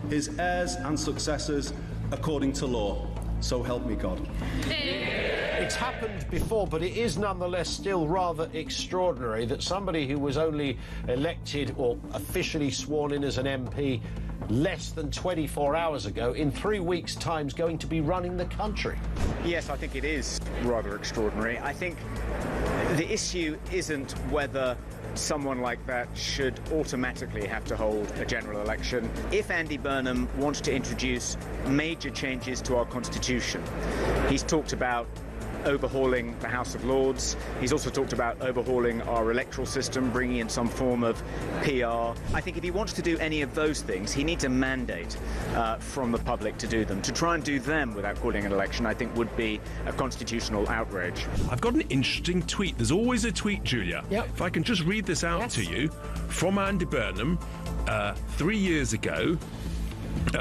his heirs and successors according to law. So help me God. It's happened before, but it is nonetheless still rather extraordinary that somebody who was only elected or officially sworn in as an MP less than 24 hours ago, in 3 weeks' time, is going to be running the country. Yes, I think it is rather extraordinary. I think the issue isn't whether someone like that should automatically have to hold a general election. If Andy Burnham wants to introduce major changes to our constitution, he's talked about overhauling the House of Lords. He's also talked about overhauling our electoral system, bringing in some form of PR. I think if he wants to do any of those things, he needs a mandate from the public to do them. To try and do them without calling an election, I think, would be a constitutional outrage. I've got an interesting tweet. There's always a tweet, Julia. Yep. If I can just read this out to you from Andy Burnham 3 years ago.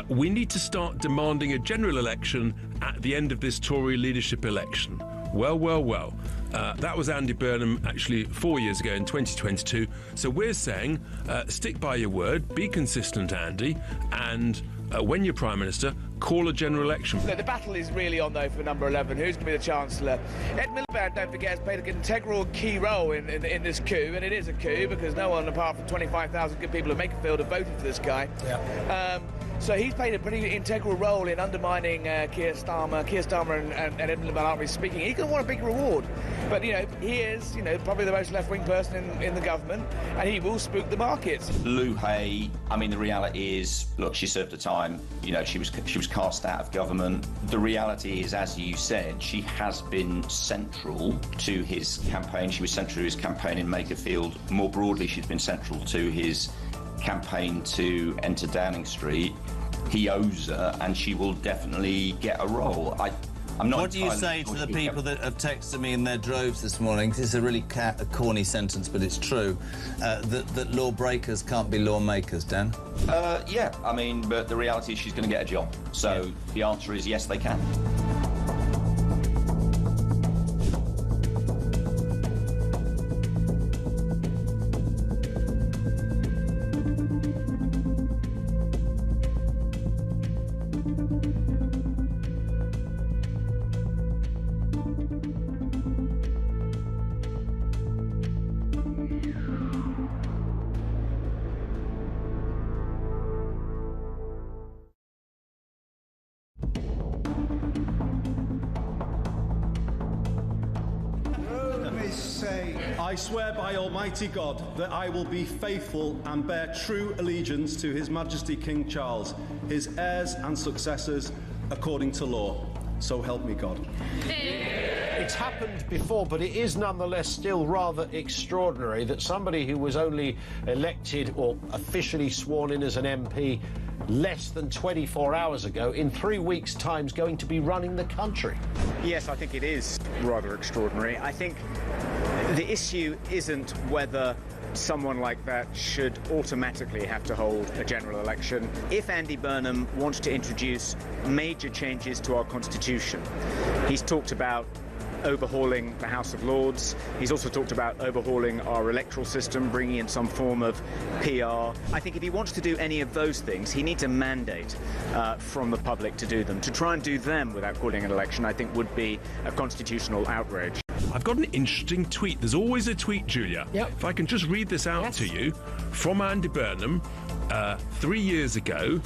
We need to start demanding a general election at the end of this Tory leadership election. Well, well, well. That was Andy Burnham actually 4 years ago in 2022. So we're saying stick by your word, be consistent, Andy, and when you're Prime Minister, call a general election. Look, the battle is really on, though, for number 11. Who's going to be the Chancellor? Ed Miliband, don't forget, has played an integral key role in this coup, and it is a coup because no one apart from 25,000 good people at Makerfield have voted for this guy. Yeah. So he's played a pretty integral role in undermining Keir Starmer. Keir Starmer and Ed Miliband aren't really speaking. He's going to want a big reward. But, he is, probably the most left-wing person in the government, and he will spook the markets. Lou Hay, I mean, the reality is, look, she served her time. She was cast out of government. The reality is, as you said, she has been central to his campaign. She was central to his campaign in Makerfield. More broadly, she's been central to his campaign to enter Downing Street. He owes her, and she will definitely get a role. I'm not. What do you say to the people that have texted me in their droves this morning? This is a really a corny sentence, but it's true. That lawbreakers can't be lawmakers, Dan? Yeah, I mean, but the reality is she's going to get a job. So the answer is yes, they can. I swear by Almighty God that I will be faithful and bear true allegiance to His Majesty King Charles, his heirs and successors, according to law. So help me God. It's happened before, but it is nonetheless still rather extraordinary that somebody who was only elected or officially sworn in as an MP less than 24 hours ago, in 3 weeks' time, is going to be running the country. Yes, I think it is rather extraordinary. I think the issue isn't whether someone like that should automatically have to hold a general election. If Andy Burnham wants to introduce major changes to our constitution, he's talked about overhauling the House of Lords. He's also talked about overhauling our electoral system, bringing in some form of PR. I think if he wants to do any of those things, he needs a mandate from the public to do them. To try and do them without calling an election, I think, would be a constitutional outrage. I've got an interesting tweet. There's always a tweet, Julia. Yep. If I can just read this out to you from Andy Burnham 3 years ago.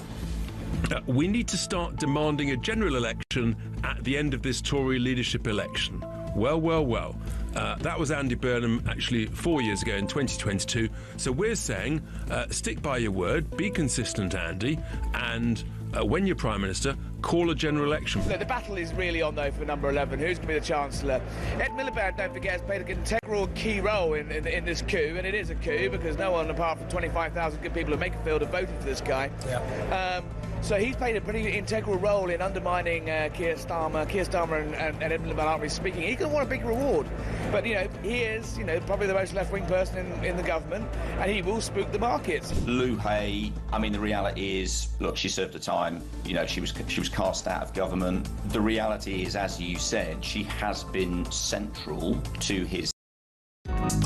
We need to start demanding a general election at the end of this Tory leadership election. Well, well, well. That was Andy Burnham actually 4 years ago in 2022. So we're saying stick by your word, be consistent, Andy, and when you're Prime Minister, call a general election. Look, the battle is really on, though, for number 11. Who's going to be the Chancellor? Ed Miliband, don't forget, has played an integral key role in this coup, and it is a coup because no one apart from 25,000 good people at Makerfield have voted for this guy. Yeah. So he's played a pretty integral role in undermining Keir Starmer. Keir Starmer and Ed Miliband aren't really speaking. He's going to want a big reward. But, he is, probably the most left-wing person in the government, and he will spook the markets. Lou Hay, I mean, the reality is, look, she served her time. She was cast out of government. The reality is, as you said, she has been central to his...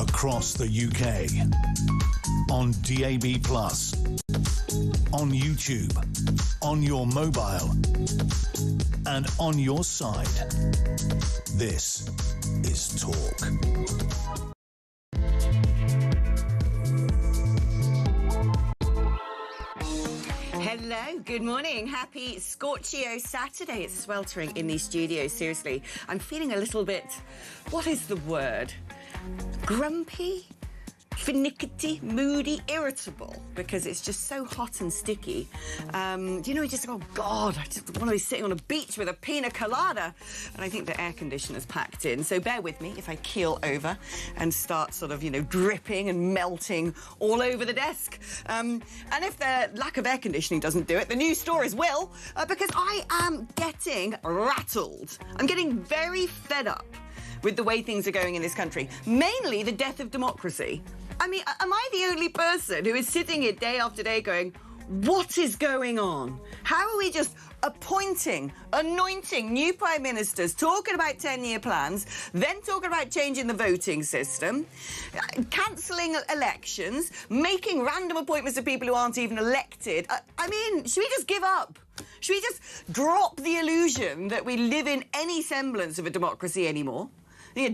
Across the UK, on DAB+, on YouTube, on your mobile, and on your side. This is Talk. Hello, good morning. Happy Scorchio Saturday. It's sweltering in these studios, seriously. I'm feeling a little bit, what is the word? Grumpy? Finicky, moody, irritable, because it's just so hot and sticky. You just go, oh God, I just want to be sitting on a beach with a pina colada. And I think the air conditioner's packed in. So bear with me if I keel over and start sort of, dripping and melting all over the desk. And if the lack of air conditioning doesn't do it, the news stories will, because I am getting rattled. I'm getting very fed up with the way things are going in this country. Mainly the death of democracy. I mean, am I the only person who is sitting here day after day going, what is going on? How are we just anointing new prime ministers, talking about 10-year plans, then talking about changing the voting system, cancelling elections, making random appointments of people who aren't even elected? I mean, should we just give up? Should we just drop the illusion that we live in any semblance of a democracy anymore?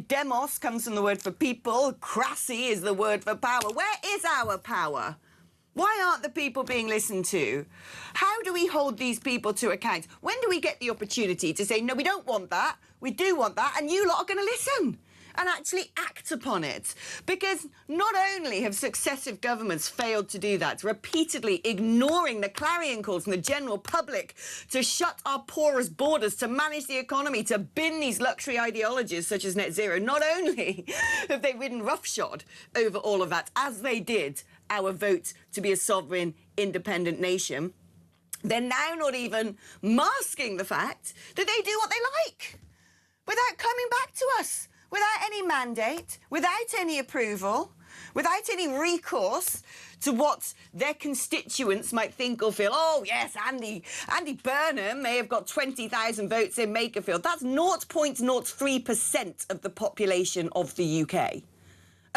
Demos comes from the word for people. Crassy is the word for power. Where is our power? Why aren't the people being listened to? How do we hold these people to account? When do we get the opportunity to say, no, we don't want that, we do want that, and you lot are going to listen and actually act upon it? Because not only have successive governments failed to do that, repeatedly ignoring the clarion calls from the general public to shut our porous borders, to manage the economy, to bin these luxury ideologies such as net zero, not only have they ridden roughshod over all of that, as they did our vote to be a sovereign, independent nation, they're now not even masking the fact that they do what they like without coming back to us, without any mandate, without any approval, without any recourse to what their constituents might think or feel. Oh, yes, Andy Burnham may have got 20,000 votes in Makerfield. That's 0.03% of the population of the UK. I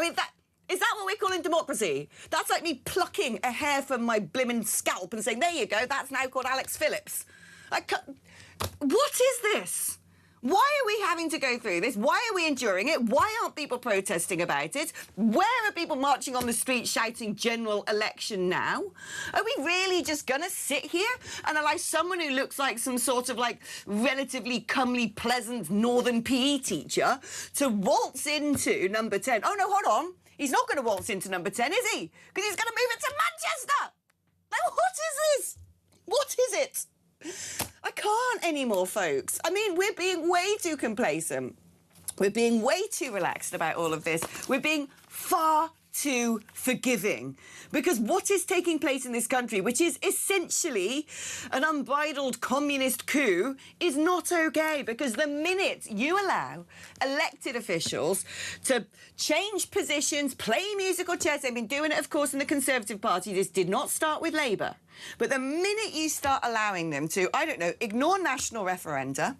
mean, is that what we're calling democracy? That's like me plucking a hair from my blimmin' scalp and saying, there you go, that's now called Alex Phillips. What is this? Why are we having to go through this? Why are we enduring it? Why aren't people protesting about it? Where are people marching on the street shouting general election now? Are we really just going to sit here and allow someone who looks like some sort of relatively comely, pleasant northern PE teacher to waltz into number 10? Oh, no, hold on. He's not going to waltz into number 10, is he? Because he's going to move it to Manchester. Now, what is this? What is it? I can't anymore, folks. I mean, we're being way too complacent. We're being way too relaxed about all of this. We're being far too forgiving. Because what is taking place in this country, which is essentially an unbridled communist coup, is not okay. Because the minute you allow elected officials to change positions, play musical chairs, they've been doing it, of course, in the Conservative Party. This did not start with Labour. But the minute you start allowing them to, I don't know, ignore national referenda,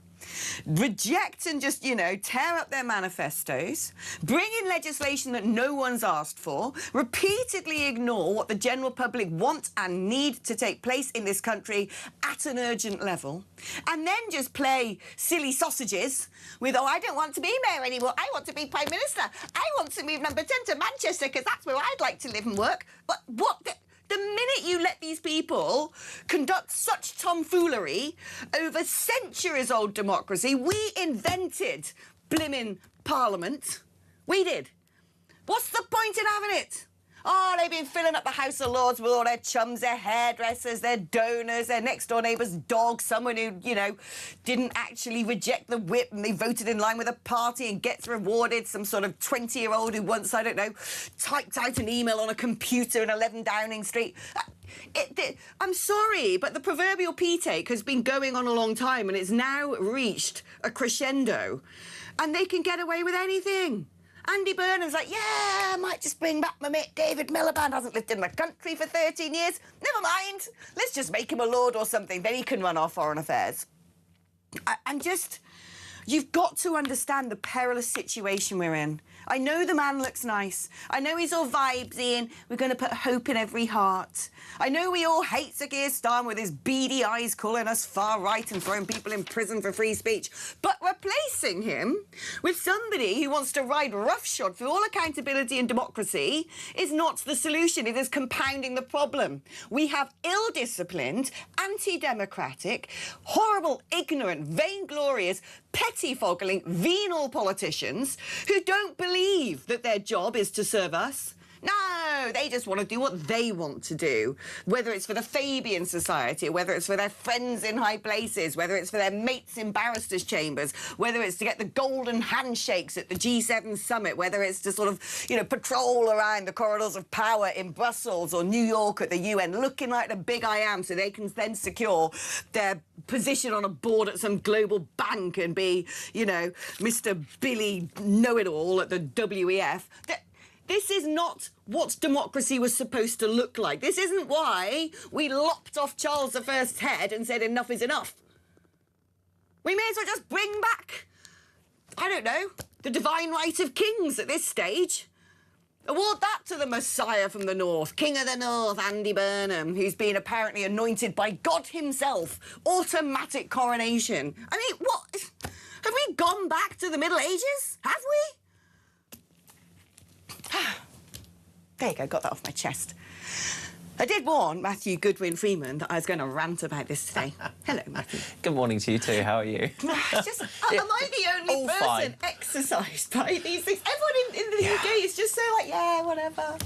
reject and just, tear up their manifestos, bring in legislation that no one's asked for, repeatedly ignore what the general public want and need to take place in this country at an urgent level, and then just play silly sausages with, I don't want to be mayor anymore, I want to be Prime Minister, I want to move number 10 to Manchester because that's where I'd like to live and work. But what the minute you let these people conduct such tomfoolery over centuries-old democracy, we invented blimmin' Parliament. We did. What's the point in having it? Oh, they've been filling up the House of Lords with all their chums, their hairdressers, their donors, their next-door neighbour's dog, someone who, didn't actually reject the whip and they voted in line with a party and gets rewarded, some sort of 20-year-old who once, I don't know, typed out an email on a computer in 11 Downing Street. I'm sorry, but the proverbial pea-take has been going on a long time and it's now reached a crescendo. And they can get away with anything. Andy Burnham's like, yeah, I might just bring back my mate David Miliband, hasn't lived in the country for 13 years. Never mind. Let's just make him a lord or something, then he can run our foreign affairs. You've got to understand the perilous situation we're in. I know the man looks nice. I know he's all vibesy and we're going to put hope in every heart. I know we all hate Sir Keir Starmer with his beady eyes calling us far right and throwing people in prison for free speech. But replacing him with somebody who wants to ride roughshod through all accountability and democracy is not the solution. It is compounding the problem. We have ill-disciplined, anti-democratic, horrible, ignorant, vainglorious, pettifoggling, venal politicians who don't believe that their job is to serve us. No, they just want to do what they want to do, whether it's for the Fabian Society, whether it's for their friends in high places, whether it's for their mates in barristers' chambers, whether it's to get the golden handshakes at the G7 summit, whether it's to sort of, you know, patrol around the corridors of power in Brussels or New York at the UN, looking like the big I am so they can then secure their position on a board at some global bank and be, you know, Mr. Billy Know-it-all at the WEF. This is not what democracy was supposed to look like. This isn't why we lopped off Charles I's head and said enough is enough. We may as well just bring back, I don't know, the divine right of kings at this stage. Award that to the Messiah from the North, King of the North, Andy Burnham, who's been apparently anointed by God himself. Automatic coronation. I mean, what? Have we gone back to the Middle Ages? Have we? There you go, got that off my chest. I did warn Matthew Goodwin Freeman that I was going to rant about this today. Hello, Matthew. Good morning to you too. How are you? Am I the only person exercised by these things? Everyone in the UK is just so like, yeah, whatever.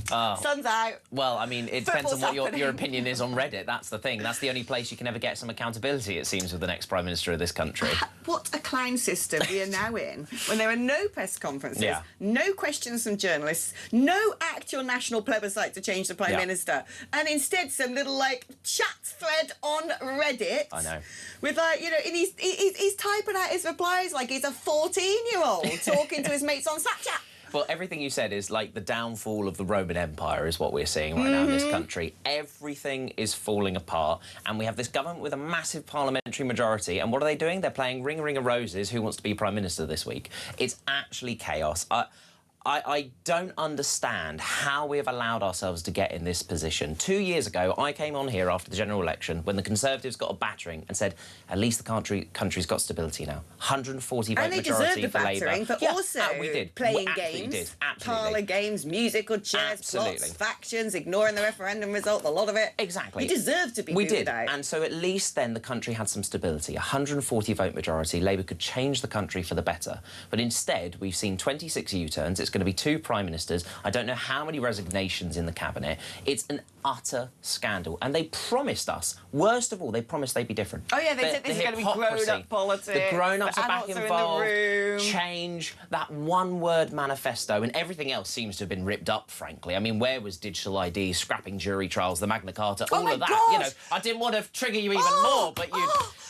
Sun's out. Well, I mean, it depends on what your opinion is on Reddit. That's the thing. That's the only place you can ever get some accountability, it seems, with the next Prime Minister of this country. What a clown system we are now in, when there are no press conferences, no questions from journalists, no actual national plebiscite to change the Prime Minister, and instead some little, like, chat thread on Reddit. I know. With, like, you know, and he's typing out his replies like he's a 14-year-old talking to his mates on Snapchat. Well, everything you said is like the downfall of the Roman Empire is what we're seeing right now in this country. Everything is falling apart, and we have this government with a massive parliamentary majority, and what are they doing? They're playing Ring Ring of Roses, who wants to be Prime Minister this week. It's actually chaos. I don't understand how we have allowed ourselves to get in this position. 2 years ago, I came on here after the general election when the Conservatives got a battering and said, at least the country's got stability now. 140 vote majority for Labour. And they deserved a battering, but also we did. Playing we games, did. parlour games, musical chairs, plots, factions, ignoring the referendum result, a lot of it. Exactly. You deserve to be booted out. And so at least then the country had some stability. 140 vote majority. Labour could change the country for the better. But instead, we've seen 26 U-turns. It's going to be 2 Prime Ministers. I don't know how many resignations in the cabinet. It's an utter scandal. And they promised us, worst of all, they promised they'd be different. Oh, yeah, they said this is going to be grown-up politics. The grown-ups are back involved. In change, that one-word manifesto, and everything else seems to have been ripped up, frankly. I mean, where was digital ID, scrapping jury trials, the Magna Carta, all of that? Gosh. You know, I didn't want to trigger you even more, but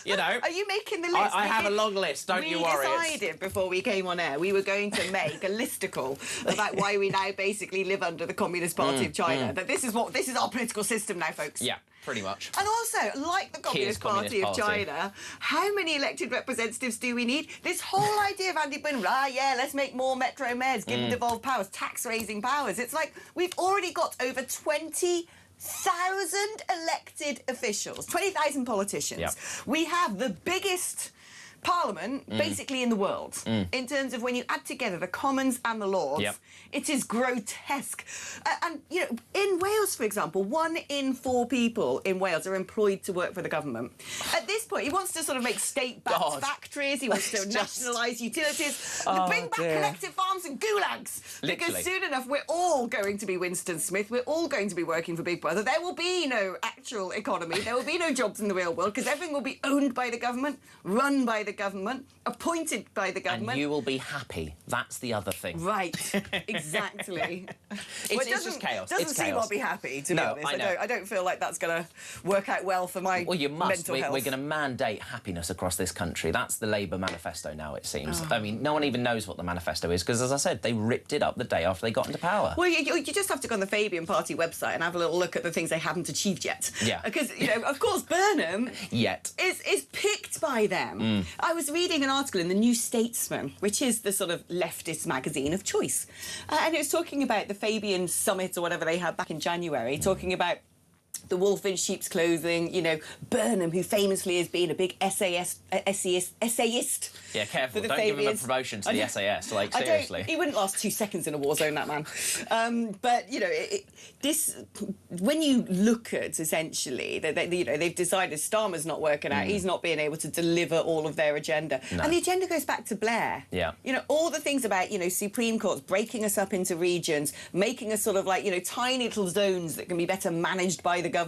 you know. Are you making the list? I have a long list, don't you worry. We decided before we came on air we were going to make a listicle about why we now basically live under the Communist Party of China. That this is our political system now, folks. Yeah, pretty much. And also, like the Communist Party of China, how many elected representatives do we need? This whole idea of Andy Burnham, let's make more metro mayors, give them devolved powers, tax-raising powers. It's like we've already got over 20,000 elected officials, 20,000 politicians. Yep. We have the biggest parliament basically in the world in terms of when you add together the Commons and the Lords. Yep. It is grotesque. And, you know, in Wales, for example, 1 in 4 people in Wales are employed to work for the government. At this point, he wants to sort of make state-backed factories, he wants to nationalise utilities, bring back collective farms and gulags. Literally. Because soon enough, we're all going to be Winston Smith, we're all going to be working for Big Brother. There will be no actual economy, there will be no jobs in the real world, because everything will be owned by the government, run by the government, appointed by the government. And you will be happy. That's the other thing. Right. Exactly. It's just chaos. Doesn't seem I'll be happy, to be honest. I don't feel like that's going to work out well for my mental health. We're going to mandate happiness across this country. That's the Labour manifesto now, it seems. I mean, no one even knows what the manifesto is because, as I said, they ripped it up the day after they got into power. Well, you just have to go on the Fabian Party website and have a little look at the things they haven't achieved yet. Yeah. Because, you know, of course, Burnham... Yet. ...is picked replaced by them. I was reading an article in the New Statesman, which is the sort of leftist magazine of choice, and it was talking about the Fabian Summit or whatever they had back in January, talking about the wolf in sheep's clothing, you know, Burnham, who famously has been a big essayist. Yeah, careful. Don't Fabians. give him a promotion to the SAS, like, seriously. He wouldn't last 2 seconds in a war zone, that man. But, you know, when you look at, essentially, you know, they've decided Starmer's not working out, he's not being able to deliver all of their agenda. No. And the agenda goes back to Blair. Yeah. You know, all the things about, you know, Supreme Courts breaking us up into regions, making us sort of like, you know, tiny little zones that can be better managed by the government.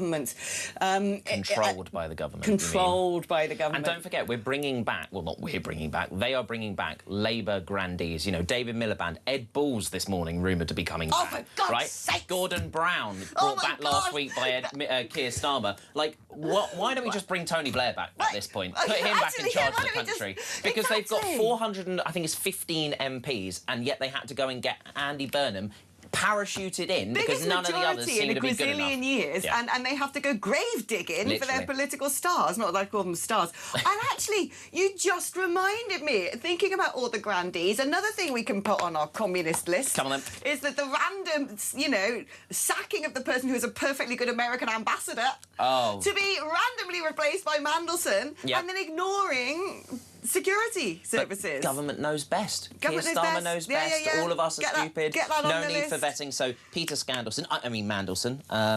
Controlled by the government. Controlled by the government. And don't forget, we're bringing back, well, not we're bringing back, they are bringing back Labour grandees. You know, David Miliband, Ed Balls this morning rumoured to be coming back. Oh, for God's right? sake! Gordon Brown, brought back last week by Keir Starmer. Like, why don't we just bring Tony Blair back at this point? Put him back in charge of the country. Because they've got 415 MPs, and yet they had to go and get Andy Burnham parachuted in because none of the others seem to be good enough. Years, yeah. and they have to go grave digging for their political stars. Not that I call them stars. And actually, you just reminded me, thinking about all the grandees, another thing we can put on our communist list is that the random, you know, sacking of the person who is a perfectly good American ambassador to be randomly replaced by Mandelson and then ignoring security services. But government knows best. Government Keir knows Starmer best. knows Yeah, best. yeah, yeah. All of us are stupid. Get that on no the need list. for vetting. So Peter Mandelson,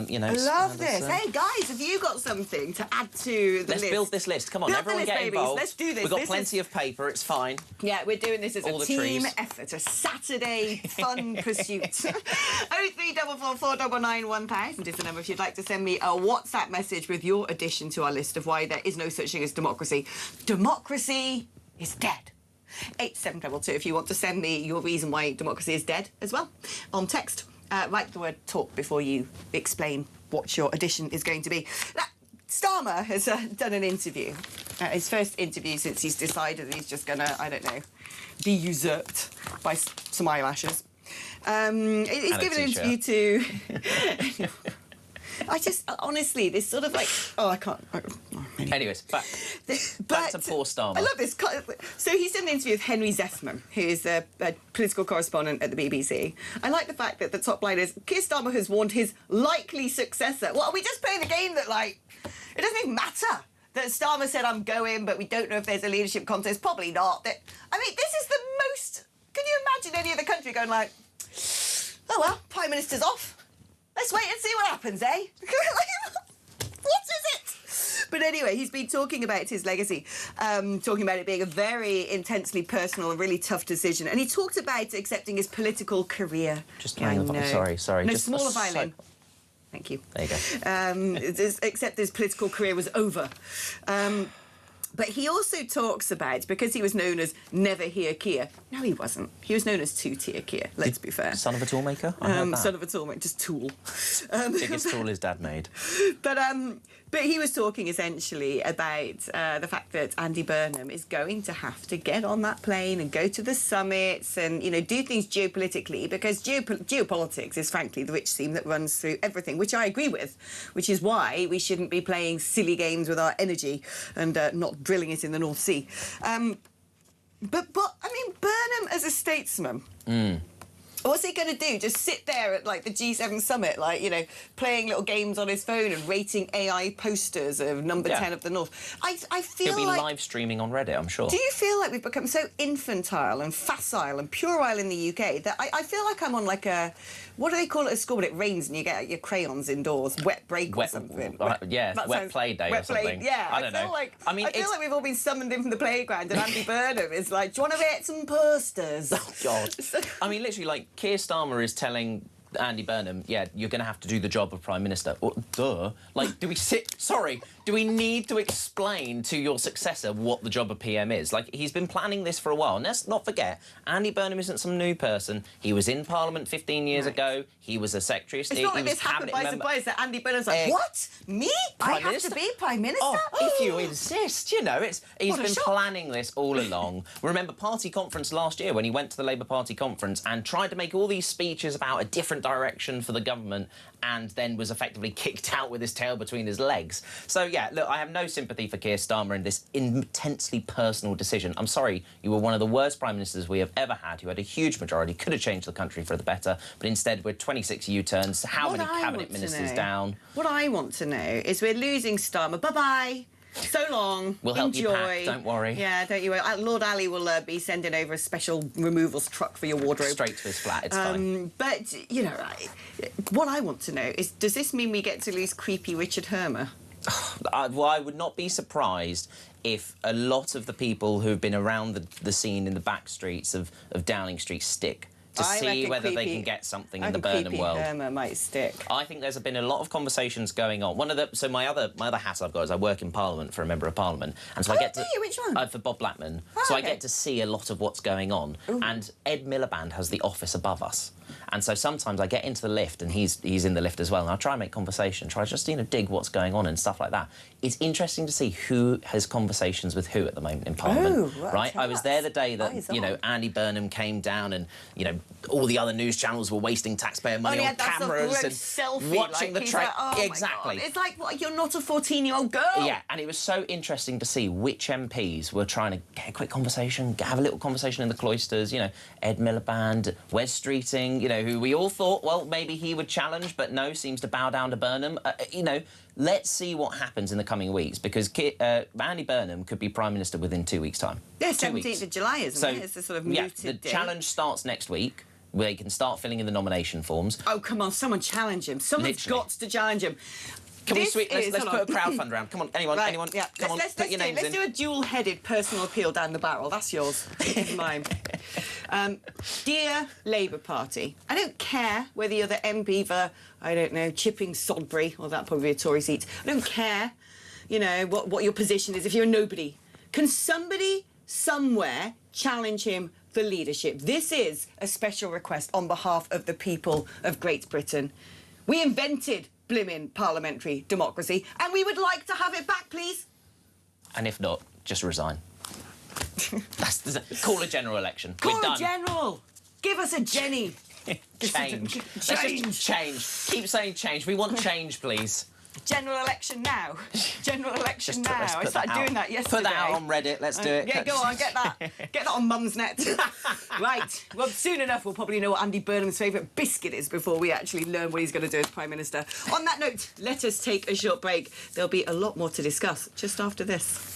you know. I love this. Mandelson. Hey, guys, have you got something to add to the list? Let's build this list. Come on, Build everyone the list, get babies. involved. Let's do this. We've got This plenty of paper. It's fine. Yeah, we're doing this as All a the team trees. effort, a Saturday fun pursuit. 03444991000 is the number if you'd like to send me a WhatsApp message with your addition to our list of why there is no such thing as democracy. Democracy is dead. 8722 if you want to send me your reason why democracy is dead as well on text. Write the word talk before you explain what your addition is going to be. Now, Starmer has done an interview. His first interview since he's decided that he's just going to, I don't know, be usurped by some eyelashes. He's given an interview to... I just, honestly, this sort of like... Oh, I can't... Anyways, back to poor Starmer. I love this. So he's done an interview with Henry Zethman, who's a political correspondent at the BBC. I like the fact that the top line is, Keir Starmer has warned his likely successor. Well, are we just playing the game that, like, it doesn't even matter that Starmer said, I'm going, but we don't know if there's a leadership contest? Probably not. I mean, this is the most... Can you imagine any other country going like, oh, well, Prime Minister's off. Let's wait and see what happens, eh? What is it? But anyway, he's been talking about his legacy, talking about it being a very intensely personal and really tough decision. And he talked about accepting his political career. Just playing the sorry. No, just smaller violin. Thank you. There you go. Except his political career was over. But he also talks about, because he was known as Never Hear Keir. No, he wasn't. He was known as Two-Tier Keir, let's be fair. Son of a toolmaker? I heard that. Son of a toolmaker, just tool. Biggest tool his dad made. But he was talking essentially about the fact that Andy Burnham is going to have to get on that plane and go to the summits and, you know, do things geopolitically, because geopolitics is frankly the rich seam that runs through everything, which I agree with, which is why we shouldn't be playing silly games with our energy and not drilling it in the North Sea. But I mean, Burnham as a statesman... What's he going to do? Just sit there at, like, the G7 summit, like, you know, playing little games on his phone and rating AI posters of number 10 of the North? I feel He'll be like... live streaming on Reddit, I'm sure. Do you feel like we've become so infantile and facile and puerile in the UK that I feel like I'm on, like, a... What do they call it at school when it rains and you get your crayons indoors? Wet break or something? Wet play day or something. Yeah, I don't know. I feel like we've all been summoned in from the playground and Andy Burnham is like, do you want to get some posters? Oh, God. I mean, literally, like, Keir Starmer is telling Andy Burnham, yeah, you're going to have to do the job of Prime Minister. Well, duh. Like, do we need to explain to your successor what the job of PM is? Like, he's been planning this for a while. And let's not forget, Andy Burnham isn't some new person. He was in Parliament 15 years ago. He was a Secretary of State. It's not like this happened by surprise that Andy Burnham's like, what? Me? I have to be Prime Minister? Oh, if you insist, you know, he's been planning this all along. Remember party conference last year when he went to the Labour Party conference and tried to make all these speeches about a different direction for the government, and then was effectively kicked out with his tail between his legs. So, yeah, look, I have no sympathy for Keir Starmer in this intensely personal decision. I'm sorry, you were one of the worst prime ministers we have ever had, who had a huge majority, could have changed the country for the better, but instead we're 26 U-turns, how many cabinet ministers down? What I want to know is we're losing Starmer. Bye-bye. So long. We'll help Enjoy. you pack, don't worry. Yeah, don't you worry. Lord Ali will be sending over a special removals truck for your wardrobe. Straight to his flat, it's fine. But, you know, what I want to know is, does this mean we get to lose creepy Richard Hermer? Well, I would not be surprised if a lot of the people who've been around the scene in the back streets of Downing Street stick to see whether they can get something in the Burnham world. Hermer might stick. I think there's been a lot of conversations going on. So my other hat I've got is I work in Parliament for a member of Parliament, and so I get to which one? For Bob Blackman. Oh, so okay. I get to see a lot of what's going on. Ooh. And Ed Miliband has the office above us, and so sometimes I get into the lift and he's in the lift as well, and I try and make conversation, try just dig what's going on and stuff like that. It's interesting to see who has conversations with who at the moment in Parliament. Oh, right? I was there the day that Andy Burnham came down, and all the other news channels were wasting taxpayer money on cameras and selfie, watching the train. Like, oh exactly. It's like, what, you're not a 14-year-old girl. Yeah, and it was so interesting to see which MPs were trying to get a quick conversation, have a little conversation in the cloisters. Ed Miliband, Wes Streeting, who we all thought, well, maybe he would challenge, but no, seems to bow down to Burnham. Let's see what happens in the coming weeks, because Andy Burnham could be Prime Minister within 2 weeks' time. Yeah, 17th of July, isn't it? It's a sort of mooted the day. challenge starts next week, where he can start filling in the nomination forms. Oh, come on, someone challenge him. Someone's got to challenge him. Let's put a crowdfund round. Come on, anyone, Yeah. come on, put your names in. Let's do a dual-headed personal appeal down the barrel. That's yours. Mine. Dear Labour Party, I don't care whether you're the MP for, I don't know, Chipping Sodbury, or that'd probably be a Tory seat. I don't care, what your position is if you're a nobody. Can somebody, somewhere, challenge him for leadership? This is a special request on behalf of the people of Great Britain. We invented blimmin' parliamentary democracy, and we would like to have it back, please. And if not, just resign. Call a general election. Call We're done. a general. Give us a Jenny. Change. Let's just change. Keep saying change. We want change, please. General election now. General election now. I started doing that yesterday. Put that out on Reddit. Let's do it. Yeah, go on, get that. Get that on Mumsnet. Right. Well, soon enough, we'll probably know what Andy Burnham's favourite biscuit is before we actually learn what he's going to do as Prime Minister. On that note, let us take a short break. There'll be a lot more to discuss just after this.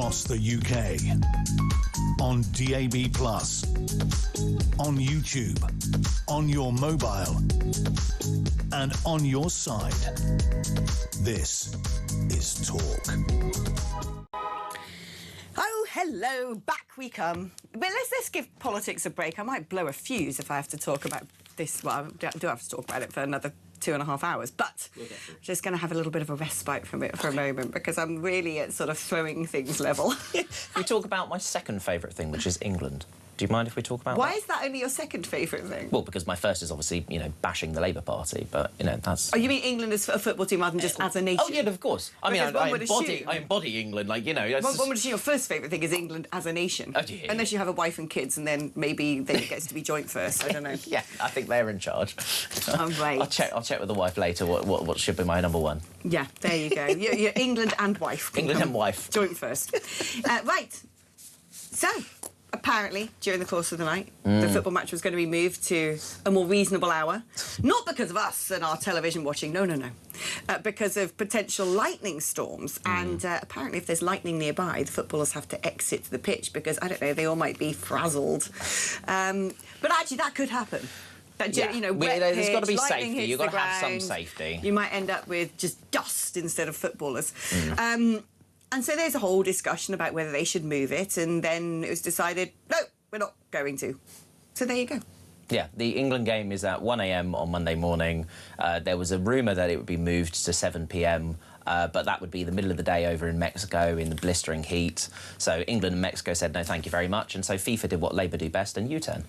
across the UK. On DAB+, on YouTube, on your mobile, and on your side. This is Talk. Oh, hello, back we come. But let's give politics a break. I might blow a fuse if I have to talk about this. Well, I do have to talk about it for another 2.5 hours, but just going to have a little bit of a respite from it for a moment because I'm really at sort of throwing things level. We talk about my second favourite thing, which is England. Do you mind if we talk about Why is that only your second favourite thing? Well, because my first is obviously, bashing the Labour Party, but, that's... Oh, you mean England as a football team rather than just as a nation? Oh, yeah, of course. I mean, I embody England, One would assume your first favourite thing is England as a nation. Oh, yeah. Unless you have a wife and kids, and then maybe it gets to be joint first, I don't know. Yeah, I think they're in charge. Oh, right. I'll check with the wife later what should be my number one. Yeah, there you go. You're England and wife. England and wife. Joint first. Right. So... apparently, during the course of the night, the football match was going to be moved to a more reasonable hour. Not because of us and our television watching, no. Because of potential lightning storms. And apparently, if there's lightning nearby, the footballers have to exit the pitch because, I don't know, they all might be frazzled. But actually, that could happen. That, yeah. There's got to be safety. You've got to have some safety. You might end up with just dust instead of footballers. And so there's a whole discussion about whether they should move it, and then it was decided, no, we're not going to. So there you go. Yeah, the England game is at 1 a.m. on Monday morning. There was a rumour that it would be moved to 7 p.m, but that would be the middle of the day over in Mexico in the blistering heat. So England and Mexico said no, thank you very much, and so FIFA did what Labour do best and U-turn.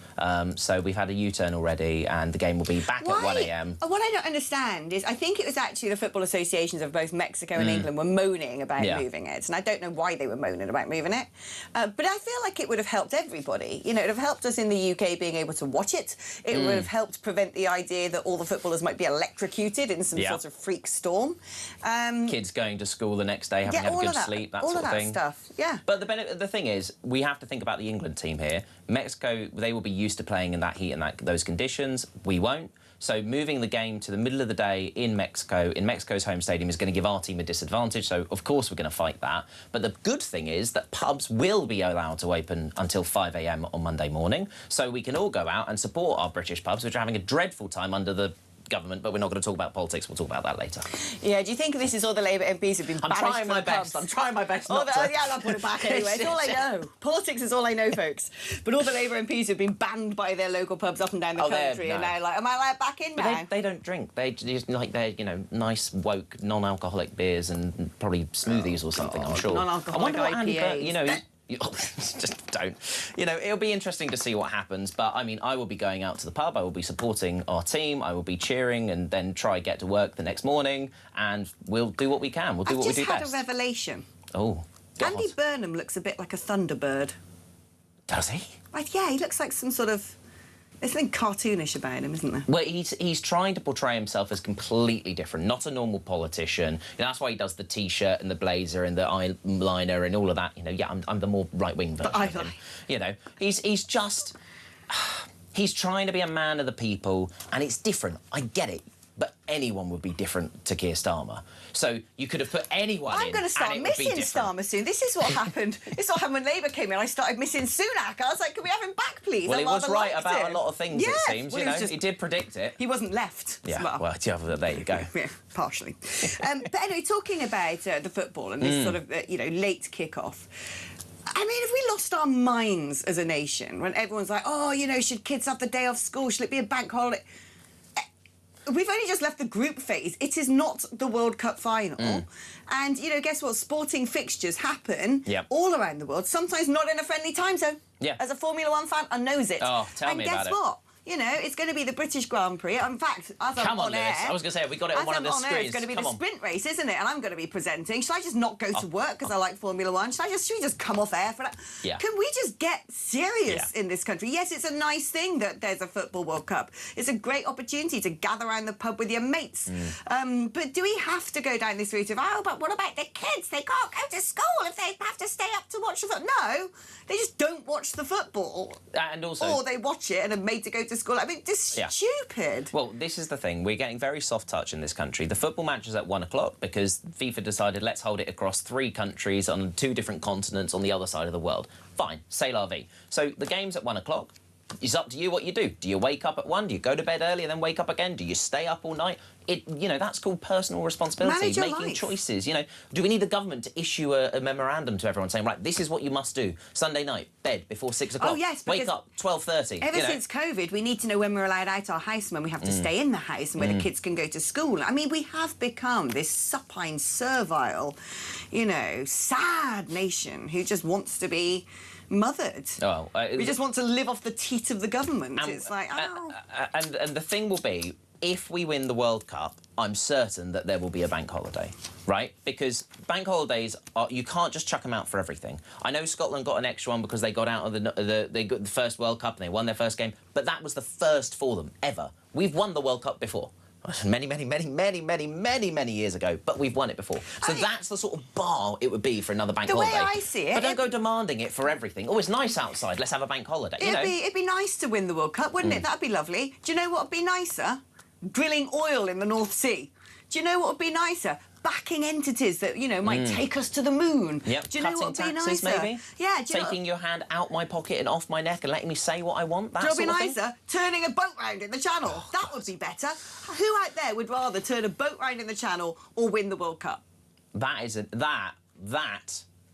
So we've had a U-turn already, and the game will be back at 1 a.m. What I don't understand is I think it was actually the football associations of both Mexico and England were moaning about moving it, and I don't know why they were moaning about moving it. But I feel like it would have helped everybody. It would have helped us in the UK being able to watch it. It would have helped prevent the idea that all the footballers might be electrocuted in some sort of freak storm. Kids going to school the next day, having had a good sleep, that sort of thing. All of that stuff, yeah. But the thing is, we have to think about the England team here. Mexico, they will be used to playing in that heat and those conditions. We won't. So moving the game to the middle of the day in Mexico's home stadium, is going to give our team a disadvantage. So, of course, we're going to fight that. But the good thing is that pubs will be allowed to open until 5 a.m. on Monday morning. So we can all go out and support our British pubs, which are having a dreadful time under the government, but we're not going to talk about politics. We'll talk about that later. Yeah, do you think this is all the Labour MPs have been banished from the pubs? I'm trying my best not to. Yeah, I'll put it back anyway. It's all I know. Politics is all I know, folks. But all the Labour MPs have been banned by their local pubs up and down the country, and now, am I allowed back in now? They don't drink. They just like their, nice, woke, non-alcoholic beers and probably smoothies or something, I'm sure. Non-alcoholic IPAs. Just don't. It'll be interesting to see what happens, but, I will be going out to the pub, I will be supporting our team, I will be cheering and then try get to work the next morning, and we'll do what we can. We'll do what we do best. I've just had a revelation. Oh, God. Andy Burnham looks a bit like a Thunderbird. Does he? Yeah, he looks like some sort of... There's something cartoonish about him, isn't there? Well, he's trying to portray himself as completely different, not a normal politician. that's why he does the T-shirt and the blazer and the eyeliner and all of that. I'm the more right-wing version of him. He's just... He's trying to be a man of the people, and it's different. I get it. But anyone would be different to Keir Starmer. So you could have put anyone in, I'm going to start missing Starmer soon. This is what happened. This is what happened when Labour came in. I started missing Sunak. I was like, can we have him back, please? Well, he was right about a lot of things, it seems. He did predict it. He wasn't left. Yeah, well, there you go. Yeah, partially. But anyway, talking about the football and this sort of, late kick-off, if we lost our minds as a nation, when everyone's like, should kids have the day off school? Should it be a bank holiday? We've only just left the group phase. It is not the World Cup final. And, guess what? Sporting fixtures happen all around the world, sometimes not in a friendly time zone. Yeah. As a Formula One fan, I knows it. Oh, tell me about it. And guess what? It's going to be the British Grand Prix. In fact, as I'm on air... I was going to say, we got it on one of the screens. It's going to be the sprint race, isn't it? And I'm going to be presenting. Should I just not go to work because I like Formula One? Should we just come off air for that? Yeah. Can we just get serious in this country? Yes, it's a nice thing that there's a Football World Cup. It's a great opportunity to gather around the pub with your mates. But do we have to go down this route of, but what about the kids? They can't go to school if they have to stay up to watch the football. No, they just don't watch the football. And also... Or they watch it and are made to go to to school. I mean, just stupid. Well, this is the thing. We're getting very soft touch in this country. The football match is at 1 o'clock because FIFA decided let's hold it across 3 countries on 2 different continents on the other side of the world. Fine, c'est la vie. So the game's at 1 o'clock. It's up to you what you do. Do you wake up at 1? Do you go to bed early and then wake up again? Do you stay up all night? You know, that's called personal responsibility, Manage your making life. choices. You know, do we need the government to issue a memorandum to everyone saying, right, this is what you must do. Sunday night, bed before 6 o'clock. Oh, yes, wake up, 12:30. Ever since COVID, we need to know when we're allowed out our house and when we have to stay in the house and when the kids can go to school. I mean, we have become this supine, servile, you know, sad nation who just wants to be mothered. Oh, we just want to live off the teat of the government. It's like, and the thing will be, if we win the World Cup, I'm certain that there will be a bank holiday, right? Because bank holidays you can't just chuck them out for everything. I know Scotland got an extra one because they got out of they got the first World Cup and they won their first game, but that was the first for them ever. We've won the World Cup before. Many years ago, but we've won it before. So that's the sort of bar it would be for another bank holiday. The way I see it... But don't go demanding it for everything. Oh, it's nice outside, let's have a bank holiday. It'd be nice to win the World Cup, wouldn't it? That'd be lovely. Do you know what would be nicer? Drilling oil in the North Sea. Do you know what would be nicer? Backing entities that, you know, might take us to the moon. Yep. Do you know what would be nicer? Maybe? Yeah, taking your hand out my pocket and off my neck and letting me say what I want. That would be nicer? Thing? Turning a boat round in the Channel. That would be better. Who out there would rather turn a boat round in the Channel or win the World Cup?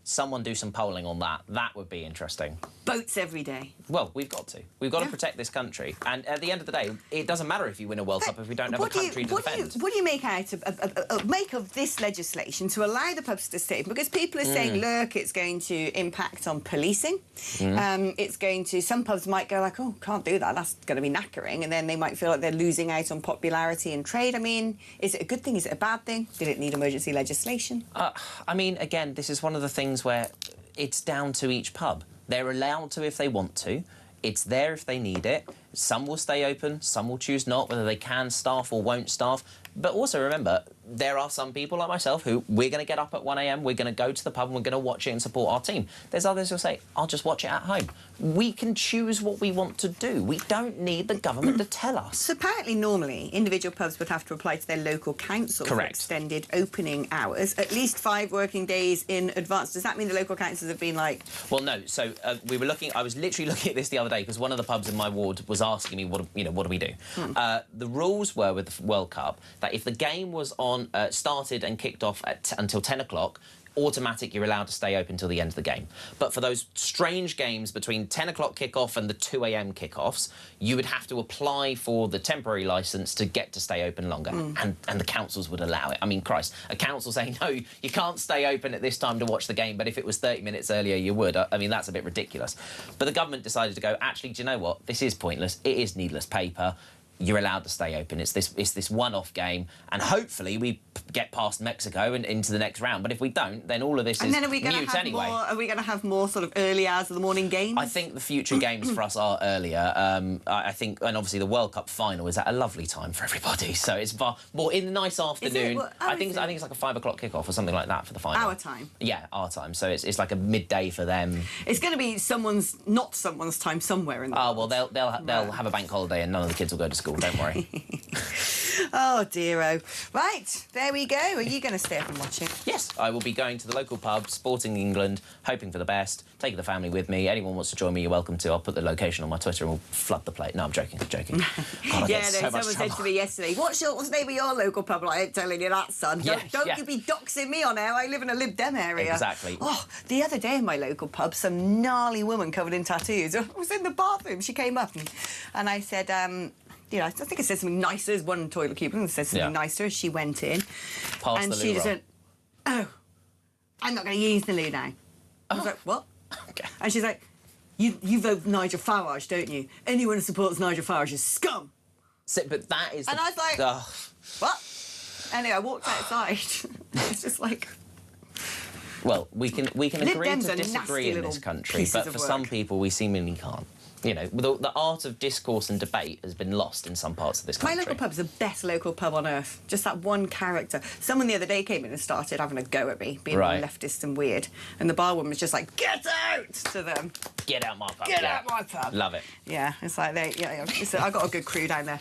Someone do some polling on that. That would be interesting. Boats every day. Well, we've got to. We've got to protect this country. And at the end of the day, it doesn't matter if you win a World Cup if we don't have a country to defend. What do you make out of this legislation to allow the pubs to stay open? Because people are saying, look, it's going to impact on policing. It's going to... Some pubs might go like, oh, can't do that. That's going to be knackering. And then they might feel like they're losing out on popularity and trade. I mean, is it a good thing? Is it a bad thing? Did it need emergency legislation? I mean, again, this is one of the things where it's down to each pub. They're allowed to if they want to. It's there if they need it. Some will stay open, some will choose not, whether they can staff or won't staff. But also remember, there are some people like myself who we're going to get up at 1 a.m, we're going to go to the pub and we're going to watch it and support our team. There's others who'll say, I'll just watch it at home. We can choose what we want to do. We don't need the government to tell us. So apparently, normally, individual pubs would have to apply to their local council for extended opening hours, at least 5 working days in advance. Does that mean the local councils have been like... Well, no. So I was literally looking at this the other day because one of the pubs in my ward was asking me, what do we do? The rules were with the World Cup that if the game was on started and kicked off until 10 o'clock, automatic, you're allowed to stay open till the end of the game. But for those strange games between 10 o'clock kickoff and the 2 a.m. kickoffs, you would have to apply for the temporary licence to get to stay open longer, and the councils would allow it. I mean, Christ, a council saying, no, you can't stay open at this time to watch the game, but if it was 30 minutes earlier, you would. I mean, that's a bit ridiculous. But the government decided to go, actually, do you know what? This is pointless. It is needless paper. You're allowed to stay open. It's this one-off game, and hopefully we get past Mexico and into the next round. But if we don't, then all of this is mute anyway. Are we going to have more sort of early hours of the morning games? I think the future games for us are earlier. I think, and obviously the World Cup final is at a lovely time for everybody. So it's more in the nice afternoon. I think it's like a 5 o'clock kickoff or something like that for the final. Our time. Yeah, our time. So it's like a midday for them. It's going to be not someone's time somewhere in the world. Well, they'll have a bank holiday and none of the kids will go to school. Don't worry. Oh, dear-o. Right, there we go. Are you going to stay up and watch it? Yes, I will be going to the local pub, supporting England, hoping for the best, taking the family with me. Anyone wants to join me, you're welcome to. I'll put the location on my Twitter and we'll flood the plate. No, I'm joking. God, someone said to me yesterday, what's the name of your local pub? Like, I ain't telling you that, son. Don't you be doxing me on air. I live in a Lib Dem area. Exactly. Oh, the other day in my local pub, some gnarly woman covered in tattoos. I was in the bathroom. She came up and I said... you know, I think I said something nice. There's one toilet keeper and said something nice to her. She went in. And she just went, oh, I'm not going to use the loo now. I was like, what? Okay. And she's like, you vote Nigel Farage, don't you? Anyone who supports Nigel Farage is scum. But that is... And I was like, what? Anyway, I walked outside. It's just like... Well, we can agree to disagree in this country, but for some people we seemingly can't. you know, the art of discourse and debate has been lost in some parts of this country. My local pub's the best local pub on earth. Just that one character. Someone the other day came in and started having a go at me, being leftist and weird. And the barwoman was just like, "Get out!" to them. Get out my pub. Get out my pub. Love it. Yeah, it's like they. Yeah, I got a good crew down there.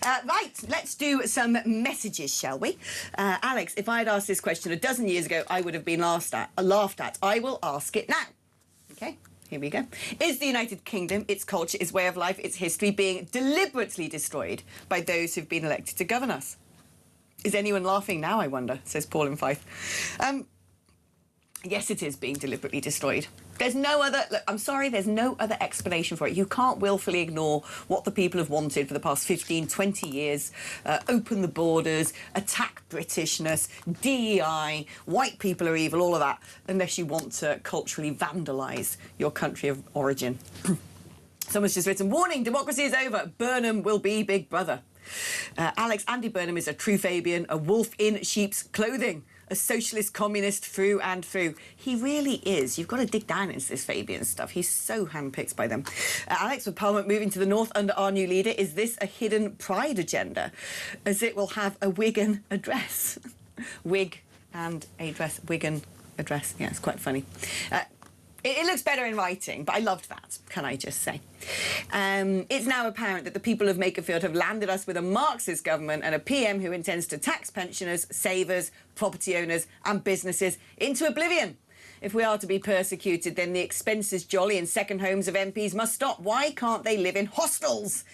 Right, let's do some messages, shall we? Alex, if I had asked this question a dozen years ago, I would have been laughed at. I will ask it now. Okay. Here we go. Is the United Kingdom, its culture, its way of life, its history being deliberately destroyed by those who've been elected to govern us? Is anyone laughing now, I wonder, says Paul in Fife. Yes, it is being deliberately destroyed. There's no other... Look, I'm sorry, there's no other explanation for it. You can't willfully ignore what the people have wanted for the past 15, 20 years. Open the borders, attack Britishness, DEI, white people are evil, all of that, unless you want to culturally vandalise your country of origin. Someone's just written, warning, democracy is over. Burnham will be Big Brother. Alex, Andy Burnham is a true Fabian, a wolf in sheep's clothing. A socialist communist through and through. He really is. You've got to dig down into this Fabian stuff. He's so handpicked by them. Alex, with Parliament moving to the north under our new leader, is this a hidden pride agenda? As it will have a Wigan address. Wig and a dress. Wigan address. Yeah, it's quite funny. It looks better in writing, but I loved that, can I just say. It's now apparent that the people of Makerfield have landed us with a Marxist government and a PM who intends to tax pensioners, savers, property owners and businesses into oblivion. If we are to be persecuted, then the expenses, jolly and second homes of MPs must stop. Why can't they live in hostels?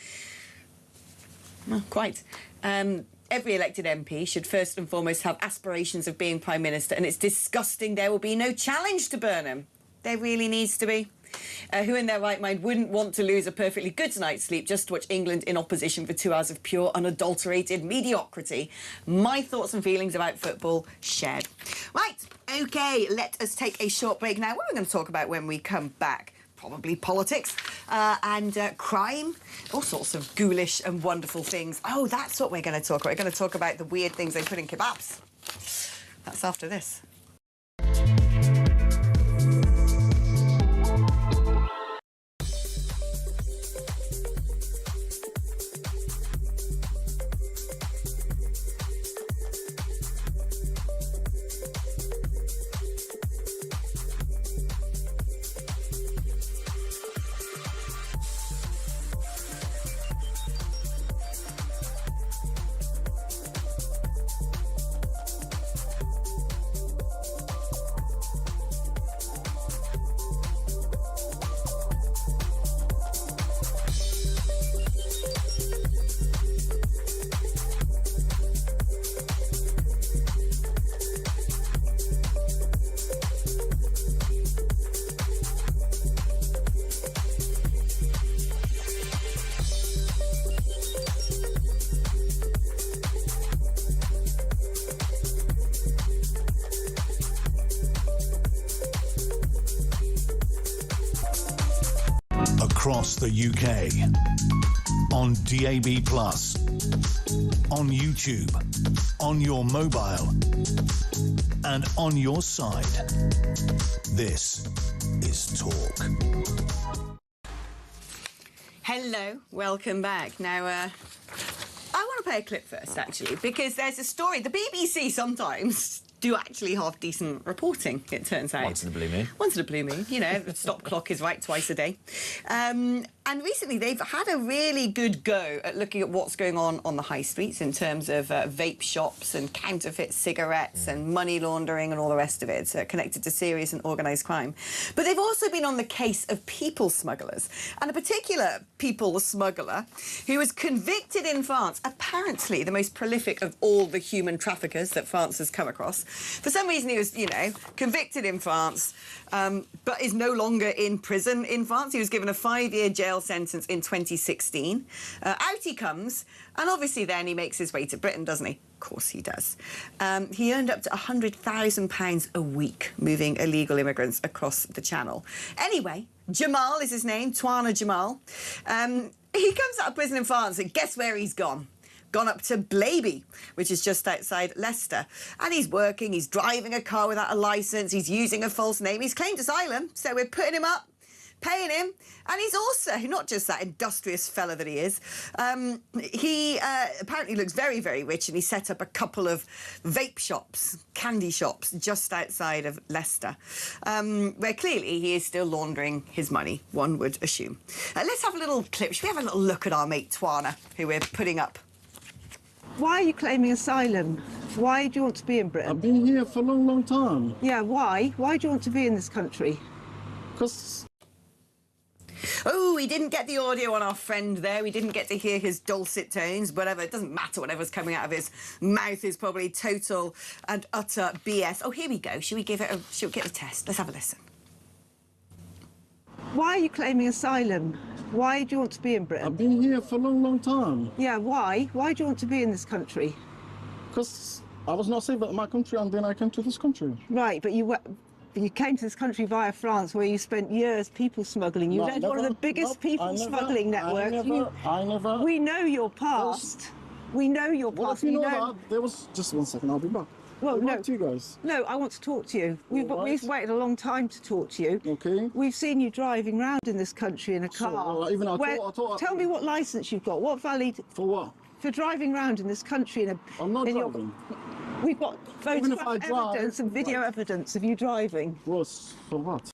Well, quite. Every elected MP should first and foremost have aspirations of being Prime Minister, and it's disgusting there will be no challenge to Burnham. There really needs to be. Who in their right mind wouldn't want to lose a perfectly good night's sleep just to watch England in opposition for 2 hours of pure, unadulterated mediocrity? My thoughts and feelings about football shared. Right, OK, let us take a short break now. What are we going to talk about when we come back? Probably politics and crime, all sorts of ghoulish and wonderful things. Oh, that's what we're going to talk about. We're going to talk about the weird things they put in kebabs. That's after this. Across the UK, on DAB+, on YouTube, on your mobile, and on your side. This is Talk. Hello, welcome back. Now, I want to play a clip first, actually, because there's a story. The BBC sometimes do actually have decent reporting, it turns out. Once in a blue moon. Once in a blue moon, you know, the stop clock is right twice a day. And recently they've had a really good go at looking at what's going on the high streets in terms of vape shops and counterfeit cigarettes and money laundering and all the rest of it, connected to serious and organised crime. But they've also been on the case of people smugglers, and a particular people smuggler who was convicted in France, apparently the most prolific of all the human traffickers that France has come across. For some reason he was, you know, convicted in France, but is no longer in prison in France. He was given a 5-year jail sentence in 2016. Out he comes, and obviously then he makes his way to Britain, doesn't he? Of course he does. He earned up to £100,000 a week moving illegal immigrants across the Channel. Anyway, Jamal is his name, Twana Jamal. He comes out of prison in France, and guess where he's gone? Gone up to Blaby, which is just outside Leicester. And he's working, he's driving a car without a licence, he's using a false name, he's claimed asylum, so we're putting him up. paying him. And he's also, not just that industrious fella that he is, he apparently looks very, very rich, and he set up a couple of vape shops, candy shops, just outside of Leicester, where clearly he is still laundering his money, one would assume. Let's have a little clip. Should we have a little look at our mate Twana, who we're putting up? Why are you claiming asylum? Why do you want to be in Britain? I've been here for a long, long time. Yeah, why? Why do you want to be in this country? Because... Oh, we didn't get the audio on our friend there. We didn't get to hear his dulcet tones. Whatever, it doesn't matter. Whatever's coming out of his mouth is probably total and utter BS. Oh, here we go. Should we give it a... Should we get a test? Let's have a listen. Why are you claiming asylum? Why do you want to be in Britain? I've been here for a long, long time. Yeah, why? Why do you want to be in this country? Because I was not safe at my country, and then I came to this country. Right, but you came to this country via France, where you spent years people smuggling. You led one of the biggest people smuggling networks. I never... We know your past. We know your past. Well, if you know that, there was... Just 1 second, I'll be back. Well, no. To you guys. No, I want to talk to you. We've waited a long time to talk to you. Okay. We've seen you driving around in this country in a car. Well, even I thought... Tell me what licence you've got. What valid... For what? For driving around in this country in a... I'm not driving. We've got photograph evidence and video evidence of you driving. What? For what?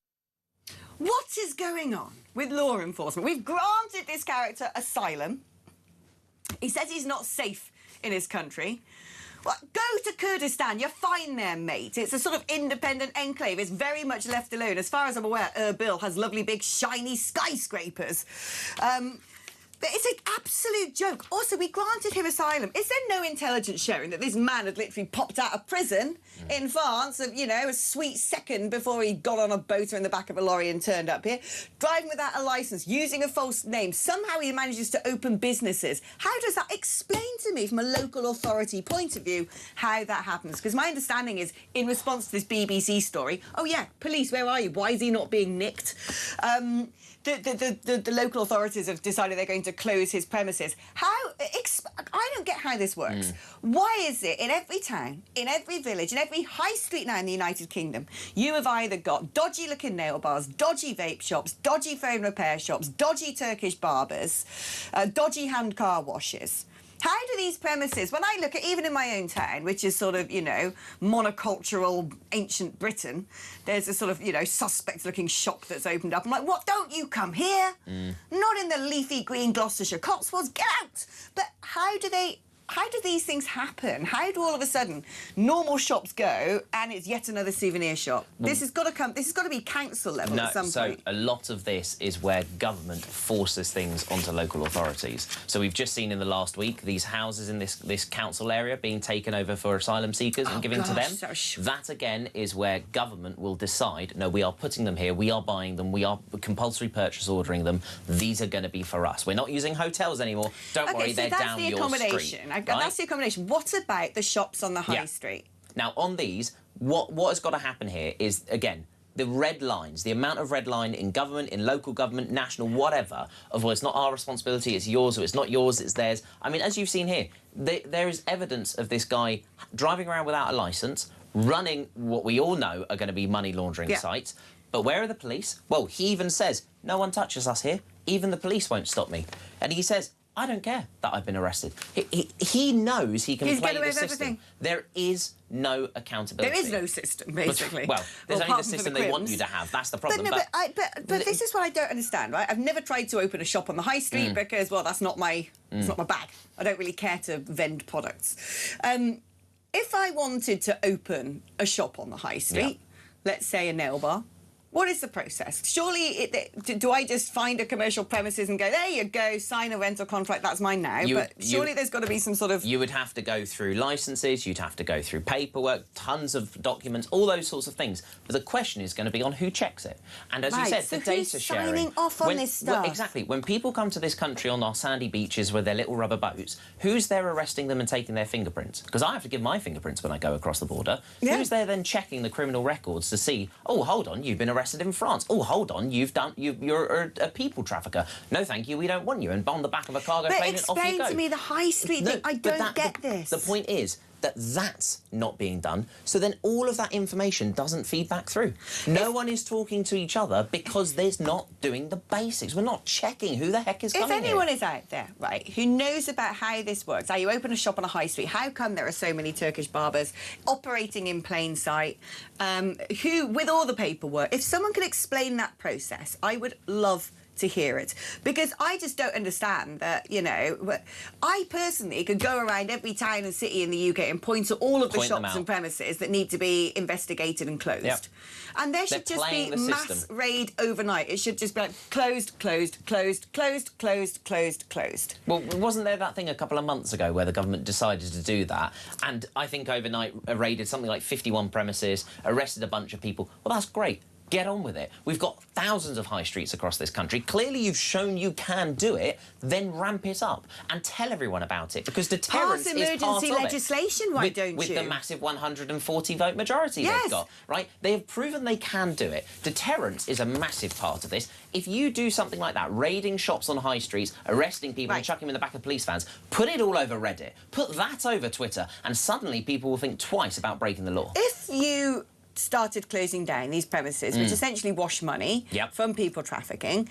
What is going on with law enforcement? We've granted this character asylum. He says he's not safe in his country. Well, go to Kurdistan. You're fine there, mate. It's a sort of independent enclave. It's very much left alone. As far as I'm aware, Erbil has lovely big shiny skyscrapers. But it's an absolute joke. Also, we granted him asylum. Is there no intelligence sharing that this man had literally popped out of prison in France, you know, a sweet second before he got on a boat or in the back of a lorry and turned up here, driving without a licence, using a false name? Somehow he manages to open businesses. How does that explain to me, from a local authority point of view, how that happens? Because my understanding is, in response to this BBC story, oh, yeah, police, where are you? Why is he not being nicked? The local authorities have decided they're going to close his premises. I don't get how this works. Why is it in every town, in every village, in every high street now in the United Kingdom, you have either got dodgy-looking nail bars, dodgy vape shops, dodgy phone repair shops, dodgy Turkish barbers, dodgy hand car washes? How do these premises, when I look at, even in my own town, which is sort of, you know, monocultural ancient Britain, there's a sort of, you know, suspect-looking shop that's opened up. I'm like, what, don't you come here? Not in the leafy green Gloucestershire Cotswolds, get out! But how do these things happen? How do all of a sudden normal shops go and it's yet another souvenir shop? This has got to be council level at some point. So a lot of this is where government forces things onto local authorities. So we've just seen in the last week these houses in this council area being taken over for asylum seekers and given to them. That again is where government will decide, no, we are putting them here, we are buying them, we are compulsory purchase ordering them, these are going to be for us. We're not using hotels anymore. Don't worry, they're down your street. Right? That's the accommodation. What about the shops on the high street? Now, on these, what has got to happen here is, again, the red lines, the amount of red line in government, in local government, national, whatever, of, well, it's not our responsibility, it's yours, or it's not yours, it's theirs. I mean, as you've seen here, there is evidence of this guy driving around without a licence, running what we all know are going to be money laundering sites. But where are the police? Well, he even says, no one touches us here. Even the police won't stop me. And he says, I don't care that I've been arrested. He knows he can play the system. Everything. There is no accountability. There is no system, basically. Well, there's only the system they want you to have. That's the problem. But this is what I don't understand, right? I've never tried to open a shop on the high street because, well, that's not my bag. I don't really care to vend products. If I wanted to open a shop on the high street, let's say a nail bar, what is the process? Surely, do I just find a commercial premises and go, there you go, sign a rental contract, that's mine now? But surely there's got to be some sort of... You would have to go through licences, you'd have to go through paperwork, tons of documents, all those sorts of things. But the question is going to be on who checks it. And as you said, the data sharing... signing off on this stuff? Well, exactly. When people come to this country on our sandy beaches with their little rubber boats, who's there arresting them and taking their fingerprints? Because I have to give my fingerprints when I go across the border. Yeah. Who's there then checking the criminal records to see, oh, hold on, you've been arrested in France. Oh, hold on, you're a people trafficker. No, thank you, we don't want you. And on the back of a cargo plane and off you go. Explain to me the high street thing. I don't get this. The point is, that that's not being done, so then all of that information doesn't feed back through. No one is talking to each other because there's not doing the basics. We're not checking who the heck is coming If anyone here. is out there, right, who knows about how this works, how you open a shop on a high street, how come there are so many Turkish barbers operating in plain sight, who, with all the paperwork, if someone could explain that process, I would love to hear it, because I just don't understand that, you know, I personally could go around every town and city in the UK and point to all of the shops and premises that need to be investigated and closed. Yep. And there should just be mass raid overnight. It should just be like closed, closed, closed, closed, closed, closed, closed. Well, wasn't there that thing a couple of months ago where the government decided to do that, and I think overnight raided something like 51 premises, arrested a bunch of people? Well, that's great. Get on with it. We've got thousands of high streets across this country. Clearly you've shown you can do it, then ramp it up and tell everyone about it, because deterrence is part of it. Pass emergency legislation, why don't you? With the massive 140 vote majority they've got, right? They have proven they can do it. Deterrence is a massive part of this. If you do something like that, raiding shops on high streets, arresting people and chucking them in the back of police vans, put it all over Reddit, put that over Twitter, and suddenly people will think twice about breaking the law. If you started closing down these premises, which essentially wash money from people trafficking,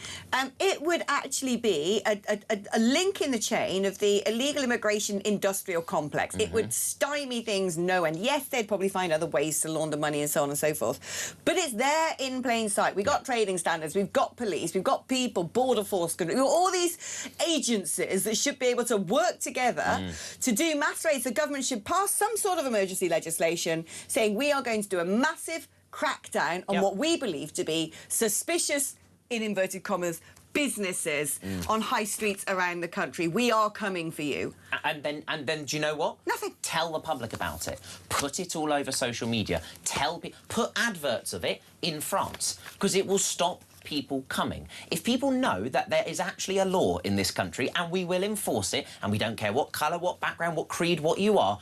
it would actually be a link in the chain of the illegal immigration industrial complex. It would stymie things no end. Yes, they'd probably find other ways to launder money and so on and so forth, but it's there in plain sight. We've got trading standards, we've got police, we've got people, border force, we've got all these agencies that should be able to work together to do mass raids. The government should pass some sort of emergency legislation saying we are going to do a massive crackdown on what we believe to be suspicious, in inverted commas, businesses on high streets around the country. We are coming for you. And then, do you know what? Nothing. Tell the public about it. Put it all over social media. Tell people. Put adverts of it in France, because it will stop people coming. If people know that there is actually a law in this country and we will enforce it, and we don't care what colour, what background, what creed, what you are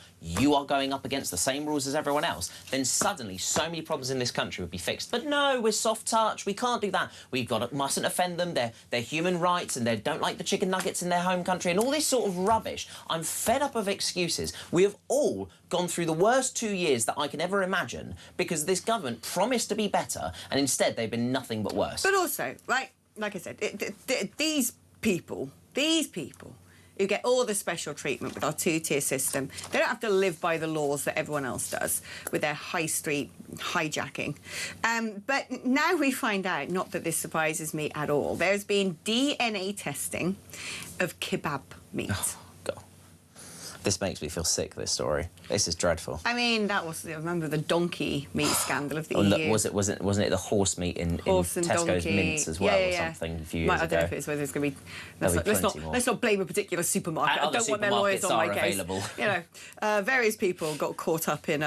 going up against the same rules as everyone else, then suddenly so many problems in this country would be fixed. But no, we're soft touch, we can't do that. Mustn't offend them, they're human rights, and they don't like the chicken nuggets in their home country, and all this sort of rubbish. I'm fed up of excuses. We have all gone through the worst 2 years that I can ever imagine because this government promised to be better, and instead they've been nothing but worse. But also, right, like I said, these people who get all the special treatment with our two-tier system, they don't have to live by the laws that everyone else does with their high street hijacking. But now we find out, not that this surprises me at all, there's been DNA testing of kebab meat. Oh, God. This makes me feel sick, this story. This is dreadful. I mean, that was, I remember the donkey meat scandal of the EU. Wasn't it the horse meat in Tesco's donkey. mints as well, or something a few years ago? I don't know if it's whether it's going to be... Let's not blame a particular supermarket. I don't want their lawyers on my case. Available. You know, various people got caught up in,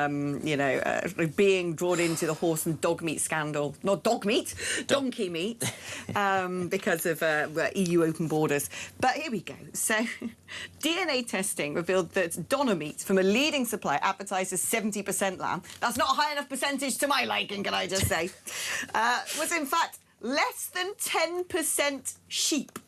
being drawn into the horse and dog meat scandal. Not dog meat, donkey meat, because of EU open borders. But here we go. So, DNA testing revealed that doner meat from a leading supplier advertised as 70% lamb, that's not a high enough percentage to my liking, can I just say, was in fact less than 10% sheep.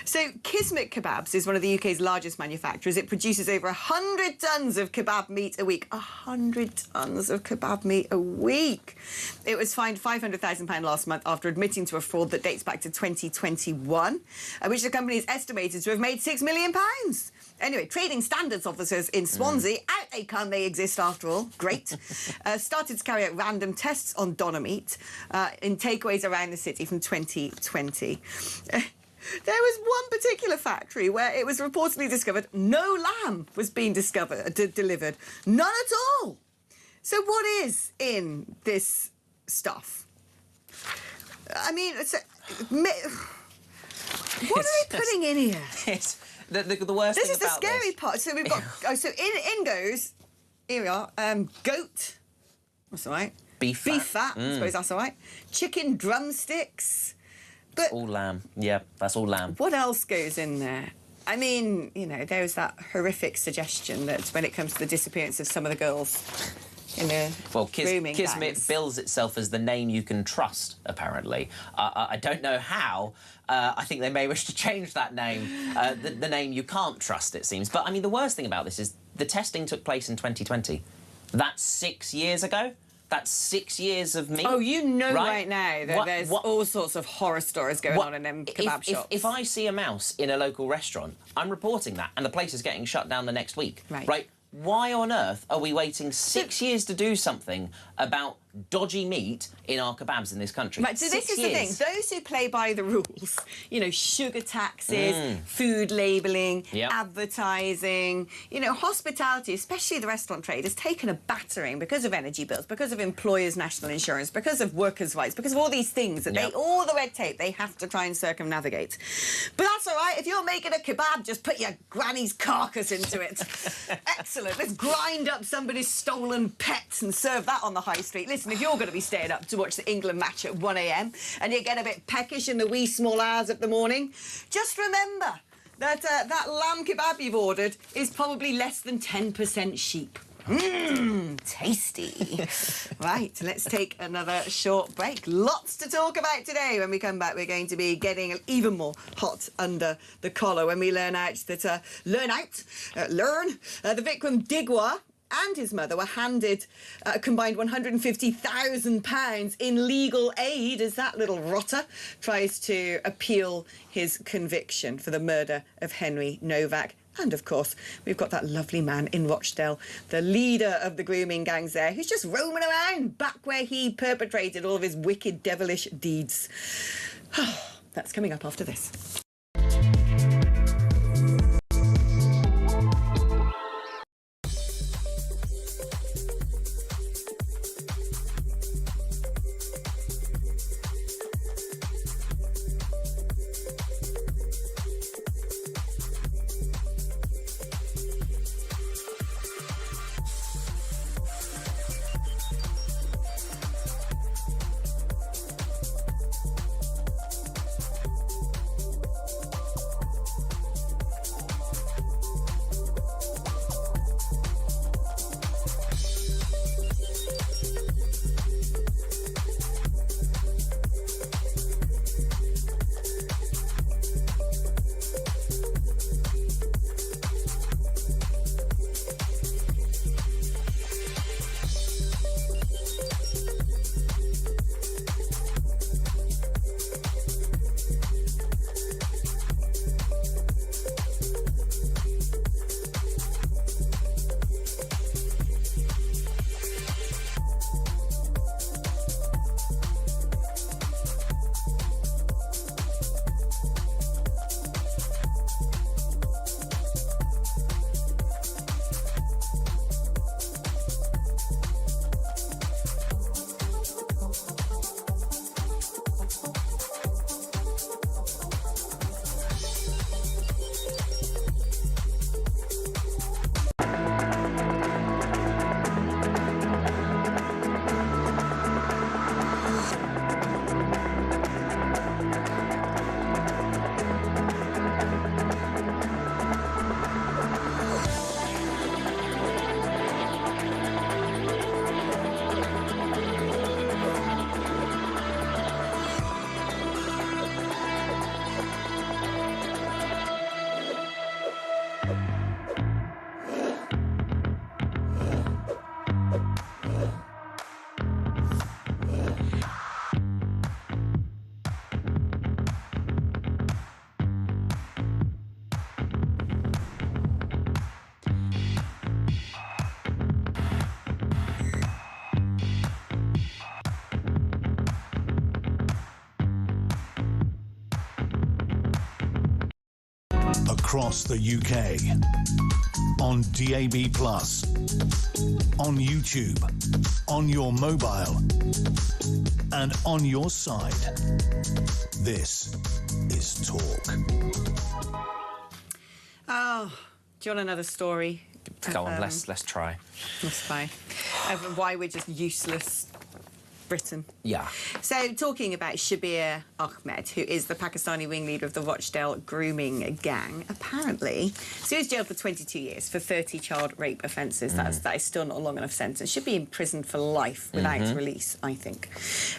So Kismet Kebabs is one of the UK's largest manufacturers. It produces over 100 tonnes of kebab meat a week. 100 tonnes of kebab meat a week. It was fined £500,000 last month after admitting to a fraud that dates back to 2021, which the company is estimated to have made £6 million. Anyway, trading standards officers in Swansea, out they come, they exist after all, great, started to carry out random tests on doner meat in takeaways around the city from 2020. There was one particular factory where it was reportedly discovered no lamb was being delivered. None at all. So what is in this stuff? I mean, what are they putting in here? The worst this thing is the about scary this. part. So we've got... so in goes... Here we are. Goat. That's all right. Beef fat. I suppose that's all right. Chicken drumsticks. But all lamb. Yeah, that's all lamb. What else goes in there? I mean, you know, there was that horrific suggestion that when it comes to the disappearance of some of the girls in the grooming Kismet gangs. bills itself as the name you can trust, apparently. I don't know how. I think they may wish to change that name, the name you can't trust, it seems. But, I mean, the worst thing about this is The testing took place in 2020. That's 6 years ago. That's 6 years of meat. Oh, you know right now that there's what, all sorts of horror stories going on in them kebab shops. If I see a mouse in a local restaurant, I'm reporting that, and the place is getting shut down the next week. Right? Why on earth are we waiting 6 years to do something about dodgy meat in our kebabs in this country? Right, so this is the thing. Those who play by the rules, you know, sugar taxes, food labelling, advertising, you know, hospitality, especially the restaurant trade, has taken a battering because of energy bills, because of employers' national insurance, because of workers' rights, because of all these things that all the red tape they have to try and circumnavigate. But that's all right. If you're making a kebab, just put your granny's carcass into it. Excellent. Let's grind up somebody's stolen pets and serve that on the high street. Listen, if you're going to be staying up to watch the England match at 1 a.m. and you get a bit peckish in the wee small hours of the morning, just remember that that lamb kebab you've ordered is probably less than 10% sheep. Tasty. Right, let's take another short break. Lots to talk about today. When we come back, we're going to be getting even more hot under the collar when we learn the Vikram Digwa and his mother were handed a combined £150,000 in legal aid as that little rotter tries to appeal his conviction for the murder of Henry Novak. And, of course, we've got that lovely man in Rochdale, the leader of the grooming gangs there, who's just roaming around back where he perpetrated all of his wicked, devilish deeds. That's coming up after this. Across the UK, on DAB+, on YouTube, on your mobile, and on your side. This is Talk. Oh, do you want another story? Go on, let's try. Let's try. Why we're just useless Britain. Yeah. So, talking about Shabir Ahmed, who is the Pakistani ringleader of the Rochdale grooming gang, apparently, so he was jailed for 22 years for 30 child rape offences. That is still not a long enough sentence. Should be imprisoned for life without release, I think.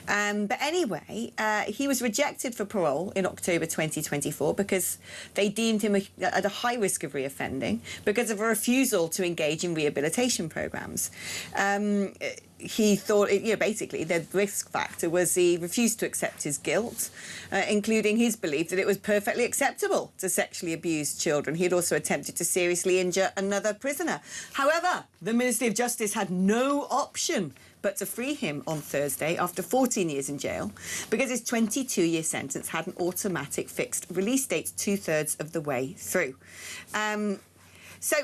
But anyway, he was rejected for parole in October 2024 because they deemed him at a high risk of reoffending because of a refusal to engage in rehabilitation programmes. He thought, basically, the risk factor was he refused to accept his guilt, including his belief that it was perfectly acceptable to sexually abuse children. He had also attempted to seriously injure another prisoner. However, the Ministry of Justice had no option but to free him on Thursday after 14 years in jail because his 22-year sentence had an automatic fixed release date 2/3 of the way through. So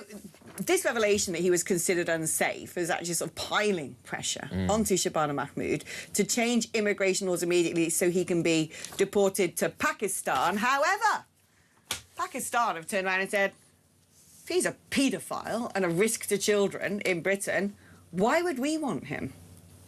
this revelation that he was considered unsafe is actually sort of piling pressure onto Shabana Mahmood to change immigration laws immediately so he can be deported to Pakistan. However, Pakistan have turned around and said, if he's a paedophile and a risk to children in Britain, why would we want him?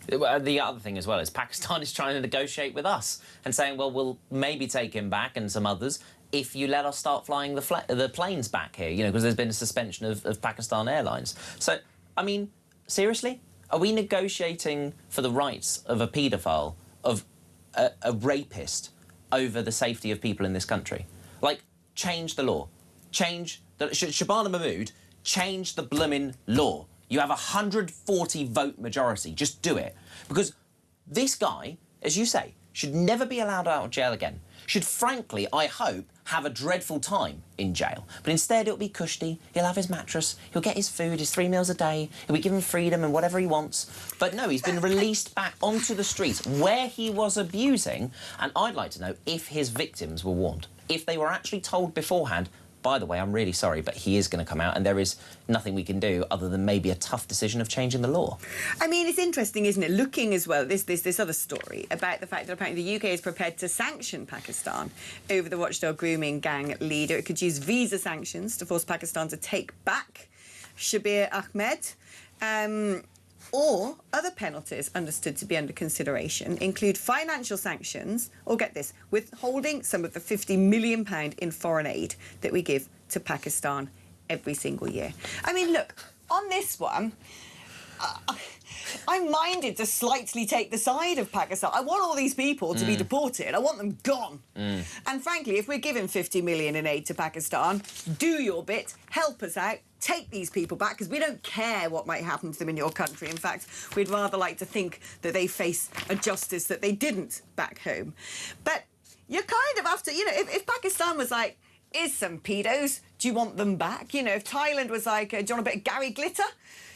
The other thing as well is Pakistan is trying to negotiate with us and saying, well, we'll maybe take him back and some others if you let us start flying the planes back here, because there's been a suspension of Pakistan Airlines. So, I mean, seriously? Are we negotiating for the rights of a paedophile, of a rapist, over the safety of people in this country? Like, change the law. Shabana Mahmood, change the blooming law. You have a 140 vote majority. Just do it. Because this guy, as you say, should never be allowed out of jail again. Should, frankly, I hope, have a dreadful time in jail. But instead, it'll be cushy. He'll have his mattress. He'll get his food, his 3 meals a day. He'll be given freedom and whatever he wants. But no, he's been released back onto the streets where he was abusing. And I'd like to know if his victims were warned. If they were actually told beforehand, by the way, I'm really sorry, but he is going to come out and there is nothing we can do other than maybe a tough decision of changing the law. I mean, it's interesting, isn't it, looking as well, this other story about the fact that apparently the UK is prepared to sanction Pakistan over the Rochdale grooming gang leader. It could use visa sanctions to force Pakistan to take back Shabir Ahmed. Or other penalties understood to be under consideration include financial sanctions, or get this, withholding some of the £50 million in foreign aid that we give to Pakistan every single year. I mean, look, on this one, I'm minded to slightly take the side of Pakistan. I want all these people to be deported. I want them gone. And frankly, if we're giving £50 million in aid to Pakistan, do your bit, help us out, take these people back, because we don't care what might happen to them in your country. In fact, we'd rather like to think that they face a justice that they didn't back home. But you're kind of after, if Pakistan was like, here's some pedos, do you want them back? If Thailand was like, do you want a bit of Gary Glitter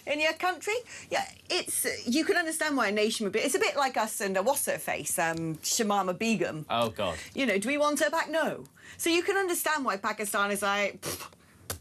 in your country? Yeah, you can understand why a nation would be... It's a bit like us and what's her face, Shamama Begum. Oh, God. Do we want her back? No. So you can understand why Pakistan is like,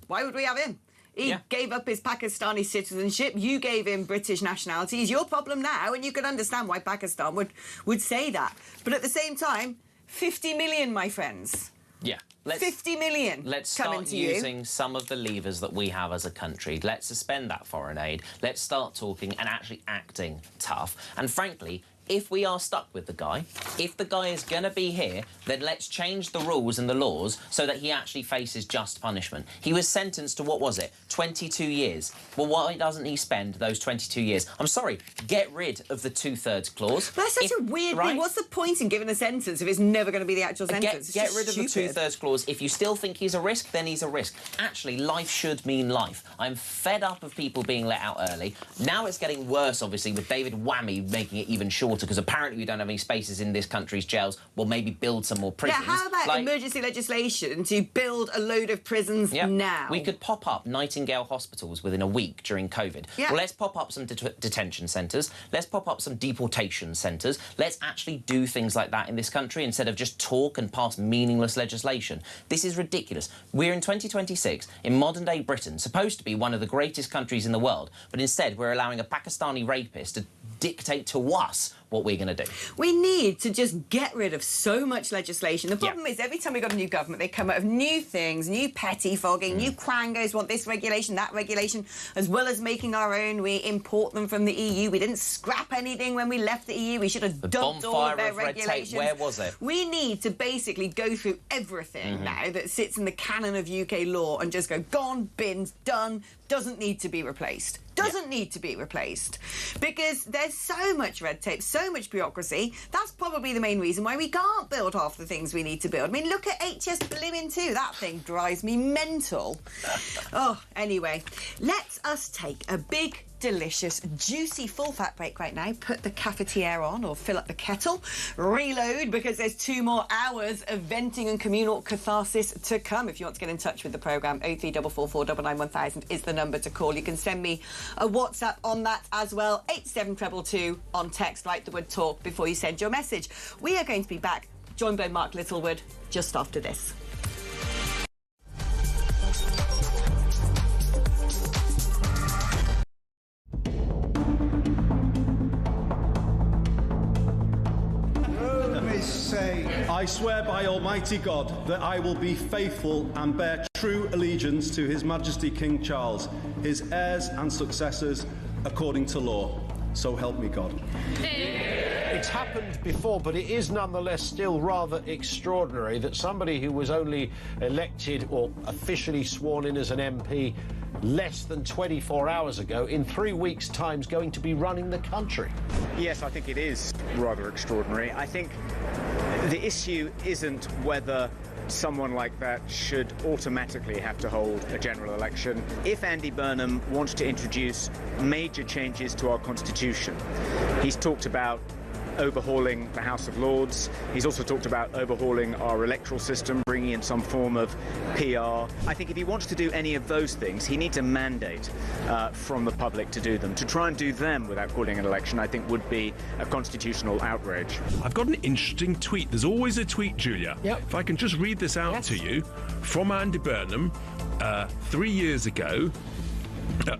why would we have him? He gave up his Pakistani citizenship. You gave him British nationality. It's your problem now, and you can understand why Pakistan would say that. But at the same time, 50 million, my friends. Yeah. 50 million. Let's start using some of the levers that we have as a country. Let's suspend that foreign aid. Let's start talking and actually acting tough. And frankly, if we are stuck with the guy, if the guy is going to be here, then let's change the rules and the laws so that he actually faces just punishment. He was sentenced to, what was it, 22 years. Well, why doesn't he spend those 22 years? I'm sorry, get rid of the 2/3 clause. But that's such a weird thing. What's the point in giving a sentence if it's never going to be the actual sentence? Get rid of the 2/3 clause. If you still think he's a risk, then he's a risk. Actually, life should mean life. I'm fed up of people being let out early. Now it's getting worse, obviously, with David Whammy making it even shorter, because apparently we don't have any spaces in this country's jails. Well, maybe build some more prisons. Yeah, how about emergency legislation to build a load of prisons now? We could pop up Nightingale hospitals within a week during COVID. Yeah. Well, let's pop up some detention centres. Let's pop up some deportation centres. Let's actually do things like that in this country instead of just talk and pass meaningless legislation. This is ridiculous. We're in 2026, in modern-day Britain, supposed to be one of the greatest countries in the world, but instead we're allowing a Pakistani rapist to dictate to us what we're going to do. We need to just get rid of so much legislation. The problem is every time we've got a new government, they come out with new things, new pettifogging, new quangos, want this regulation, that regulation, as well as making our own. We import them from the EU. We didn't scrap anything when we left the EU. We should have dumped all of their regulations. Where was it? We need to basically go through everything now that sits in the canon of UK law and just go, gone, bins, done, doesn't need to be replaced. Doesn't need to be replaced. Because there's so much red tape, so much bureaucracy. That's probably the main reason why we can't build half the things we need to build. I mean, look at HS Blimmin' 2. That thing drives me mental. Oh, anyway, let us take a big, delicious, juicy, full-fat break right now. Put the cafetiere on or fill up the kettle. Reload, because there's 2 more hours of venting and communal catharsis to come. If you want to get in touch with the programme, 03444 991 is the number to call. You can send me a WhatsApp on that as well. 87222 on text. Write the word talk before you send your message. We are going to be back, joined by Mark Littlewood, just after this. I swear by Almighty God that I will be faithful and bear true allegiance to His Majesty King Charles, his heirs and successors, according to law. So help me God. It's happened before, but it is nonetheless still rather extraordinary that somebody who was only elected or officially sworn in as an MP less than 24 hours ago, in 3 weeks' time, is going to be running the country. Yes, I think it is rather extraordinary. I think the issue isn't whether someone like that should automatically have to hold a general election. If Andy Burnham wants to introduce major changes to our constitution, he's talked about overhauling the House of Lords. He's also talked about overhauling our electoral system, bringing in some form of PR. I think if he wants to do any of those things, he needs a mandate from the public to do them. To try and do them without calling an election, I think, would be a constitutional outrage. I've got an interesting tweet. There's always a tweet, Julia. Yep. If I can just read this out to you from Andy Burnham 3 years ago.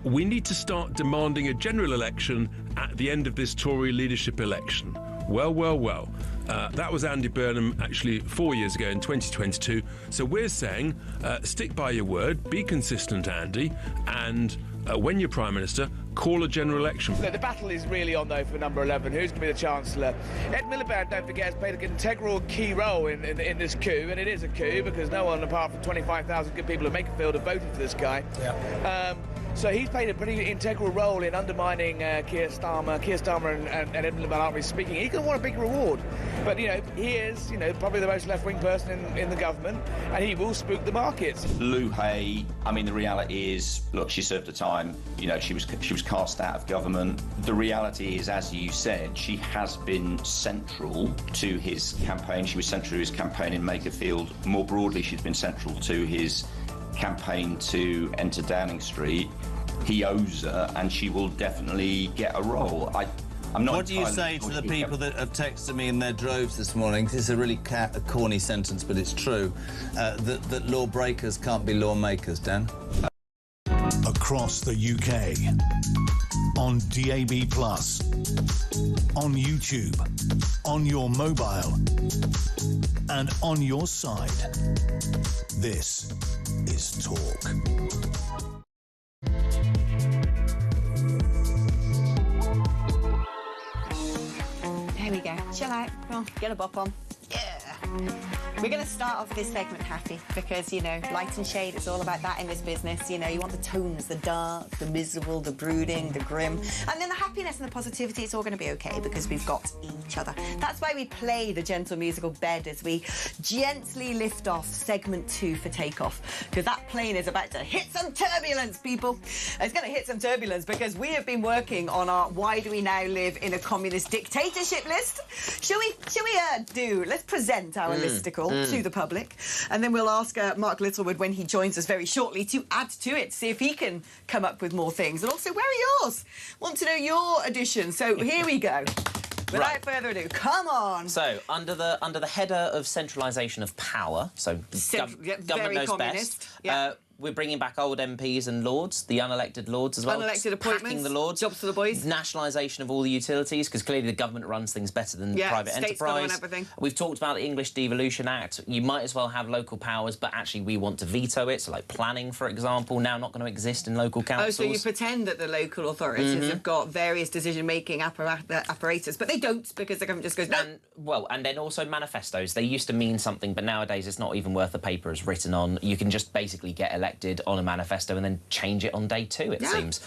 We need to start demanding a general election at the end of this Tory leadership election. Well. That was Andy Burnham actually 4 years ago in 2022. So we're saying stick by your word, be consistent, Andy, and when you're Prime Minister, call a general election. The battle is really on, though, for number 11. Who's going to be the Chancellor? Ed Miliband, don't forget, has played an integral key role in this coup, and it is a coup because no one apart from 25,000 good people of Makerfield have voted for this guy. Yeah. So he's played a pretty integral role in undermining Keir Starmer. Keir Starmer and Ed Miliband aren't really speaking. He could want a big reward. But, he is, probably the most left-wing person in the government, and he will spook the markets. Lou Hay, I mean, the reality is, look, she served her time. She was cast out of government. The reality is, as you said, she has been central to his campaign. She was central to his campaign in Makerfield. More broadly, she's been central to his campaign to enter Downing Street. He owes her, and she will definitely get a role. I'm not. What do you say to the people that have texted me in their droves this morning? This is a really corny sentence, but it's true. That lawbreakers can't be lawmakers, Dan. Across the UK, on DAB+, on YouTube, on your mobile, and on your side. This is Talk. There we go. Chill out. Come on, get a bop on. Yeah. We're going to start off this segment happy because, light and shade, it's all about that in this business. You want the tones, the dark, the miserable, the brooding, the grim. And then the happiness and the positivity, it's all going to be okay because we've got each other. That's why we play the gentle musical bed as we gently lift off segment 2 for takeoff. Because that plane is about to hit some turbulence, people. It's going to hit some turbulence because we have been working on our Why Do We Now Live in a Communist Dictatorship list. Shall we let's present our listicle to the public, and then we'll ask Mark Littlewood when he joins us very shortly to add to it, see if he can come up with more things. And also, where are yours? Want to know your additions. So here we go. Without further ado, come on. So, under the header of centralisation of power, so government knows best, We're bringing back old MPs and lords, the unelected lords as well. Unelected appointments, packing the lords. jobs for the boys. Nationalisation of all the utilities, because clearly the government runs things better than private states gotta run enterprise. everything. We've talked about the English Devolution Act. You might as well have local powers, but actually we want to veto it. So, like planning, for example, now not going to exist in local councils. Oh, so you pretend that the local authorities have got various decision-making apparatus, but they don't, because the government just goes, no. And then also manifestos. They used to mean something, but nowadays it's not even worth the paper it's written on. You can just basically get elected on a manifesto and then change it on day 2, it seems.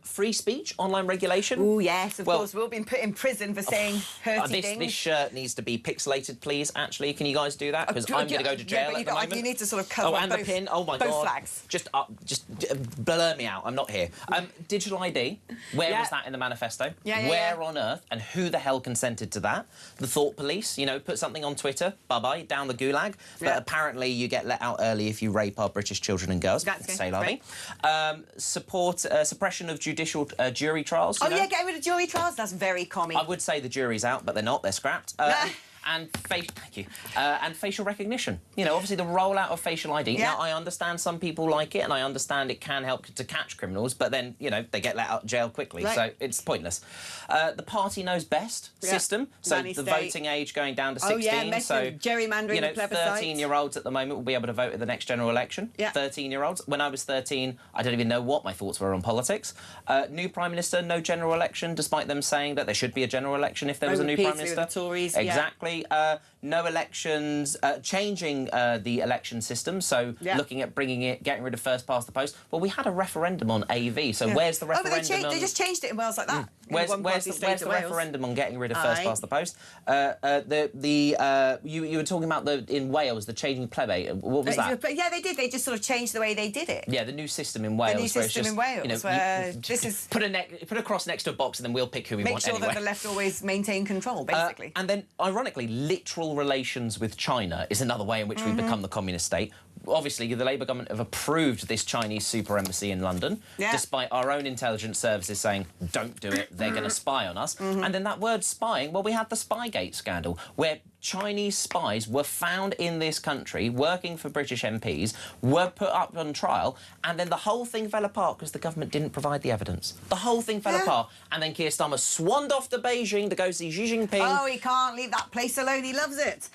Free speech, online regulation. Oh, yes, of course. We've all been put in prison for saying hurty things. This shirt needs to be pixelated, please, actually. Can you guys do that? Because I'm going to go to jail at the moment. You need to sort of cover and both, the pin. Oh, my God. both flags. Just blur me out. I'm not here. Digital ID. Where was that in the manifesto? Where on earth and who the hell consented to that? The thought police, you know, put something on Twitter, bye-bye, down the gulag. But apparently you get let out early if you rape our British children and girls. Say lovely. Suppression of judicial jury trials. Oh, yeah, get rid of jury trials. That's very common. I would say the jury's out, but they're not. They're scrapped. And facial recognition. You know, obviously the rollout of facial ID. Now, I understand some people like it, and I understand it can help to catch criminals, but then, you know, they get let out of jail quickly, so it's pointless. The party knows best system, so the voting age going down to 16. So gerrymandering, you know, the plebiscite. 13-year-olds at the moment will be able to vote at the next general election. 13-year-olds. When I was 13, I don't even know what my thoughts were on politics. New Prime Minister, no general election, despite them saying that there should be a general election if there was a new Prime Minister. The Tories, exactly. No elections, changing the election system, so looking at getting rid of first past the post. Well, we had a referendum on AV, so where's the referendum? Oh, but they just changed it in Wales like that. Where's the referendum on getting rid of first past the post? You were talking about in Wales, the changing plebate. What was that? Yeah, they did. They just sort of changed the way they did it. Yeah, the new system in Wales. The new system in Wales, you know, where this is... Put a cross next to a box and then we'll pick who we want anyway. Make sure that the left always maintain control, basically. And then, ironically, literal relations with China is another way in which we've become the communist state. Obviously, the Labour government have approved this Chinese super embassy in London, despite our own intelligence services saying, don't do it, they're going to spy on us. And then that word spying, well, we had the Spygate scandal, where Chinese spies were found in this country, working for British MPs, were put up on trial, and then the whole thing fell apart because the government didn't provide the evidence. The whole thing fell apart, and then Keir Starmer swanned off to Beijing to go see Xi Jinping. Oh, he can't leave that place alone, he loves it.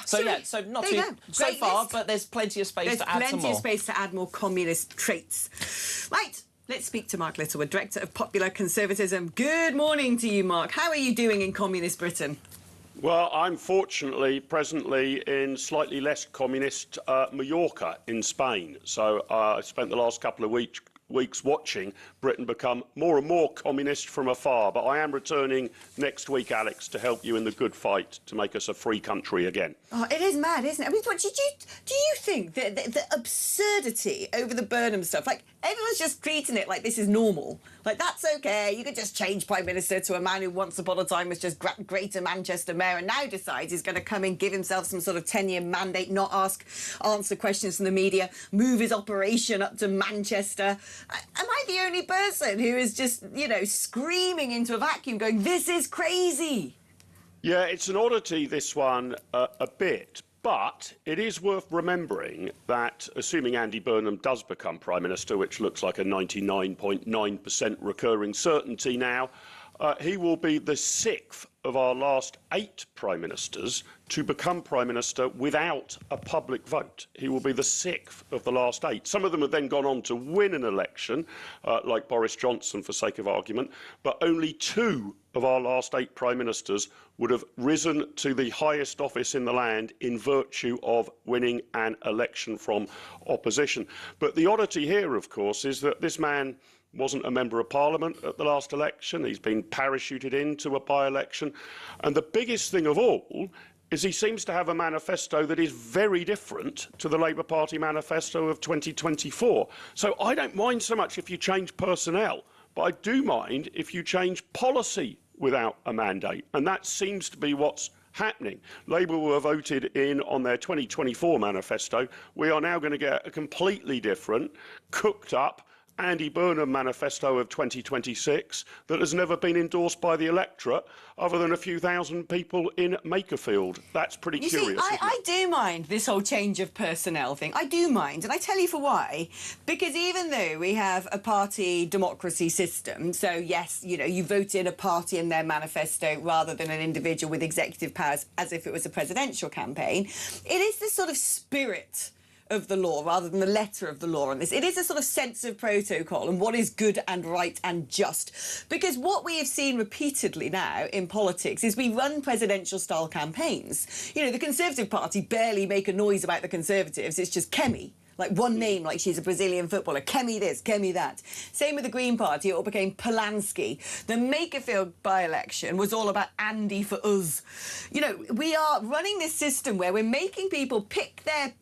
So not too so far, but there's plenty of space to add some more. There's plenty of space to add more communist traits. Right, let's speak to Mark Littlewood, Director of Popular Conservatism. Good morning to you, Mark. How are you doing in communist Britain? Well, I'm fortunately presently in slightly less communist Mallorca in Spain. So I spent the last couple of weeks watching Britain become more and more communist from afar. But I am returning next week, Alex, to help you in the good fight to make us a free country again. Oh, it is mad, isn't it? I mean, do you think that the absurdity over the Burnham stuff, like, everyone's just treating it like this is normal? Like, that's OK. You could just change Prime Minister to a man who once upon a time was just Greater Manchester Mayor and now decides he's going to come in, give himself some sort of 10-year mandate, not answer questions from the media, move his operation up to Manchester. Am I the only person who is just, you know, screaming into a vacuum going, this is crazy? Yeah, it's an oddity, this one, a bit. But it is worth remembering that, assuming Andy Burnham does become Prime Minister, which looks like a 99.9% recurring certainty now, he will be the 6th of our last 8 Prime Ministers to become Prime Minister without a public vote. He will be the 6th of the last 8. Some of them have then gone on to win an election, like Boris Johnson, for sake of argument, but only 2 of our last 8 Prime Ministers would have risen to the highest office in the land in virtue of winning an election from opposition. But the oddity here, of course, is that this man wasn't a member of Parliament at the last election. He's been parachuted into a by-election. And the biggest thing of all is he seems to have a manifesto that is very different to the Labour Party manifesto of 2024. So I don't mind so much if you change personnel, but I do mind if you change policy without a mandate. And that seems to be what's happening. Labour were voted in on their 2024 manifesto. We are now going to get a completely different, cooked up, Andy Burnham manifesto of 2026 that has never been endorsed by the electorate other than a few thousand people in Makerfield. That's pretty curious. See, I do mind this whole change of personnel thing. I do mind, and I tell you for why. Because even though we have a party democracy system, so yes, you know, you vote in a party and their manifesto rather than an individual with executive powers as if it was a presidential campaign, it is this sort of spirit of the law rather than the letter of the law on this. It is a sort of sense of protocol and what is good and right and just. Because what we have seen repeatedly now in politics is we run presidential-style campaigns. You know, the Conservative Party barely make a noise about the Conservatives. It's just Kemi. Like one name, like she's a Brazilian footballer. Kemi this, Kemi that. Same with the Green Party, it all became Polanski. The Makerfield by-election was all about Andy for us. You know, we are running this system where we're making people pick their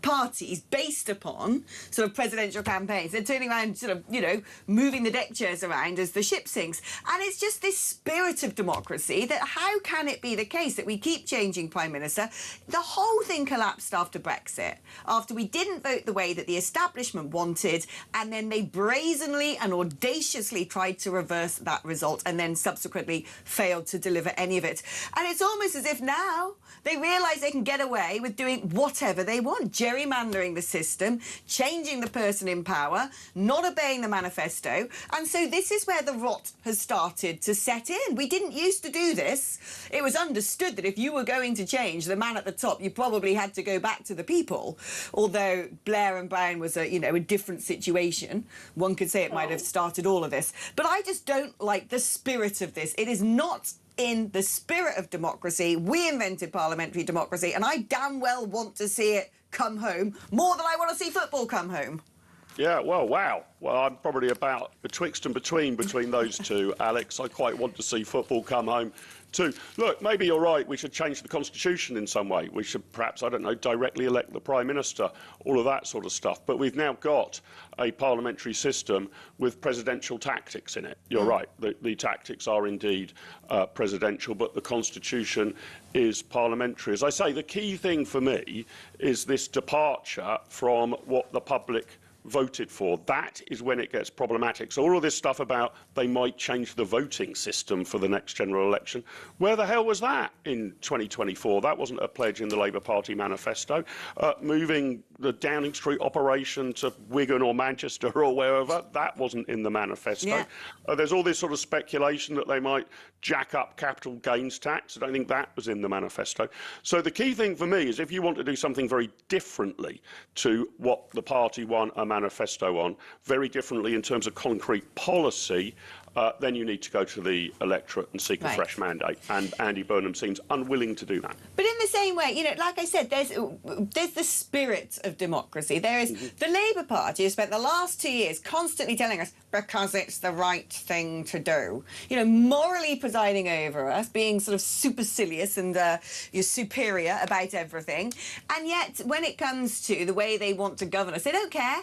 parties based upon sort of presidential campaigns. They're turning around, sort of, you know, moving the deck chairs around as the ship sinks. And it's just this spirit of democracy that how can it be the case that we keep changing Prime Minister? The whole thing collapsed after Brexit, after we didn't vote the way that the establishment wanted, and then they brazenly and audaciously tried to reverse that result and then subsequently failed to deliver any of it. And it's almost as if now they realise they can get away with doing whatever they want, gerrymandering the system, changing the person in power, not obeying the manifesto. And so this is where the rot has started to set in. We didn't used to do this. It was understood that if you were going to change the man at the top, you probably had to go back to the people. Although Blair and Brown was a, you know, a different situation. One could say it might have started all of this. But I just don't like the spirit of this. It is not in the spirit of democracy. We invented parliamentary democracy, and I damn well want to see it come home more than I want to see football come home. Yeah, well, wow. Well, I'm probably about betwixt and between those two, Alex. I quite want to see football come home too. Look, maybe you're right. We should change the Constitution in some way. We should perhaps, I don't know, directly elect the Prime Minister, all of that sort of stuff. But we've now got a parliamentary system with presidential tactics in it. You're right. The tactics are indeed presidential, but the Constitution is parliamentary. As I say, the key thing for me is this departure from what the public voted for. That is when it gets problematic. So all of this stuff about they might change the voting system for the next general election, where the hell was that in 2024? That wasn't a pledge in the Labour Party manifesto. Moving the Downing Street operation to Wigan or Manchester or wherever, that wasn't in the manifesto. Yeah. There's all this sort of speculation that they might jack up capital gains tax. I don't think that was in the manifesto. So the key thing for me is if you want to do something very differently to what the party won a manifesto on, very differently in terms of concrete policy, then you need to go to the electorate and seek a fresh mandate. And Andy Burnham seems unwilling to do that. But in the same way, you know, like I said, there's the spirit of democracy. There is the Labour Party has spent the last 2 years constantly telling us because it's the right thing to do. You know, morally presiding over us, being sort of supercilious and you're superior about everything. And yet, when it comes to the way they want to govern us, they don't care.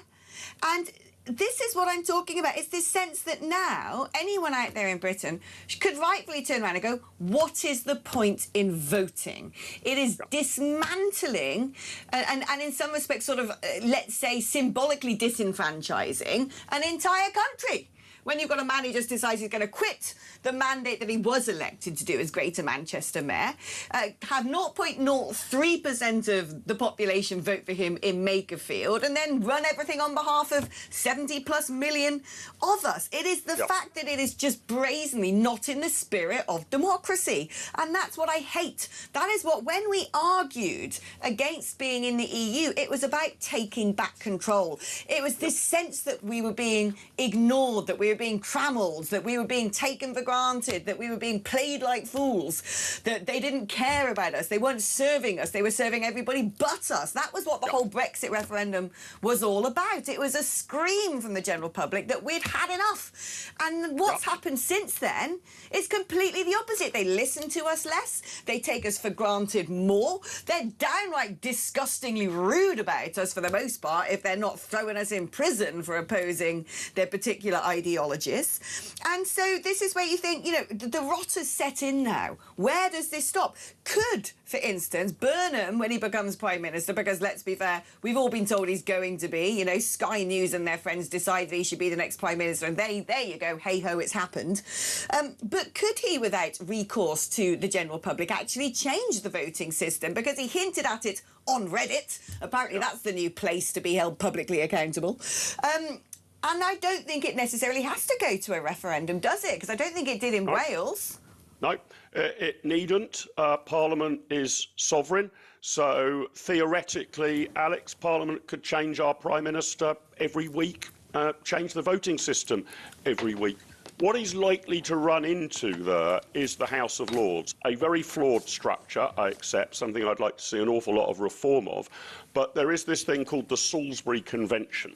And this is what I'm talking about. It's this sense that now anyone out there in Britain could rightfully turn around and go, what is the point in voting? It is dismantling and in some respects sort of, let's say, symbolically disenfranchising an entire country. When you've got a man who just decides he's going to quit the mandate that he was elected to do as Greater Manchester Mayor, have 0.03% of the population vote for him in Makerfield, and then run everything on behalf of 70+ million of us. It is the fact that it is just brazenly not in the spirit of democracy. And that's what I hate. That is what, when we argued against being in the EU, it was about taking back control. It was this sense that we were being ignored, that we were being trammelled, that we were being taken for granted, that we were being played like fools, that they didn't care about us, they weren't serving us, they were serving everybody but us. That was what the whole Brexit referendum was all about. It was a scream from the general public that we'd had enough. And what's happened since then is completely the opposite. They listen to us less, they take us for granted more, they're downright disgustingly rude about us for the most part if they're not throwing us in prison for opposing their particular ideology. ideologies. And so this is where you think, you know, the rot has set in now. Where does this stop? Could, for instance, Burnham, when he becomes Prime Minister, because let's be fair, we've all been told he's going to be, you know, Sky News and their friends decided he should be the next Prime Minister, and there you go, hey-ho, it's happened. But could he, without recourse to the general public, actually change the voting system? Because he hinted at it on Reddit. Apparently that's the new place to be held publicly accountable. And I don't think it necessarily has to go to a referendum, does it? Because I don't think it did in Wales. No, it needn't. Parliament is sovereign. So theoretically, Alex, Parliament could change our Prime Minister every week, change the voting system every week. What he's likely to run into there is the House of Lords, a very flawed structure, I accept, something I'd like to see an awful lot of reform of. But there is this thing called the Salisbury Convention.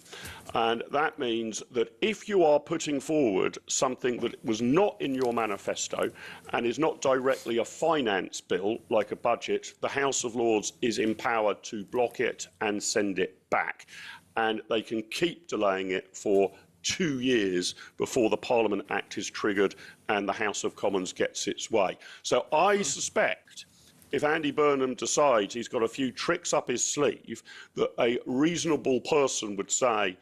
And that means that if you are putting forward something that was not in your manifesto and is not directly a finance bill, like a budget, the House of Lords is empowered to block it and send it back. And they can keep delaying it for 2 years before the Parliament Act is triggered and the House of Commons gets its way. So I suspect if Andy Burnham decides he's got a few tricks up his sleeve, that a reasonable person would say,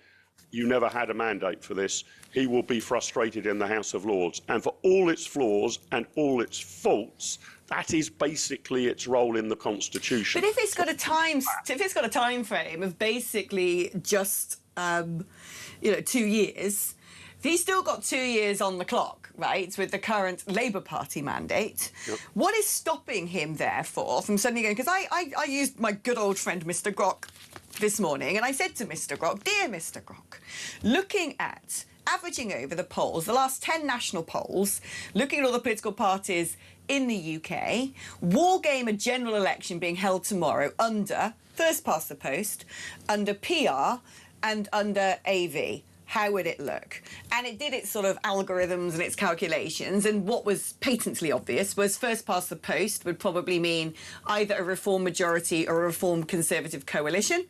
you never had a mandate for this, he will be frustrated in the House of Lords. And for all its flaws and all its faults, that is basically its role in the Constitution. But if it's got a time frame of basically just 2 years, he's still got 2 years on the clock, right, with the current Labour Party mandate. Yep. What is stopping him, therefore, from suddenly going... Because I used my good old friend Mr Grok this morning, and I said to Mr Grok, dear Mr Grok, looking at averaging over the polls, the last 10 national polls, looking at all the political parties in the UK, war game a general election being held tomorrow under first past the post, under PR and under AV. How would it look? And it did its sort of algorithms and its calculations, and what was patently obvious was first past the post would probably mean either a Reform majority or a Reform Conservative coalition.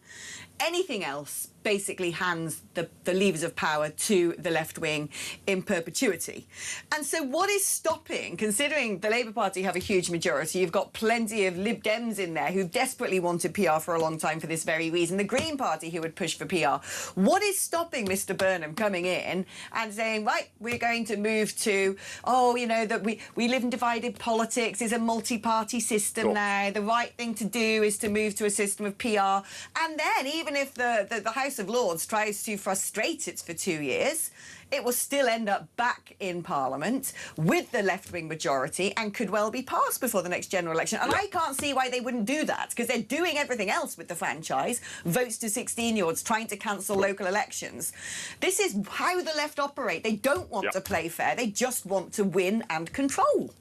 Anything else basically hands the levers of power to the left wing in perpetuity. And so what is stopping, considering the Labour Party have a huge majority, you've got plenty of Lib Dems in there who desperately wanted PR for a long time for this very reason, the Green Party who would push for PR. What is stopping Mr Burnham coming in and saying, right, we're going to move to, that we live in divided politics, it's a multi-party system now, the right thing to do is to move to a system of PR, and then even if the House of Lords tries to frustrate it for 2 years, it will still end up back in Parliament with the left-wing majority and could well be passed before the next general election. And I can't see why they wouldn't do that, because they're doing everything else with the franchise, votes to 16-year-olds, trying to cancel local elections. This is how the left operate. They don't want to play fair. They just want to win and control.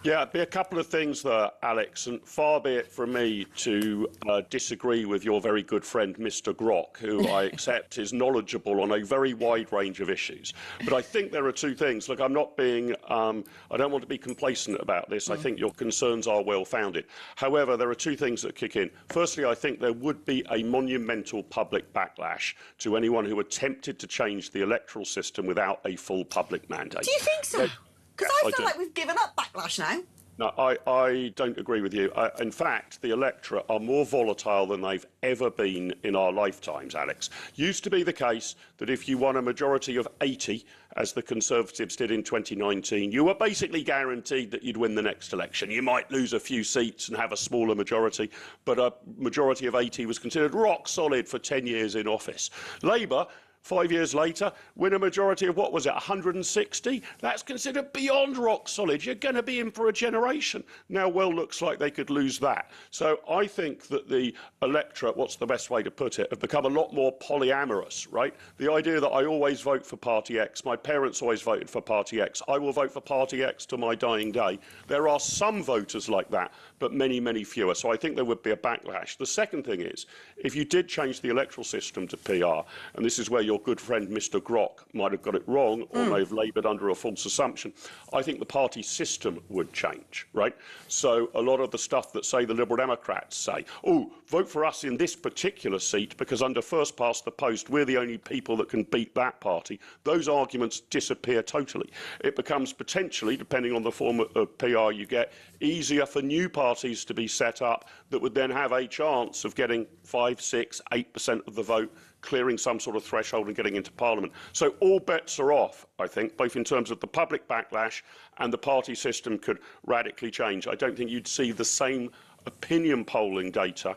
Yeah, it'd be a couple of things there, Alex, and far be it from me to disagree with your very good friend, Mr Grok, who I accept is knowledgeable on a very wide range of issues. But I think there are two things. Look, I'm not being... I don't want to be complacent about this. I think your concerns are well-founded. However, there are two things that kick in. Firstly, I think there would be a monumental public backlash to anyone who attempted to change the electoral system without a full public mandate. Do you think so? Because I feel like we've given up backlash now. No, I don't agree with you. In fact, the electorate are more volatile than they've ever been in our lifetimes, Alex. Used to be the case that if you won a majority of 80, as the Conservatives did in 2019, you were basically guaranteed that you'd win the next election. You might lose a few seats and have a smaller majority, but a majority of 80 was considered rock solid for 10 years in office. Labour, 5 years later, win a majority of, 160? That's considered beyond rock solid. You're going to be in for a generation. Now, looks like they could lose that. So I think that the electorate, what's the best way to put it, have become a lot more polyamorous, right? The idea that I always vote for Party X, my parents always voted for Party X, I will vote for Party X to my dying day. There are some voters like that, but many, many fewer. So I think there would be a backlash. The second thing is, if you did change the electoral system to PR, and this is where you're your good friend Mr Grok might have got it wrong or may have laboured under a false assumption. I think the party system would change, right? So a lot of the stuff that, say, the Liberal Democrats say, oh, vote for us in this particular seat because under first past the post we're the only people that can beat that party, those arguments disappear totally. It becomes potentially, depending on the form of PR you get, easier for new parties to be set up that would then have a chance of getting 5, 6, 8% of the vote, clearing some sort of threshold and getting into Parliament. So all bets are off, I think, both in terms of the public backlash and the party system could radically change. I don't think you'd see the same opinion polling data.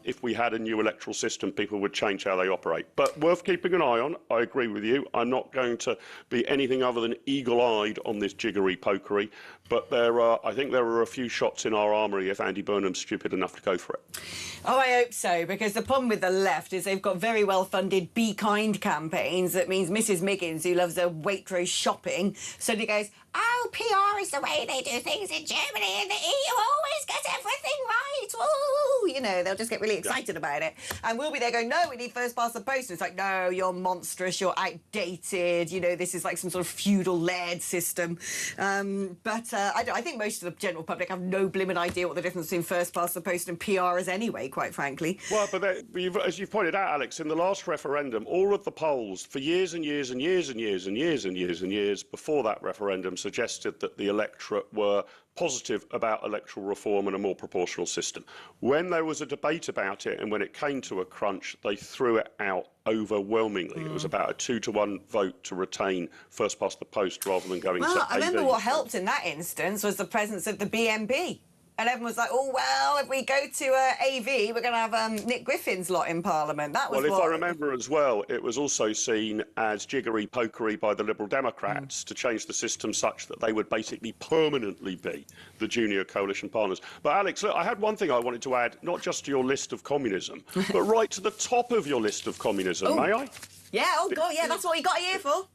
If we had a new electoral system, people would change how they operate. But worth keeping an eye on. I agree with you. I'm not going to be anything other than eagle-eyed on this jiggery-pokery. But I think there are a few shots in our armoury if Andy Burnham's stupid enough to go for it. Oh, I hope so, because the problem with the left is they've got very well-funded Be Kind campaigns. That means Mrs Miggins, who loves her Waitrose shopping, suddenly goes, oh, PR is the way they do things in Germany, and the EU always gets everything right. Ooh, you know, they'll just get really excited about it. And we'll be there going, no, we need first past the post. And it's like, no, you're monstrous, you're outdated, you know, this is like some sort of feudal-led system. I think most of the general public have no blimmin' idea what the difference between first past the post and PR is anyway, quite frankly. Well, but as you've pointed out, Alex, in the last referendum, all of the polls for years and years and years and years and years and years and years before that referendum suggested that the electorate were positive about electoral reform and a more proportional system. When there was a debate about it and when it came to a crunch, they threw it out overwhelmingly. It was about a 2-to-1 vote to retain first past the post rather than going to AV. I remember what helped in that instance was the presence of the BNP. And everyone was like, oh, well, if we go to AV, we're going to have Nick Griffin's lot in Parliament. That was if I remember as well, it was also seen as jiggery-pokery by the Liberal Democrats to change the system such that they would basically permanently be the junior coalition partners. But, Alex, look, I had one thing I wanted to add, not just to your list of communism, but right to the top of your list of communism, may I? Yeah, oh, God, yeah, that's what we got here for.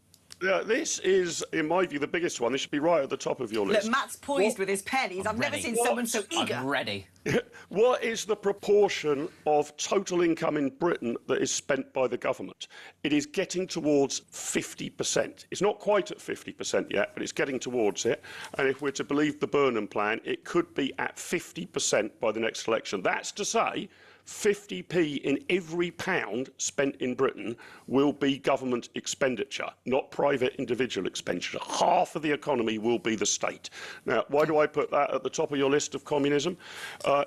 Yeah, this is, in my view, the biggest one. This should be right at the top of your list. Look, Matt's poised with his pennies. I've never seen someone so eager. I'm ready. What is the proportion of total income in Britain that is spent by the government? It is getting towards 50%. It's not quite at 50% yet, but it's getting towards it. And if we're to believe the Burnham plan, it could be at 50% by the next election. That's to say, 50p in every pound spent in Britain will be government expenditure, not private individual expenditure. Half of the economy will be the state. Now, why do I put that at the top of your list of communism?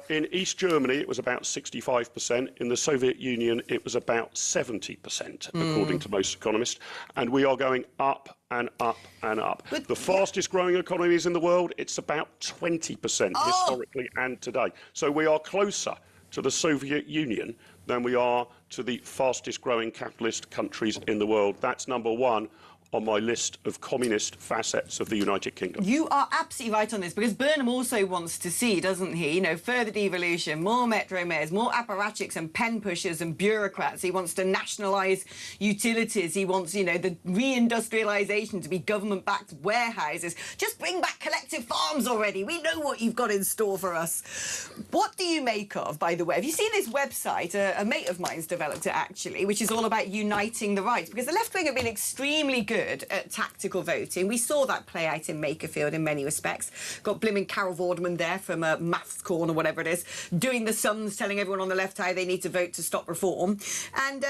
In East Germany, it was about 65%. In the Soviet Union, it was about 70%, according to most economists. And we are going up and up and up. The fastest growing economies in the world, it's about 20% historically and today. So we are closer to the Soviet Union than we are to the fastest growing capitalist countries in the world. That's number one on my list of communist facets of the United Kingdom. You are absolutely right on this, because Burnham also wants to see, doesn't he, you know, further devolution, more metro mayors, more apparatchiks and pen pushers and bureaucrats. He wants to nationalise utilities. He wants, you know, the reindustrialisation to be government-backed warehouses. Just bring back collective farms already. We know what you've got in store for us. What do you make of, by the way, have you seen this website? A mate of mine's developed it, actually, which is all about uniting the right, because the left wing have been extremely good at tactical voting. We saw that play out in Makerfield in many respects. Got blimmin' Carol Vorderman there from Maths Corn or whatever it is, doing the sums, telling everyone on the left how they need to vote to stop reform. And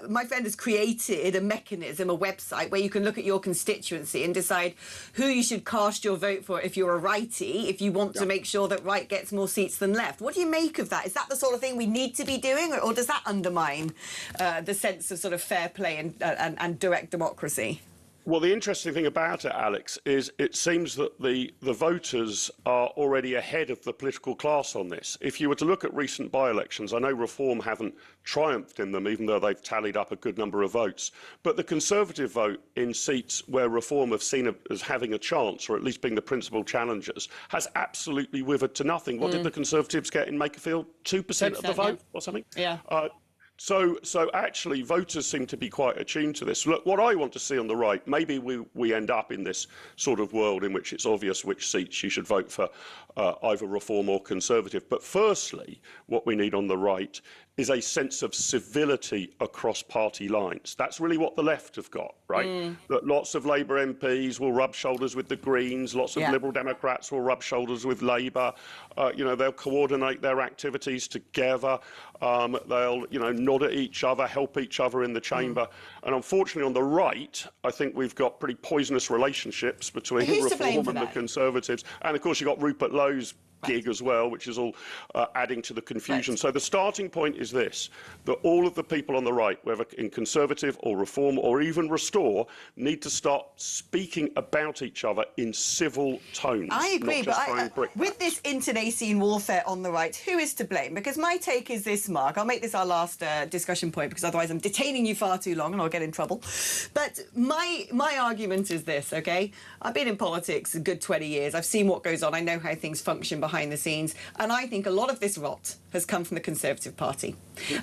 my friend has created a mechanism, a website, where you can look at your constituency and decide who you should cast your vote for if you're a righty, if you want to make sure that right gets more seats than left. What do you make of that? Is that the sort of thing we need to be doing, or does that undermine the sense of sort of fair play and direct democracy? Well, the interesting thing about it, Alex, is it seems that the voters are already ahead of the political class on this. If you were to look at recent by-elections, I know Reform haven't triumphed in them, even though they've tallied up a good number of votes. But the Conservative vote in seats where Reform have seen as having a chance, or at least being the principal challengers, has absolutely withered to nothing. What did the Conservatives get in Makerfield? 2% of the vote or something? Yeah. So actually, voters seem to be quite attuned to this. Look, what I want to see on the right, maybe we end up in this sort of world in which it's obvious which seats you should vote for, either Reform or Conservative. But firstly, what we need on the right is a sense of civility across party lines. That's really what the left have got, right? That lots of Labour MPs will rub shoulders with the Greens, lots of Liberal Democrats will rub shoulders with Labour. You know, they'll coordinate their activities together. They'll, you know, nod at each other, help each other in the chamber. And unfortunately, on the right, I think we've got pretty poisonous relationships between Reform and the Conservatives. And of course, you've got Rupert Lowe's gig as well, which is all adding to the confusion. So the starting point is this, that all of the people on the right, whether in Conservative or Reform or even Restore, need to start speaking about each other in civil tones. I agree, but with this internecine warfare on the right, who is to blame? Because my take is this, Mark. I'll make this our last discussion point, because otherwise I'm detaining you far too long and I'll get in trouble. But my argument is this, OK? I've been in politics a good 20 years. I've seen what goes on. I know how things function behind the scenes. And I think a lot of this rot has come from the Conservative Party.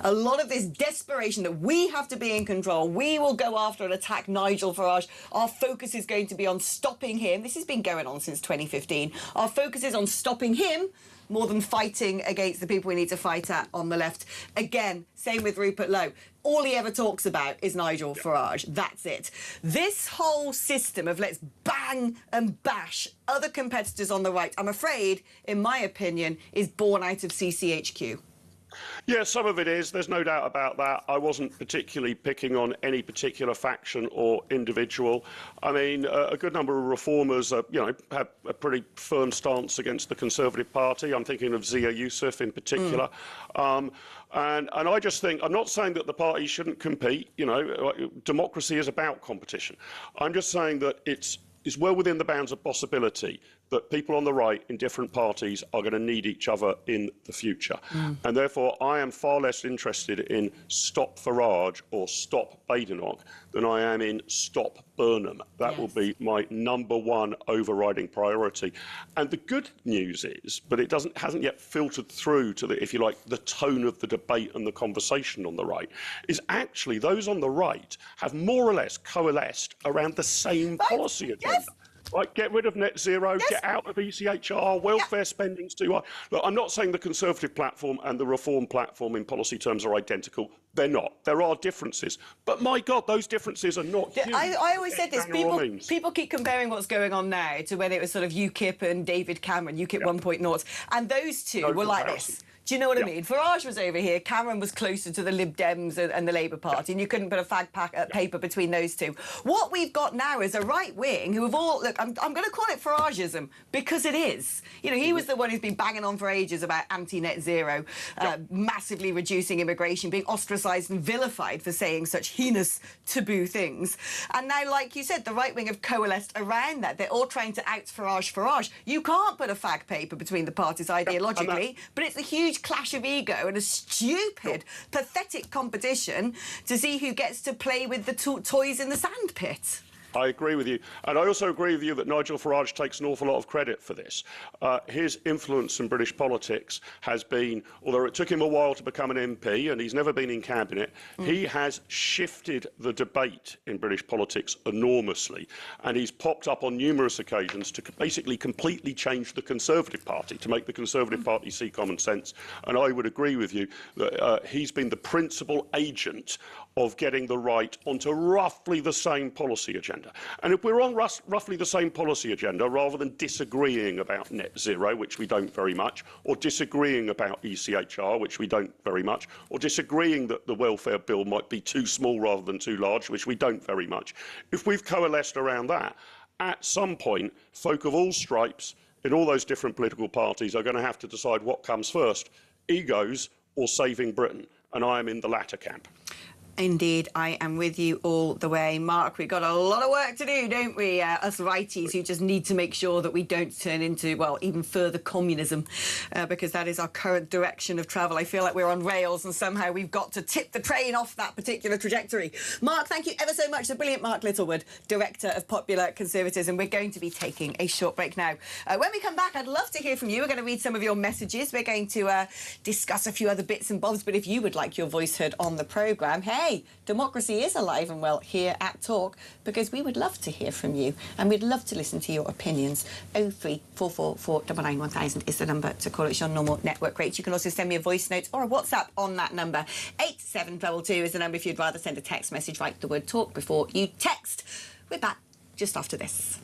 A lot of this desperation that we have to be in control. We will go after and attack Nigel Farage. Our focus is going to be on stopping him. This has been going on since 2015. Our focus is on stopping him more than fighting against the people we need to fight at on the left. Again, same with Rupert Lowe. All he ever talks about is Nigel Farage. That's it. This whole system of let's bang and bash other competitors on the right, I'm afraid, in my opinion, is born out of CCHQ. Yeah, some of it is. There's no doubt about that. I wasn't particularly picking on any particular faction or individual. I mean, a good number of reformers, you know, have a pretty firm stance against the Conservative Party. I'm thinking of Zia Youssef in particular. And I just think, I'm not saying that the party shouldn't compete. You know, democracy is about competition. I'm just saying that it's well within the bounds of possibility that people on the right in different parties are going to need each other in the future. And therefore, I am far less interested in stop Farage or stop Badenoch than I am in stop Burnham. That will be my #1 overriding priority. And the good news is, but it hasn't yet filtered through to the, if you like, the tone of the debate and the conversation on the right, is actually those on the right have more or less coalesced around the same policy agenda. Like, get rid of net zero, get out of ECHR, welfare spending's too high. Look, I'm not saying the Conservative platform and the Reform platform in policy terms are identical. They're not. There are differences. But, my God, those differences are not huge. I always said this. People keep comparing what's going on now to when it was sort of UKIP and David Cameron, UKIP 1.0. And those two were like this. Do you know what I mean? Farage was over here, Cameron was closer to the Lib Dems and the Labour Party, and you couldn't put a fag paper between those two. What we've got now is a right wing who have all... Look, I'm going to call it Farageism, because it is. You know, he was the one who's been banging on for ages about anti-net zero, massively reducing immigration, being ostracised and vilified for saying such heinous, taboo things. And now, like you said, the right wing have coalesced around that. They're all trying to out Farage. You can't put a fag paper between the parties ideologically, but it's a huge clash of ego and a stupid, pathetic competition to see who gets to play with the toys in the sandpit. I agree with you. And I also agree with you that Nigel Farage takes an awful lot of credit for this. His influence in British politics has been, although it took him a while to become an MP and he's never been in cabinet, he has shifted the debate in British politics enormously. And he's popped up on numerous occasions to basically completely change the Conservative Party, to make the Conservative Party see common sense. And I would agree with you that he's been the principal agent of getting the right onto roughly the same policy agenda. And if we're on roughly the same policy agenda, rather than disagreeing about net zero, which we don't very much, or disagreeing about ECHR, which we don't very much, or disagreeing that the welfare bill might be too small rather than too large, which we don't very much, if we've coalesced around that, at some point, folk of all stripes in all those different political parties are going to have to decide what comes first, egos or saving Britain. And I am in the latter camp. Indeed, I am with you all the way. Mark, we've got a lot of work to do, don't we? Us righties who just need to make sure that we don't turn into, well, even further communism, because that is our current direction of travel. I feel like we're on rails and somehow we've got to tip the train off that particular trajectory. Mark, thank you ever so much. The brilliant Mark Littlewood, Director of Popular Conservatism. We're going to be taking a short break now. When we come back, I'd love to hear from you. We're going to read some of your messages. We're going to discuss a few other bits and bobs, but if you would like your voice heard on the programme, hey, hey, democracy is alive and well here at Talk, because we would love to hear from you and we'd love to listen to your opinions. 03444 99 1000 is the number to call. It's your normal network rate. You can also send me a voice note or a WhatsApp on that number. 8722 is the number if you'd rather send a text message. Write the word talk before you text. We're back just after this.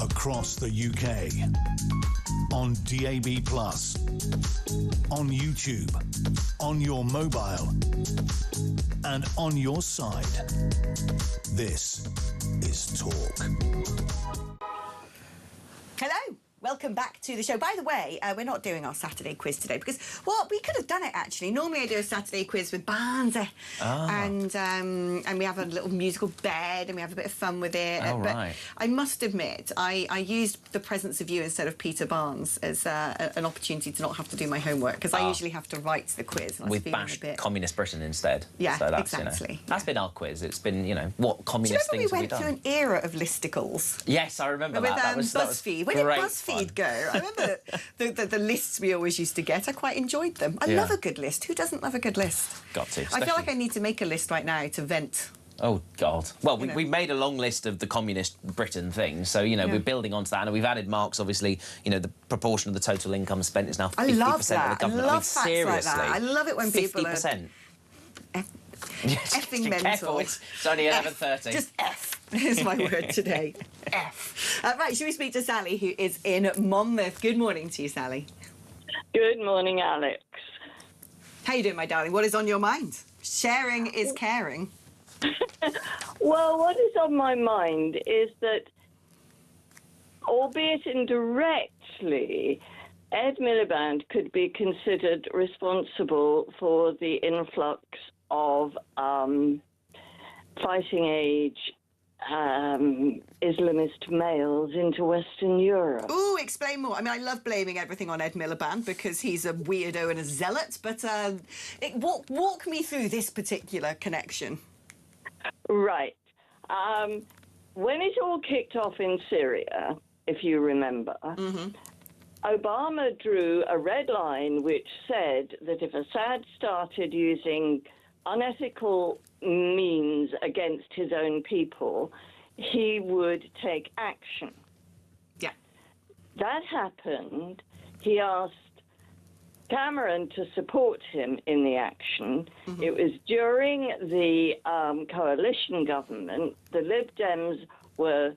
Across the UK, on DAB+, on YouTube, on your mobile, and on your side. This is Talk. Hello. Welcome back to the show. By the way, we're not doing our Saturday quiz today because, well, we could have done it actually. Normally I do a Saturday quiz with Barnsley, and we have a little musical bed and we have a bit of fun with it. Oh, but right. I must admit, I used the presence of you instead of Peter Barnes as an opportunity to not have to do my homework, because I usually have to write the quiz. And We've bashed communist Britain instead. Yeah, so that's, exactly. You know, that's been our quiz. It's been, you know, what communist do you things remember have we we went done? through an era of listicles? Yes, I remember With that. That was BuzzFeed. When did great BuzzFeed fun. go? I remember the lists we always used to get. I quite enjoyed them. I love a good list. Who doesn't love a good list? Got to. I feel like I need to make a list right now to vent. Oh, God. Well, we made a long list of the communist Britain things, so, you know, we're building onto that, and we've added marks, obviously, you know, the proportion of the total income spent is now 50% I love of that. the government. I love facts seriously. like that. I love it when people are... 50%. Effing mental. Careful, it's only 11:30. Just F is my word today. F. Right, should we speak to Sally, who is in Monmouth? Good morning to you, Sally. Good morning, Alex. How you doing, my darling? What is on your mind? Sharing is caring. Well, what is on my mind is that, albeit indirectly, Ed Miliband could be considered responsible for the influx of fighting-age Islamist males into Western Europe. Ooh, explain more. I mean, I love blaming everything on Ed Miliband because he's a weirdo and a zealot, but walk me through this particular connection. Right. When it all kicked off in Syria, if you remember, Obama drew a red line which said that if Assad started using unethical means against his own people, he would take action. Yeah. That happened. He asked Cameron to support him in the action. It was during the coalition government. The Lib Dems were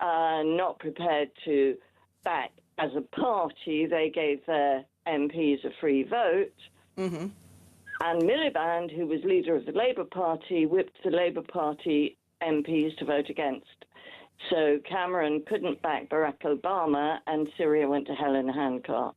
not prepared to back as a party. They gave their MPs a free vote. Mm-hmm. And Miliband, who was leader of the Labour Party, whipped the Labour Party MPs to vote against. So Cameron couldn't back Barack Obama, and Syria went to hell in a handcart.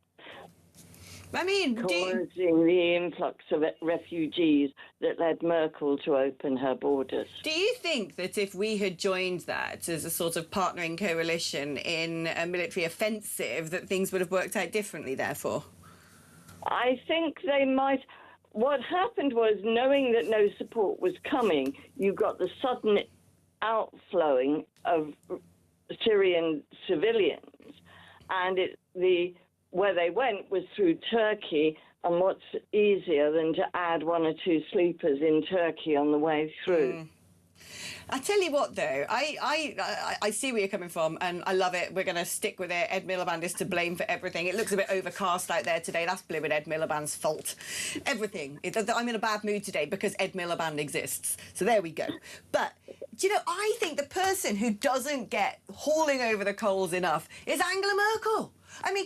I mean, causing the influx of refugees that led Merkel to open her borders. Do you think that if we had joined that as a sort of partnering coalition in a military offensive, that things would have worked out differently, therefore? I think they might. What happened was, knowing that no support was coming, you got the sudden outflowing of Syrian civilians, and where they went was through Turkey, and what's easier than to add one or two sleepers in Turkey on the way through? I tell you what, though, I see where you're coming from, and I love it. We're going to stick with it. Ed Miliband is to blame for everything. It looks a bit overcast out there today. That's blooming Ed Miliband's fault. Everything. I'm in a bad mood today because Ed Miliband exists. So there we go. But, do you know, I think the person who doesn't get hauling over the coals enough is Angela Merkel. I mean,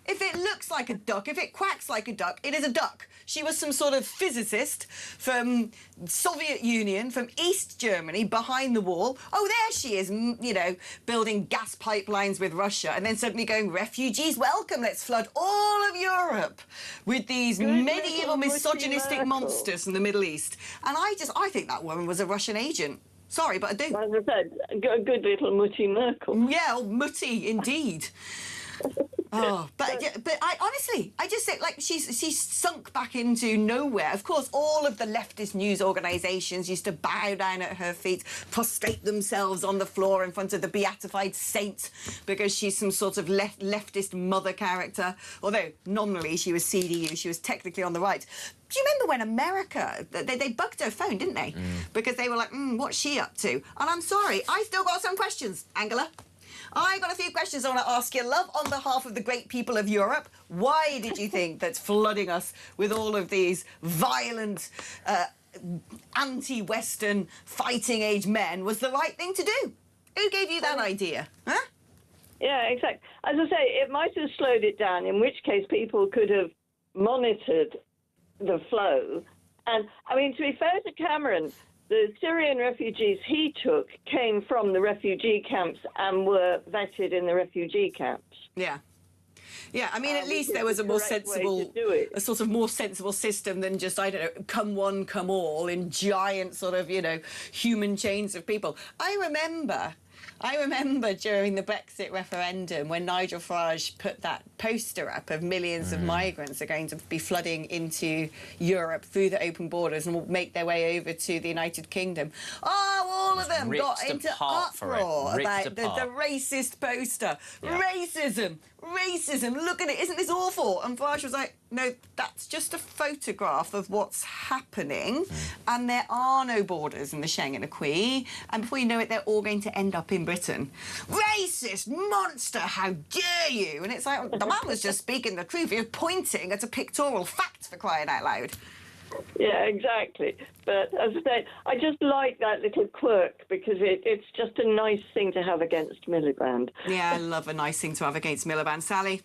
if it looks like a duck, if it quacks like a duck, it is a duck. She was some sort of physicist from Soviet Union, from East Germany, behind the wall. Oh, there she is, you know, building gas pipelines with Russia, and then suddenly going, refugees, welcome, let's flood all of Europe with these medieval misogynistic monsters from the Middle East. And I think that woman was a Russian agent. Sorry, but I do. As I said, a good little Mutti Merkel. Yeah, old Mutti, indeed. Oh, but I honestly, I just think, like, she's sunk back into nowhere. Of course, all of the leftist news organisations used to bow down at her feet, prostrate themselves on the floor in front of the beatified saint because she's some sort of leftist mother character. Although nominally she was CDU, she was technically on the right. Do you remember when America, they bugged her phone, didn't they? Because they were like, what's she up to? And I'm sorry, I still got some questions, Angela. I got a few questions I want to ask you, love, on behalf of the great people of Europe. Why did you think that flooding us with all of these violent, anti-Western, fighting-age men was the right thing to do? Who gave you that idea? Huh? Yeah, exactly. As I say, it might have slowed it down, in which case people could have monitored the flow. And, I mean, to be fair to Cameron, the Syrian refugees he took came from the refugee camps and were vetted in the refugee camps. Yeah. Yeah, I mean, at least there was a more sensible, a sort of more sensible system than just, I don't know, come one, come all in giant sort of, you know, human chains of people. I remember during the Brexit referendum when Nigel Farage put that poster up of millions of migrants are going to be flooding into Europe through the open borders and will make their way over to the United Kingdom. Oh, all of them got into uproar about the racist poster. Yeah. Racism, look at it, isn't this awful? And Farage was like, no, that's just a photograph of what's happening, and there are no borders in the Schengen Acquis, and before you know it, they're all going to end up in Britain. Racist monster, how dare you? And it's like, the man was just speaking the truth. He was pointing at a pictorial fact, for crying out loud. Yeah, exactly. But as I say, I just like that little quirk because it's just a nice thing to have against Miliband. Yeah, I love a nice thing to have against Miliband. Sally,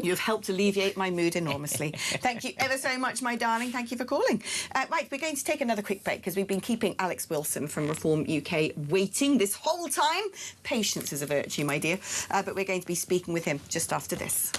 you've helped alleviate my mood enormously. Thank you ever so much, my darling. Thank you for calling. Right, we're going to take another quick break because we've been keeping Alex Wilson from Reform UK waiting this whole time. Patience is a virtue, my dear. But we're going to be speaking with him just after this.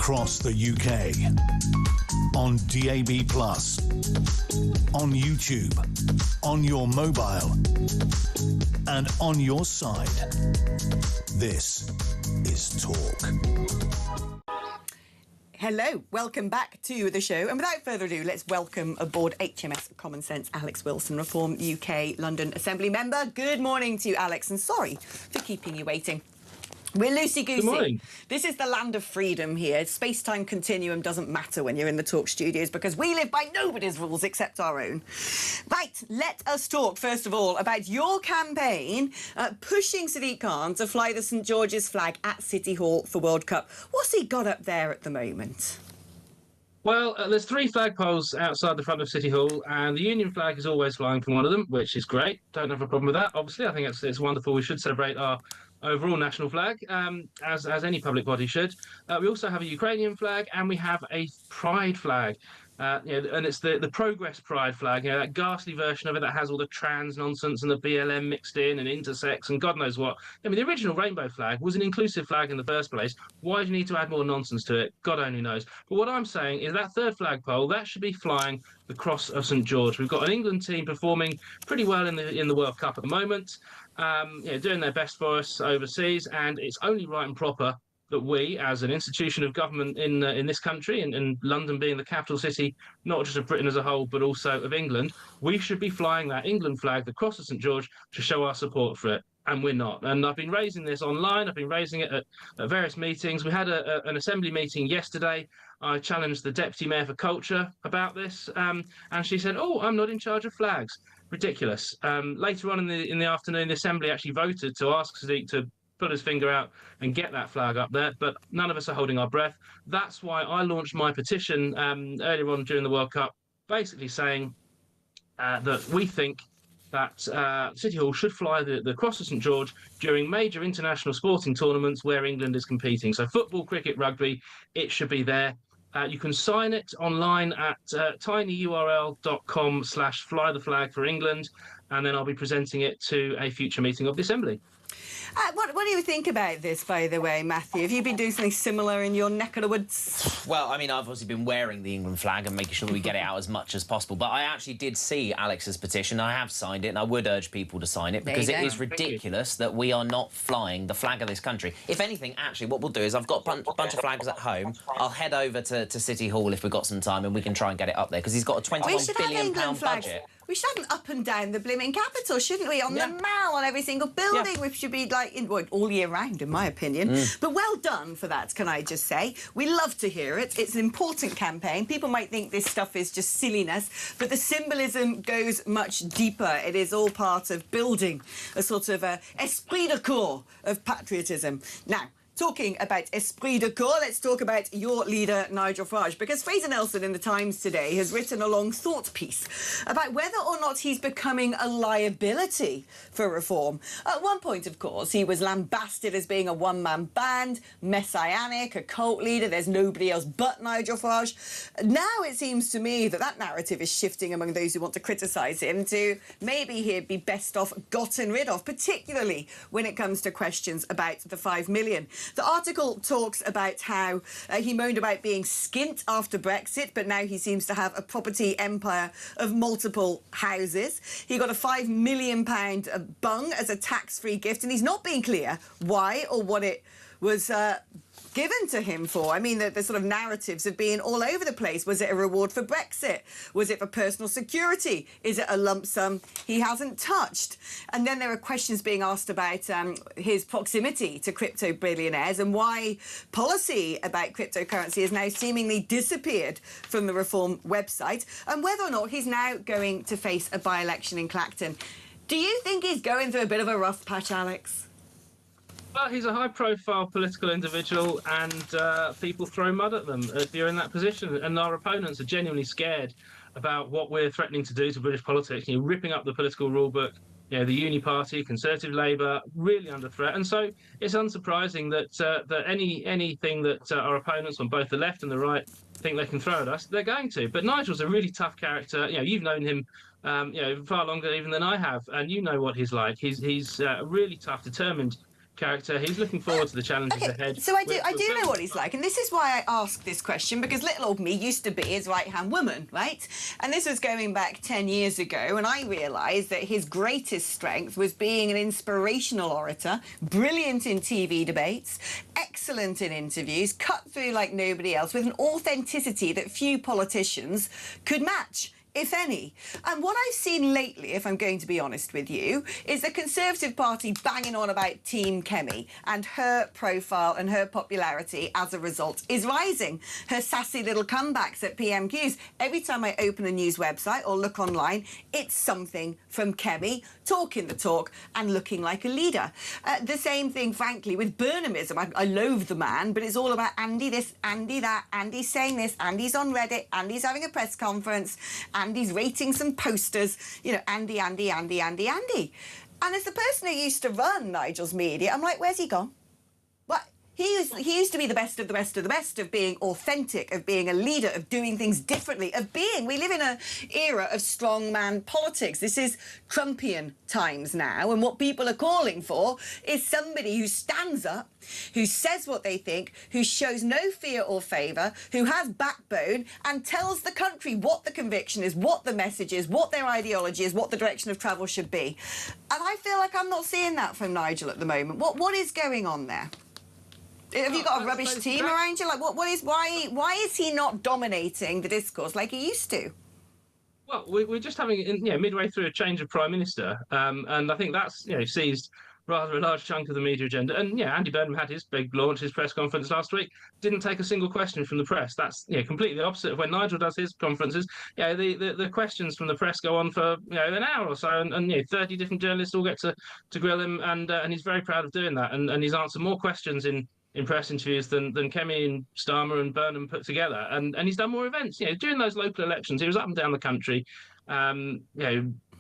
across the UK. On DAB+, on YouTube, on your mobile, and on your side. This is Talk. Hello, welcome back to the show. And without further ado, let's welcome aboard HMS Common Sense, Alex Wilson, Reform UK London Assembly member. Good morning to you, Alex, and sorry for keeping you waiting. We're loosey-goosey. Good morning. This is the land of freedom here. Space-time continuum doesn't matter when you're in the Talk studios because we live by nobody's rules except our own. Right, let us talk, first of all, about your campaign pushing Sadiq Khan to fly the St George's flag at City Hall for World Cup. What's he got up there at the moment? Well, there's 3 flagpoles outside the front of City Hall, and the Union flag is always flying from one of them, which is great. Don't have a problem with that, obviously. I think it's wonderful. We should celebrate our overall national flag, as any public body should. We also have a Ukrainian flag, and we have a pride flag. And it's the Progress Pride flag, that ghastly version of it that has all the trans nonsense and the BLM mixed in and intersex and God knows what. I mean, the original rainbow flag was an inclusive flag in the first place. Why do you need to add more nonsense to it? God only knows. But what I'm saying is that third flagpole, that should be flying the Cross of St George. We've got an England team performing pretty well in the World Cup at the moment, doing their best for us overseas, and it's only right and proper that we, as an institution of government in this country, and London being the capital city, not just of Britain as a whole, but also of England, we should be flying that England flag, the Cross of St George, to show our support for it. And we're not. And I've been raising this online. I've been raising it at various meetings. We had an assembly meeting yesterday. I challenged the Deputy Mayor for Culture about this, and she said, "Oh, I'm not in charge of flags." Ridiculous. Later on in the afternoon, the Assembly actually voted to ask Sadiq to put his finger out and get that flag up there, but none of us are holding our breath. That's why I launched my petition earlier on during the World Cup, basically saying that we think that City Hall should fly the Cross of St George during major international sporting tournaments where England is competing. So football, cricket, rugby, it should be there. You can sign it online at tinyurl.com/flytheflag for England, and then I'll be presenting it to a future meeting of the Assembly. What do you think about this, by the way, Matthew? Have you been doing something similar in your neck of the woods? Well, I mean, I've obviously been wearing the England flag and making sure that we get it out as much as possible. But I actually did see Alex's petition. I have signed it, and I would urge people to sign it because it is ridiculous that we are not flying the flag of this country. If anything, actually, what we'll do is I've got a bunch of flags at home. I'll head over to City Hall if we've got some time, and we can try and get it up there because he's got a £21 billion budget. We should have them up and down the blooming capital, shouldn't we? On the Mall, on every single building. We should be like all year round, in my opinion. But well done for that, can I just say? We love to hear it. It's an important campaign. People might think this stuff is just silliness, but the symbolism goes much deeper. It is all part of building a sort of esprit de corps of patriotism. Now, talking about esprit de corps, let's talk about your leader, Nigel Farage, because Fraser Nelson in The Times today has written a long thought piece about whether or not he's becoming a liability for reform. At one point, of course, he was lambasted as being a one-man band, messianic, a cult leader, there's nobody else but Nigel Farage. Now it seems to me that narrative is shifting among those who want to criticise him to maybe he'd be best off gotten rid of, particularly when it comes to questions about the 5 million. The article talks about how he moaned about being skint after Brexit, but now he seems to have a property empire of multiple houses. He got a £5 million bung as a tax-free gift, and he's not being clear why or what it was given to him for. I mean, the sort of narratives have been all over the place. Was it a reward for Brexit? Was it for personal security? Is it a lump sum he hasn't touched? And then there are questions being asked about his proximity to crypto billionaires and why policy about cryptocurrency has now seemingly disappeared from the Reform website, and whether or not he's now going to face a by-election in Clacton. Do you think he's going through a bit of a rough patch, Alex? Well, he's a high-profile political individual, and people throw mud at them if you're in that position. And our opponents are genuinely scared about what we're threatening to do to British politics. You're ripping up the political rulebook. The Uni Party, Conservative Labour, really under threat. And so it's unsurprising that anything that our opponents on both the left and the right think they can throw at us, they're going to. But Nigel's a really tough character. You've known him far longer even than I have, and you know what he's like. He's a really tough, determined character. He's looking forward to the challenges ahead. So I do know what he's like, and this is why I ask this question, because little old me used to be his right-hand woman, right? And this was going back 10 years ago, and I realised that his greatest strength was being an inspirational orator, brilliant in TV debates, excellent in interviews, cut through like nobody else, with an authenticity that few politicians could match, if any. And what I've seen lately, if I'm going to be honest with you, is the Conservative Party banging on about Team Kemi, and her profile and her popularity as a result is rising. Her sassy little comebacks at PMQs. Every time I open a news website or look online, it's something from Kemi, talking the talk and looking like a leader. The same thing, frankly, with Burnhamism. I loathe the man, but it's all about Andy this, Andy that, Andy's saying this, Andy's on Reddit, Andy's having a press conference, Andy's rating some posters, you know, Andy. And as the person who used to run Nigel's media, I'm like, where's he gone? What? He used to be the best of the best of the best, of being authentic, of being a leader, of doing things differently, of being... We live in an era of strongman politics. This is Trumpian times now, and what people are calling for is somebody who stands up, who says what they think, who shows no fear or favour, who has backbone and tells the country what the conviction is, what the message is, what their ideology is, what the direction of travel should be. And I feel like I'm not seeing that from Nigel at the moment. What is going on there? Have you got a rubbish team around you? Like, why is he not dominating the discourse like he used to? Well, we're just having, midway through a change of Prime Minister, and I think that's, seized rather a large chunk of the media agenda. And, Andy Burnham had his big launch, his press conference last week, didn't take a single question from the press. That's, completely the opposite of when Nigel does his conferences. The questions from the press go on for, an hour or so, and 30 different journalists all get to grill him, and he's very proud of doing that. And he's answered more questions in press interviews than Kemi and Starmer and Burnham put together, and he's done more events. During those local elections, he was up and down the country,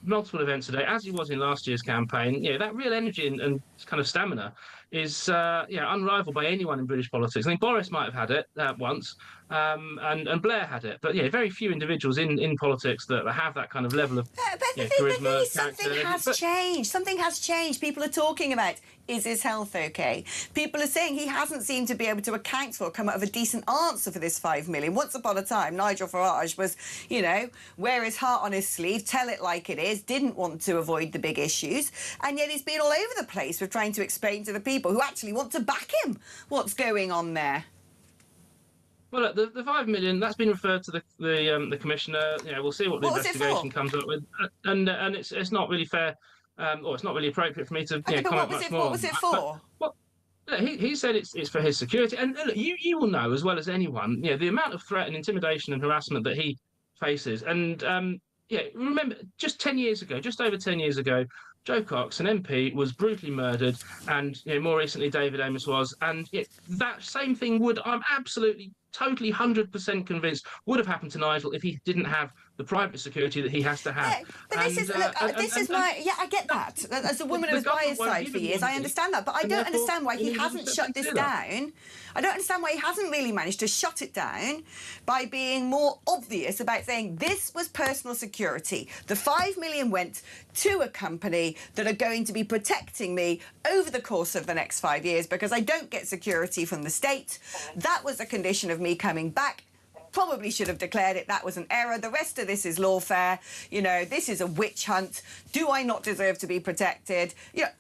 multiple events a day, as he was in last year's campaign. That real energy and kind of stamina is unrivaled by anyone in British politics. I think Boris might have had it once, and Blair had it, but very few individuals in politics that have that kind of level of charisma. Something has changed. Something has changed. People are talking about, is his health okay? People are saying he hasn't seemed to be able to account for or come up with a decent answer for this 5 million. Once upon a time, Nigel Farage was, wear his heart on his sleeve, tell it like it is, didn't want to avoid the big issues, and yet he's been all over the place with trying to explain to the people who actually want to back him what's going on there. Well, look, the 5 million, that's been referred to the commissioner. We'll see what the investigation comes up with, and it's not really fair, or it's not really appropriate for me to comment much more. What was it for? He said it's for his security, and look, you will know as well as anyone, the amount of threat and intimidation and harassment that he faces, and remember, just over 10 years ago, Joe Cox, an MP, was brutally murdered, and more recently David Amos was, and that same thing I'm absolutely, totally, 100% convinced would have happened to Nigel if he didn't have the private security that he has to have. But I get that. As a woman who was by his side for years, I understand that, but I don't understand why he hasn't shut this down. I don't understand why he hasn't really managed to shut it down by being more obvious about saying this was personal security. The 5 million went to a company that are going to be protecting me over the course of the next 5 years because I don't get security from the state. That was a condition of me coming back. Probably should have declared it. That was an error. The rest of this is lawfare. This is a witch hunt. Do I not deserve to be protected?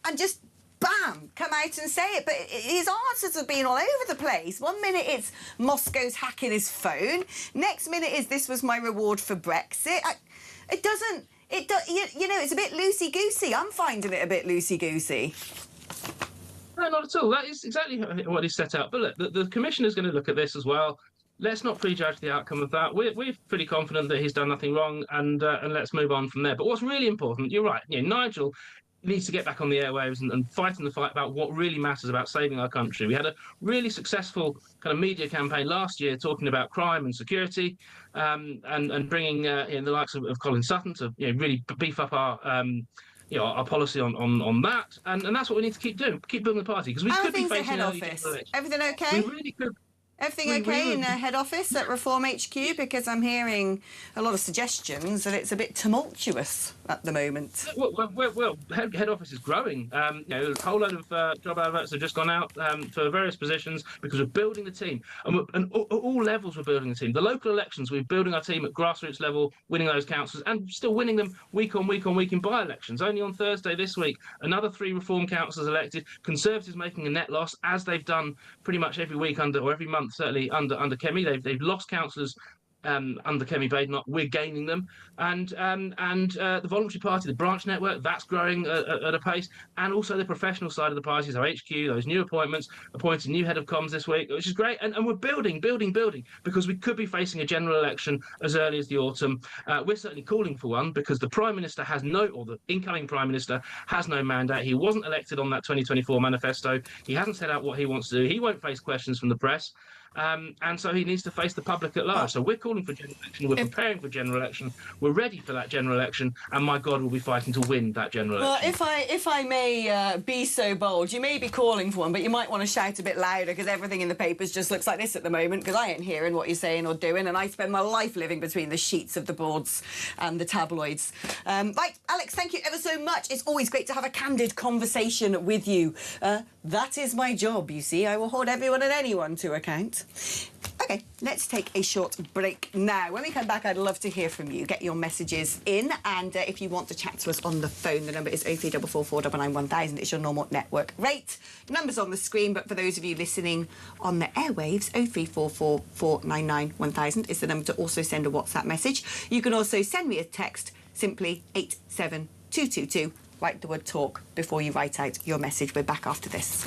And just bam, come out and say it. But his answers have been all over the place. 1 minute it's Moscow's hacking his phone. Next minute is this was my reward for Brexit. It's a bit loosey-goosey. I'm finding it a bit loosey-goosey. No, not at all. That is exactly what he's set out. But look, the commissioner's going to look at this as well. Let's not prejudge the outcome of that. We're pretty confident that he's done nothing wrong, and let's move on from there. But what's really important, you're right, Nigel needs to get back on the airwaves and fight in the fight about what really matters about saving our country. We had a really successful kind of media campaign last year talking about crime and security, and bringing in the likes of Colin Sutton to really beef up our our policy on that, and that's what we need to keep doing. Keep building the party because we could be facing head office. Everything okay? We really could. Everything okay in head office at Reform HQ? Because I'm hearing a lot of suggestions that it's a bit tumultuous at the moment? Well, head office is growing. You know, a whole load of job adverts have just gone out for various positions because we're building the team. And at all levels we're building the team. The local elections, we're building our team at grassroots level, winning those councils and still winning them week on week on week in by-elections. Only on Thursday this week, another 3 Reform councillors elected. Conservatives making a net loss, as they've done pretty much every week or every month, certainly under Kemi. They've lost councillors under Kemi Badenoch. We're gaining them, and the voluntary party, the branch network, that's growing at a pace, and also the professional side of the parties, our HQ, those new appointments, appointing new head of comms this week, which is great, and we're building, because we could be facing a general election as early as the autumn. We're certainly calling for one because the Prime Minister or the incoming Prime Minister has no mandate. He wasn't elected on that 2024 manifesto. He hasn't set out what he wants to do. He won't face questions from the press. And so he needs to face the public at large. So we're calling for general election, we're preparing for general election, we're ready for that general election, and my God, we'll be fighting to win that general election. Well, if I may be so bold, you may be calling for one, but you might want to shout a bit louder because everything in the papers just looks like this at the moment, because I ain't hearing what you're saying or doing, and I spend my life living between the sheets of the boards and the tabloids. Right, Alex, thank you ever so much. It's always great to have a candid conversation with you. That is my job, you see. I will hold everyone and anyone to account. OK, let's take a short break now. When we come back, I'd love to hear from you. Get your messages in, and if you want to chat to us on the phone, the number is 03444991000. It's your normal network rate. Number's on the screen, but for those of you listening on the airwaves, 03444991000 is the number to also send a WhatsApp message. You can also send me a text, simply 87222. Write the word talk before you write out your message. We're back after this.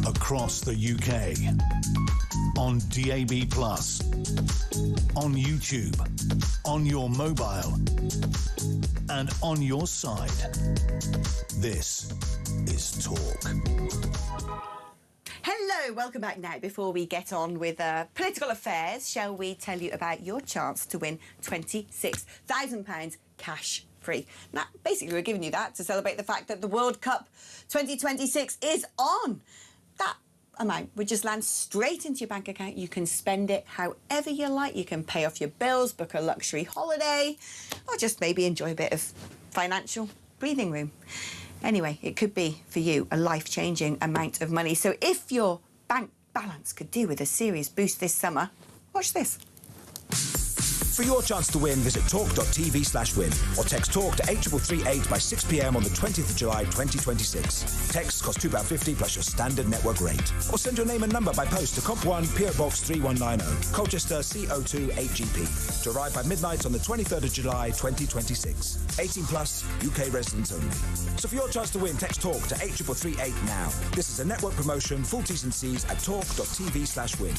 Across the UK, on DAB+, on YouTube, on your mobile, and on your side. This is Talk. Hello, welcome back now. Before we get on with political affairs, shall we tell you about your chance to win £26,000 cash free. Now, basically, we're giving you that to celebrate the fact that the World Cup 2026 is on. That amount would just land straight into your bank account. You can spend it however you like. You can pay off your bills, book a luxury holiday, or just maybe enjoy a bit of financial breathing room. Anyway, it could be, for you, a life-changing amount of money. So if your bank balance could do with a serious boost this summer, watch this. For your chance to win, visit talk.tv/win or text TALK to 8338 by 6 p.m. on the 20th of July 2026. Texts cost £2.50 plus your standard network rate. Or send your name and number by post to Comp1 PO Box 3190, Colchester CO2 8GP. To arrive by midnight on the 23rd of July 2026. 18 plus, UK residents only. So for your chance to win, text TALK to 8338 now. This is a network promotion, full T's and C's at talk.tv/win.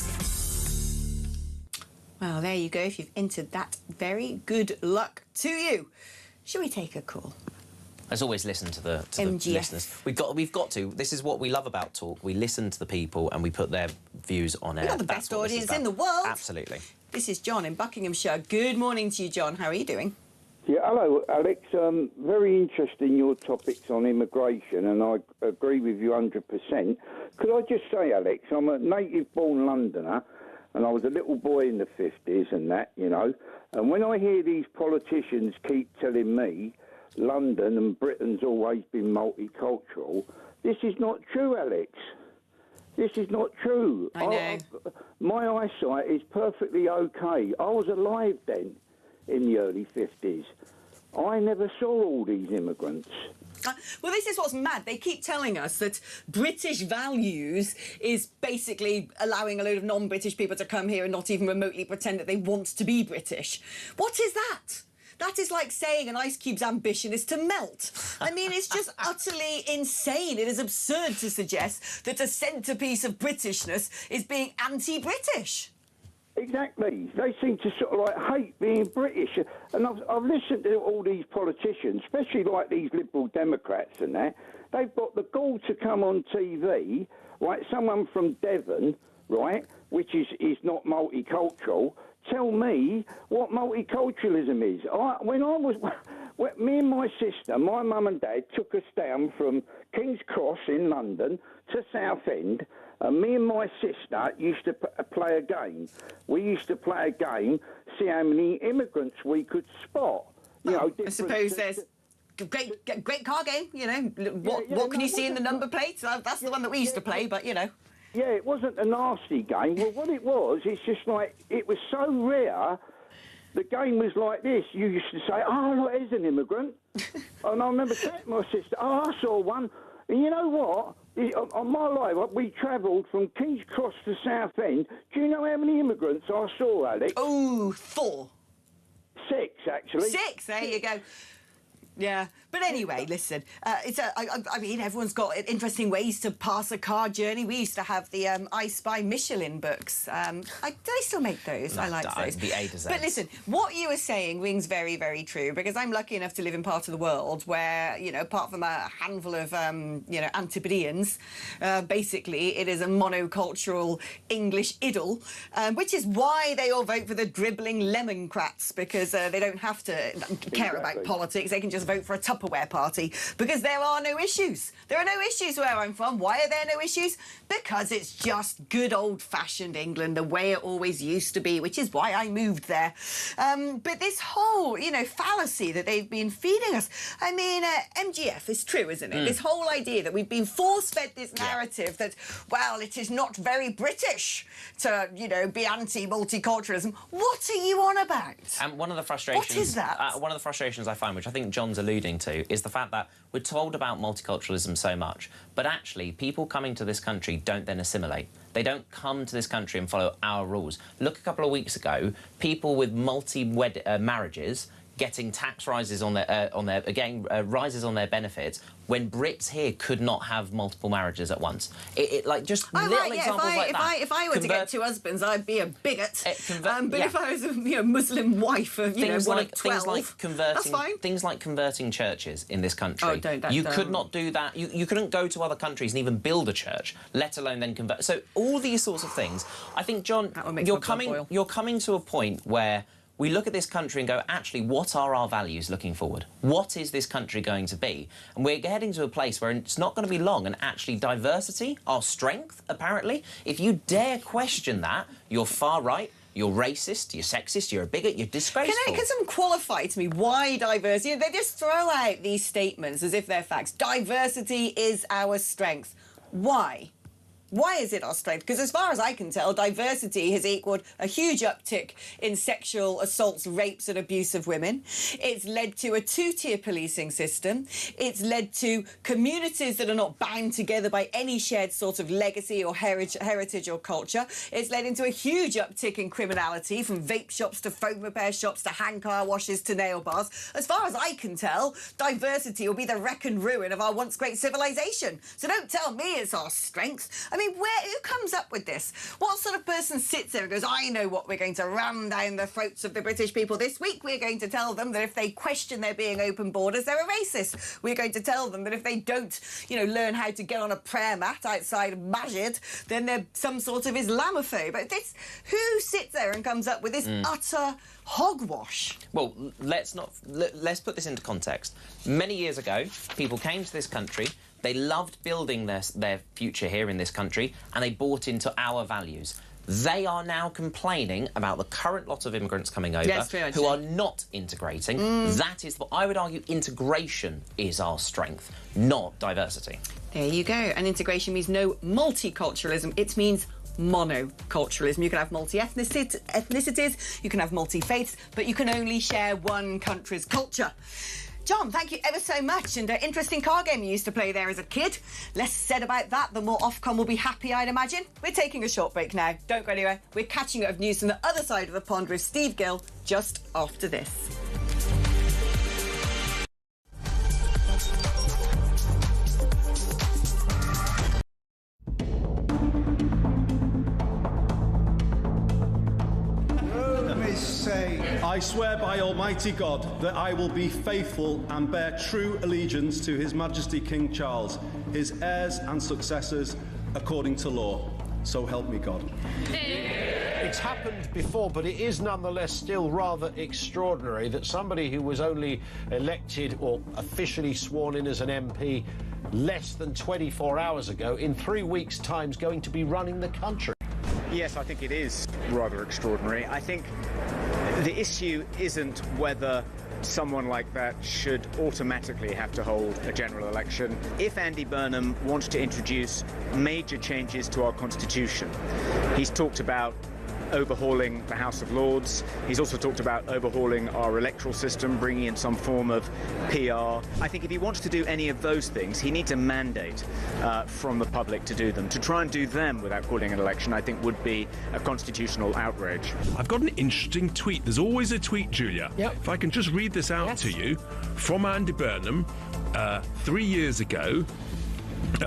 Well, there you go. If you've entered that, very good luck to you. Shall we take a call? As always, listen to the MGF. listeners. We've got to. This is what we love about Talk. We listen to the people and we put their views on air. We've got the best audience in the world. Absolutely. This is John in Buckinghamshire. Good morning to you, John. How are you doing? Yeah, hello, Alex. Very interesting, your topics on immigration, and I agree with you 100%. Could I just say, Alex, I'm a native-born Londoner, and I was a little boy in the 50s and that, you know. And when I hear these politicians keep telling me London and Britain's always been multicultural, this is not true, Alex. This is not true. I know. My eyesight is perfectly okay. I was alive then in the early 50s. I never saw all these immigrants. Well, this is what's mad. They keep telling us that British values is basically allowing a load of non-British people to come here and not even remotely pretend that they want to be British. What is that? That is like saying an ice cube's ambition is to melt. I mean, it's just utterly insane. It is absurd to suggest that a centrepiece of Britishness is being anti-British. Exactly. They seem to sort of like hate being British. And I've listened to all these politicians, especially like these Liberal Democrats and that. They've got the gall to come on TV, like someone from Devon, right, which is not multicultural, tell me what multiculturalism is. Me and my sister, my mum and dad took us down from King's Cross in London to Southend. And me and my sister used to play a game. We used to play a game, see how many immigrants we could spot. You know, I suppose there's great car game, you know. What can you see in the number plates? That's the one that we used to play, but, you know. Yeah, it wasn't a nasty game. Well, what it was, it's just like, it was so rare. The game was like this. You used to say, oh, look, there's an immigrant. And I remember saying to my sister, oh, I saw one. And you know what? On my life, we travelled from King's Cross to Southend. Do you know how many immigrants I saw, Alex? Oh, 4. 6, actually. 6, there you go. Yeah, but anyway, listen, I mean, everyone's got interesting ways to pass a car journey. We used to have the I Spy Michelin books. Do they still make those? No, I like those. The A to Z. But listen, what you were saying rings very, very true, because I'm lucky enough to live in part of the world where, you know, apart from a handful of, you know, Antipodeans, basically it is a monocultural English idyll, which is why they all vote for the dribbling Lemoncrats, because they don't have to care about politics. They can just vote for a Tupperware party because there are no issues. There are no issues where I'm from. Why are there no issues? Because it's just good old-fashioned England, the way it always used to be, which is why I moved there. But this whole, you know, fallacy that they've been feeding us, I mean, MGF is true, isn't it? This whole idea that we've been force-fed this narrative that, well, it is not very British to, you know, be anti-multiculturalism. What are you on about? And one of the frustrations... What is that? One of the frustrations I find, which I think John's alluding to, is the fact that we're told about multiculturalism so much, but actually people coming to this country don't then assimilate. They don't come to this country and follow our rules. Look, a couple of weeks ago, people with marriages getting tax rises on their rises on their benefits when Brits here could not have multiple marriages at once. Like just little examples like that. If I were to get 2 husbands, I'd be a bigot. But yeah. if I was a Muslim wife of one of 12, that's fine. Things like converting churches in this country. Oh, don't. You could not do that. You couldn't go to other countries and even build a church, let alone then convert. So all these sorts of things. I think, John, you're coming to a point where we look at this country and go, actually, what are our values looking forward? What is this country going to be? And we're heading to a place where it's not going to be long, and actually diversity, our strength, apparently, if you dare question that, you're far right, you're racist, you're sexist, you're a bigot, you're disgraceful. Can someone qualify to me why diversity? They just throw out these statements as if they're facts. Diversity is our strength. Why? Why is it our strength? Because as far as I can tell, diversity has equaled a huge uptick in sexual assaults, rapes and abuse of women. It's led to a two-tier policing system. It's led to communities that are not bound together by any shared sort of legacy or heritage or culture. It's led into a huge uptick in criminality, from vape shops to phone repair shops to hand car washes to nail bars. As far as I can tell, diversity will be the wreck and ruin of our once great civilization. So don't tell me it's our strength. I mean, who comes up with this? What sort of person sits there and goes, I know what we're going to ram down the throats of the British people this week. We're going to tell them that if they question there being open borders, they're a racist. We're going to tell them that if they don't, learn how to get on a prayer mat outside of Masjid, then they're some sort of Islamophobe. But who sits there and comes up with this utter hogwash? Well, let's put this into context. Many years ago, people came to this country. They loved building their future here in this country, and they bought into our values. They are now complaining about the current lot of immigrants coming over who are not integrating. That is, I would argue, integration is our strength, not diversity. There you go. And integration means no multiculturalism. It means monoculturalism. You can have multi-ethnicities, you can have multi-faiths, but you can only share one country's culture. John, thank you ever so much, and interesting card game you used to play there as a kid. Less said about that, the more Ofcom will be happy, I'd imagine. We're taking a short break now. Don't go anywhere. We're catching up with news from the other side of the pond with Steve Gill just after this. I swear by Almighty God that I will be faithful and bear true allegiance to His Majesty King Charles, his heirs and successors, according to law. So help me God. It's happened before, but it is nonetheless still rather extraordinary that somebody who was only elected or officially sworn in as an MP less than 24 hours ago, in 3 weeks' time, is going to be running the country. Yes, I think it is rather extraordinary. I think the issue isn't whether someone like that should automatically have to hold a general election. If Andy Burnham wants to introduce major changes to our constitution, he's talked about overhauling the House of Lords. He's also talked about overhauling our electoral system, bringing in some form of PR. I think if he wants to do any of those things, he needs a mandate from the public to do them. To try and do them without calling an election, I think, would be a constitutional outrage. I've got an interesting tweet. There's always a tweet, Julia. Yep. If I can just read this out to you from Andy Burnham 3 years ago.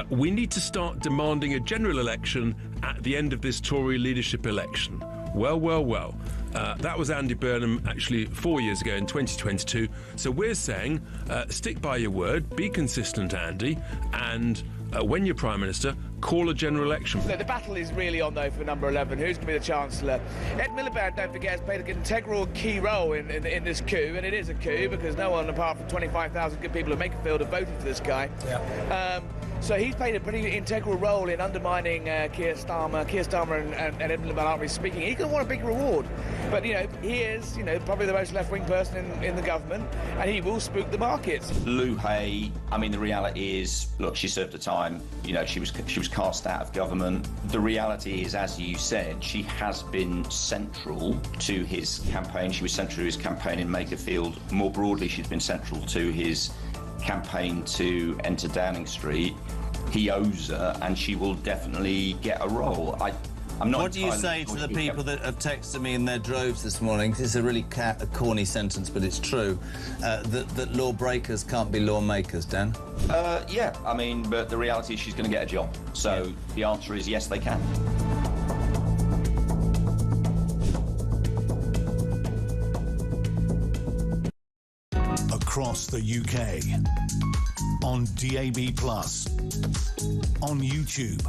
We need to start demanding a general election at the end of this Tory leadership election. Well. That was Andy Burnham actually 4 years ago in 2022. So we're saying stick by your word, be consistent, Andy, and when you're Prime Minister, call a general election. The battle is really on, though, for number 11. Who's going to be the Chancellor? Ed Miliband, don't forget, has played an integral key role in this coup, and it is a coup because no one apart from 25,000 good people at Makerfield have voted for this guy. Yeah. So he's played a pretty integral role in undermining Keir Starmer. Keir Starmer and Ed Miliband aren't really speaking. He's going to want a big reward. But, he is, probably the most left-wing person in the government, and he will spook the markets. Lou Hay, I mean, the reality is, look, she served her time. She was cast out of government. The reality is, as you said, she has been central to his campaign. She was central to his campaign in Makerfield. More broadly, she's been central to his campaign to enter Downing Street. He owes her, and she will definitely get a role. I'm not. What do you say to the people that have texted me in their droves this morning? This is a really corny sentence, but it's true. That lawbreakers can't be lawmakers, Dan? Yeah, I mean, but the reality is she's going to get a job. So the answer is yes, they can. across the UK. On DAB+, on YouTube,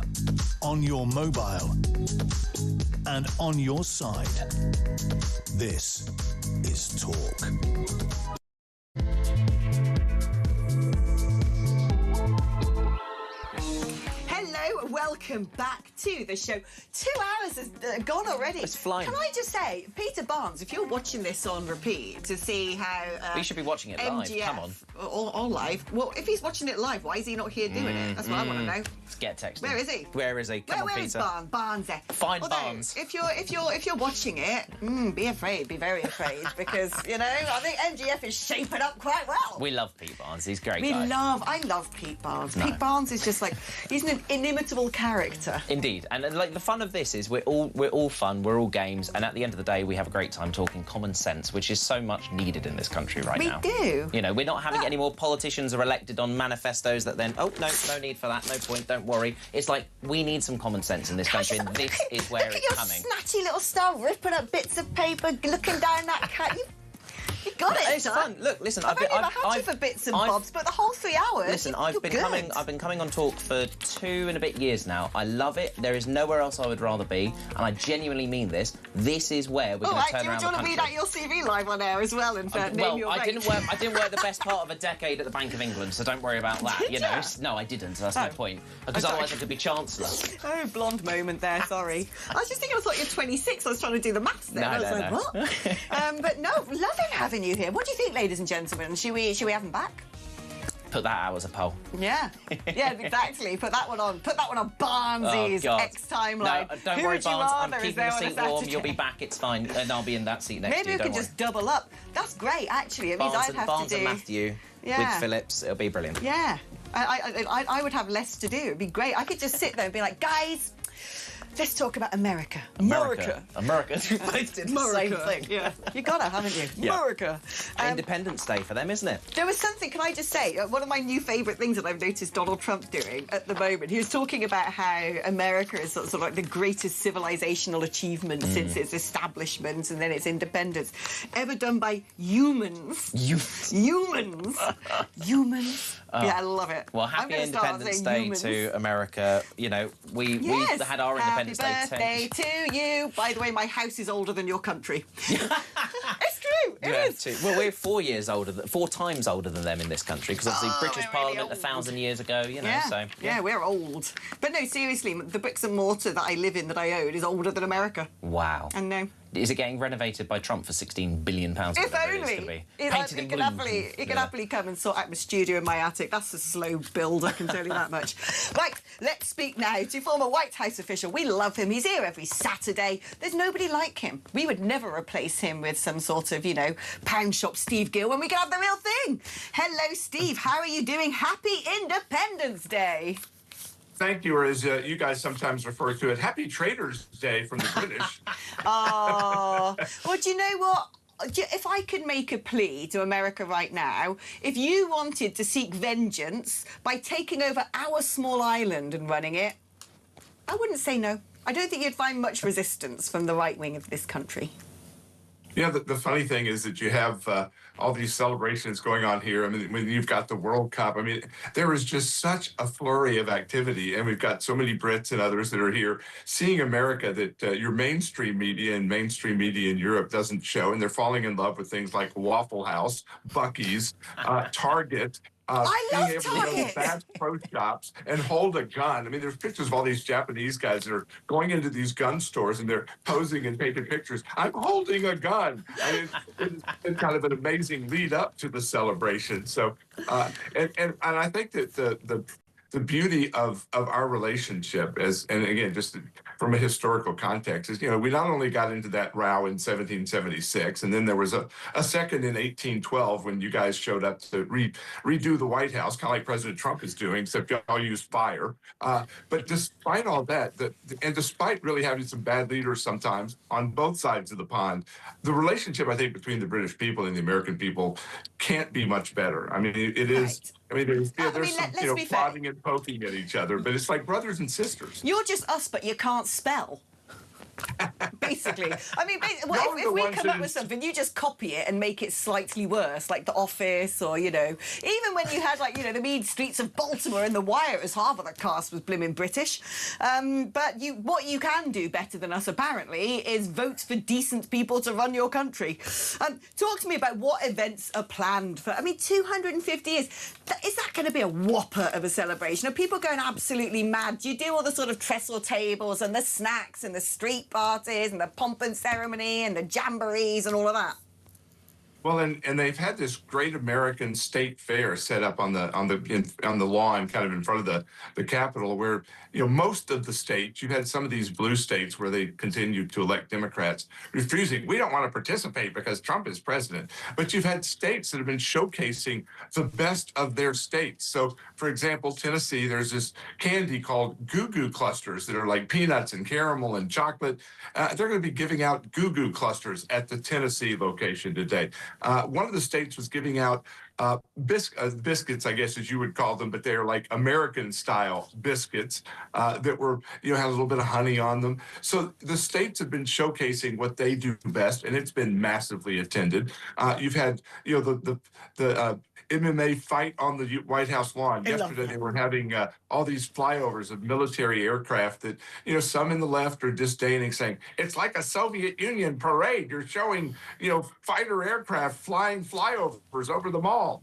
on your mobile, and on your side. This is Talk. Hello, welcome back to the show. 2 hours has gone already. It's flying. Can I just say, Peter Barnes, if you're watching this on repeat to see how... we should be watching it live, MGF, come on. Or live. Well, if he's watching it live, why is he not here doing it? That's what I want to know. Let's get texting. Where is he? Where is he? Come on, where Peter. is Barnes? Find Although, Barnes. If you're watching it, be afraid, be very afraid, because I think MGF is shaping up quite well. We love Pete Barnes. He's a great guy. I love Pete Barnes. No. Pete Barnes is just like he's an inimitable character. Indeed, and like the fun of this is we're all fun, we're all games, and at the end of the day, we have a great time talking common sense, which is so much needed in this country right now. We do. You know, we're not having any more politicians are elected on manifestos that then, oh, no need for that, no point, don't worry. It's like, we need some common sense in this country, and this is where Look it's at your coming. snatchy little style, ripping up bits of paper, looking down that cat. You got it, It's son. fun. Look, listen, I've only had you for bits and bobs, but the whole 3 hours. Listen, I've been coming on Talk for 2 and a bit years now. I love it. There is nowhere else I would rather be, and I genuinely mean this. This is where we're going to turn around the country. Do you want to read out your CV live on air as well? And name your I rate? didn't work the best part of a decade at the Bank of England, so don't worry about that. Did You know, ya? No, I didn't. That's my point. Because otherwise I could be Chancellor. Oh, blonde moment there. Sorry. I was just thinking. I thought you're 26. I was trying to do the maths there. I was like, what? But no, loving having you here. What do you think, ladies and gentlemen? Should we have him back? Put that out as a poll. Yeah, exactly. Put that one on. Put that one on Barnsley's X timeline. No, don't worry, Barnes. I'm keeping the seat warm. You'll be back. It's fine, and I'll be in that seat next to you. Maybe we could just double up. That's great, actually. It means I'd have Barnes to do. and Matthew with Phillips. It'll be brilliant. Yeah, I would have less to do. It'd be great. I could just sit there and be like, guys, let's talk about America. America. We both did the same thing. Yeah, you got it, haven't you? Yeah. America. Independence Day for them, isn't it? There was something, can I just say, one of my new favourite things that I've noticed Donald Trump doing at the moment, he was talking about how America is sort of like the greatest civilizational achievement since its establishment and then its independence, ever done by humans. Humans. Yeah, I love it. Well, happy Independence Day to America. You know, we had our Independence Day. Happy birthday to you. By the way, my house is older than your country. It's true. It is. Well, we're 4 times older than them in this country, because obviously British Parliament 1,000 years ago, you know, yeah. so... Yeah, we're old. But no, seriously, the bricks and mortar that I live in, that I own, is older than America. Wow. And no. Is it getting renovated by Trump for £16 billion? If only. Painted in blue. He could happily come and sort out my studio in my attic. That's a slow build, I can tell you that much. Right, let's speak now to former White House official. We love him. He's here every Saturday. There's nobody like him. We would never replace him with some sort of, pound shop Steve Gill when we can have the real thing. Hello, Steve. How are you doing? Happy Independence Day. Thank you, or as you guys sometimes refer to it, Happy Traitors Day from the British. Oh, well, do you know what? If I could make a plea to America right now, if you wanted to seek vengeance by taking over our small island and running it, I wouldn't say no. I don't think you'd find much resistance from the right wing of this country. Yeah, the funny thing is that you have all these celebrations going on here. I mean, when you've got the World Cup, I mean, there is just such a flurry of activity, and we've got so many Brits and others that are here seeing America that your mainstream media and mainstream media in Europe doesn't show, and they're falling in love with things like Waffle House, Buc-ee's, Target. Being able to go to Bass Pro Shops and hold a gun. I mean, there's pictures of all these Japanese guys that are going into these gun stores and they're posing and taking pictures. I'm holding a gun. I mean, it's kind of an amazing lead up to the celebration. So, and I think that the beauty of our relationship and again, just from a historical context is, we not only got into that row in 1776, and then there was a second in 1812 when you guys showed up to redo the White House, kind of like President Trump is doing, except y'all used fire. But despite all that, and despite really having some bad leaders sometimes on both sides of the pond, the relationship, I think, between the British people and the American people can't be much better. I mean, it is... I mean, there's some, plotting and poking at each other, but it's like brothers and sisters. You're just us, but you can't spell. Basically. I mean, if we come up with something, you just copy it and make it slightly worse, like The Office, or, you know, even when you had, like, you know, the mean streets of Baltimore in The Wire, it was half of the cast was blimmin' British. But what you can do better than us, apparently, is vote for decent people to run your country. Talk to me about what events are planned for, I mean, 250 years. Is that going to be a whopper of a celebration? Are people going absolutely mad? Do you do all the sort of trestle tables and the snacks and the street parties and the pomp and ceremony and the jamborees and all of that? Well, and they've had this great American state fair set up on the lawn, kind of in front of the Capitol, where, you know, most of the states, you've had some of these blue states where they continue to elect Democrats refusing. We don't want to participate because Trump is president. But you've had states that have been showcasing the best of their states. So, for example, Tennessee, there's this candy called Goo Goo clusters that are like peanuts and caramel and chocolate. They're going to be giving out Goo Goo clusters at the Tennessee location today. One of the states was giving out biscuits, I guess, as you would call them, but they're like American-style biscuits that were, you know, had a little bit of honey on them. So the states have been showcasing what they do best, and it's been massively attended. You've had, you know, the MMA fight on the White House lawn. Yesterday, they were having all these flyovers of military aircraft that, you know, some in the left are disdaining, saying, it's like a Soviet Union parade. You're showing, you know, fighter aircraft flying flyovers over the mall.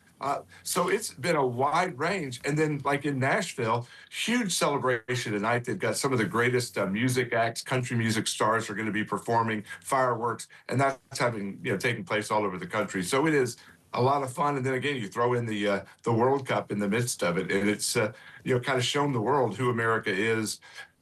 So it's been a wide range. And then, like in Nashville, huge celebration tonight. They've got some of the greatest music acts, country music stars are going to be performing, fireworks, and that's having, you know, taking place all over the country. So it is a lot of fun. And then again, you throw in the World Cup in the midst of it, and it's you know, kind of shown the world who America is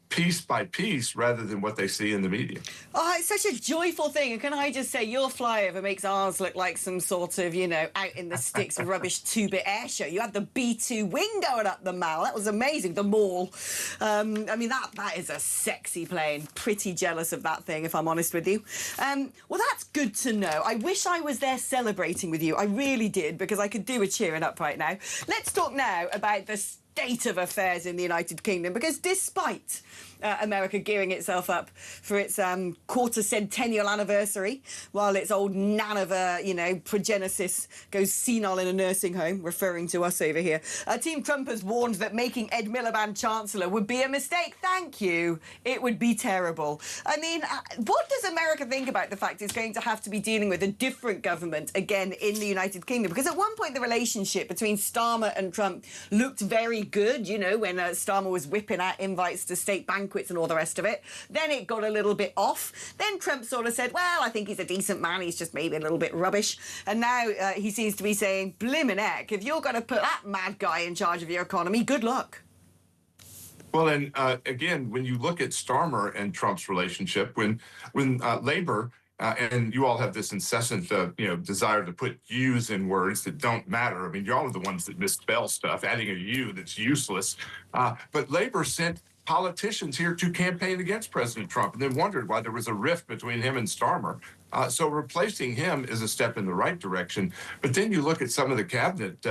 piece by piece rather than what they see in the media. Oh, it's such a joyful thing. And can I just say, your flyover makes ours look like some sort of, you know, out in the sticks rubbish two-bit air show. You had the B-2 wing going up the Mall. That was amazing. The Mall. I mean, that is a sexy plane. Pretty jealous of that thing, if I'm honest with you. Well, that's good to know. I wish I was there celebrating with you. I really did, because I could do a cheering up right now. Let's talk now about the state of affairs in the United Kingdom, because despite America gearing itself up for its quarter-centennial anniversary, while its old nan of a, you know, progenesis goes senile in a nursing home, referring to us over here, Team Trump has warned that making Ed Miliband Chancellor would be a mistake. Thank you. It would be terrible. I mean, what does America think about the fact it's going to have to be dealing with a different government again in the United Kingdom? Because at one point the relationship between Starmer and Trump looked very good, you know, when Starmer was whipping out invites to state banquets and all the rest of it. Then it got a little bit off. Then Trump sort of said, well, I think he's a decent man, he's just maybe a little bit rubbish. And now he seems to be saying, blimmin' heck, if you're going to put that mad guy in charge of your economy, good luck. Well, and again, when you look at Starmer and Trump's relationship, when Labor and you all have this incessant, you know, desire to put U's in words that don't matter. I mean, y'all are the ones that misspell stuff, adding a U that's useless. But Labor sent politicians here to campaign against President Trump, and then wondered why there was a rift between him and Starmer. So replacing him is a step in the right direction. But then you look at some of the cabinet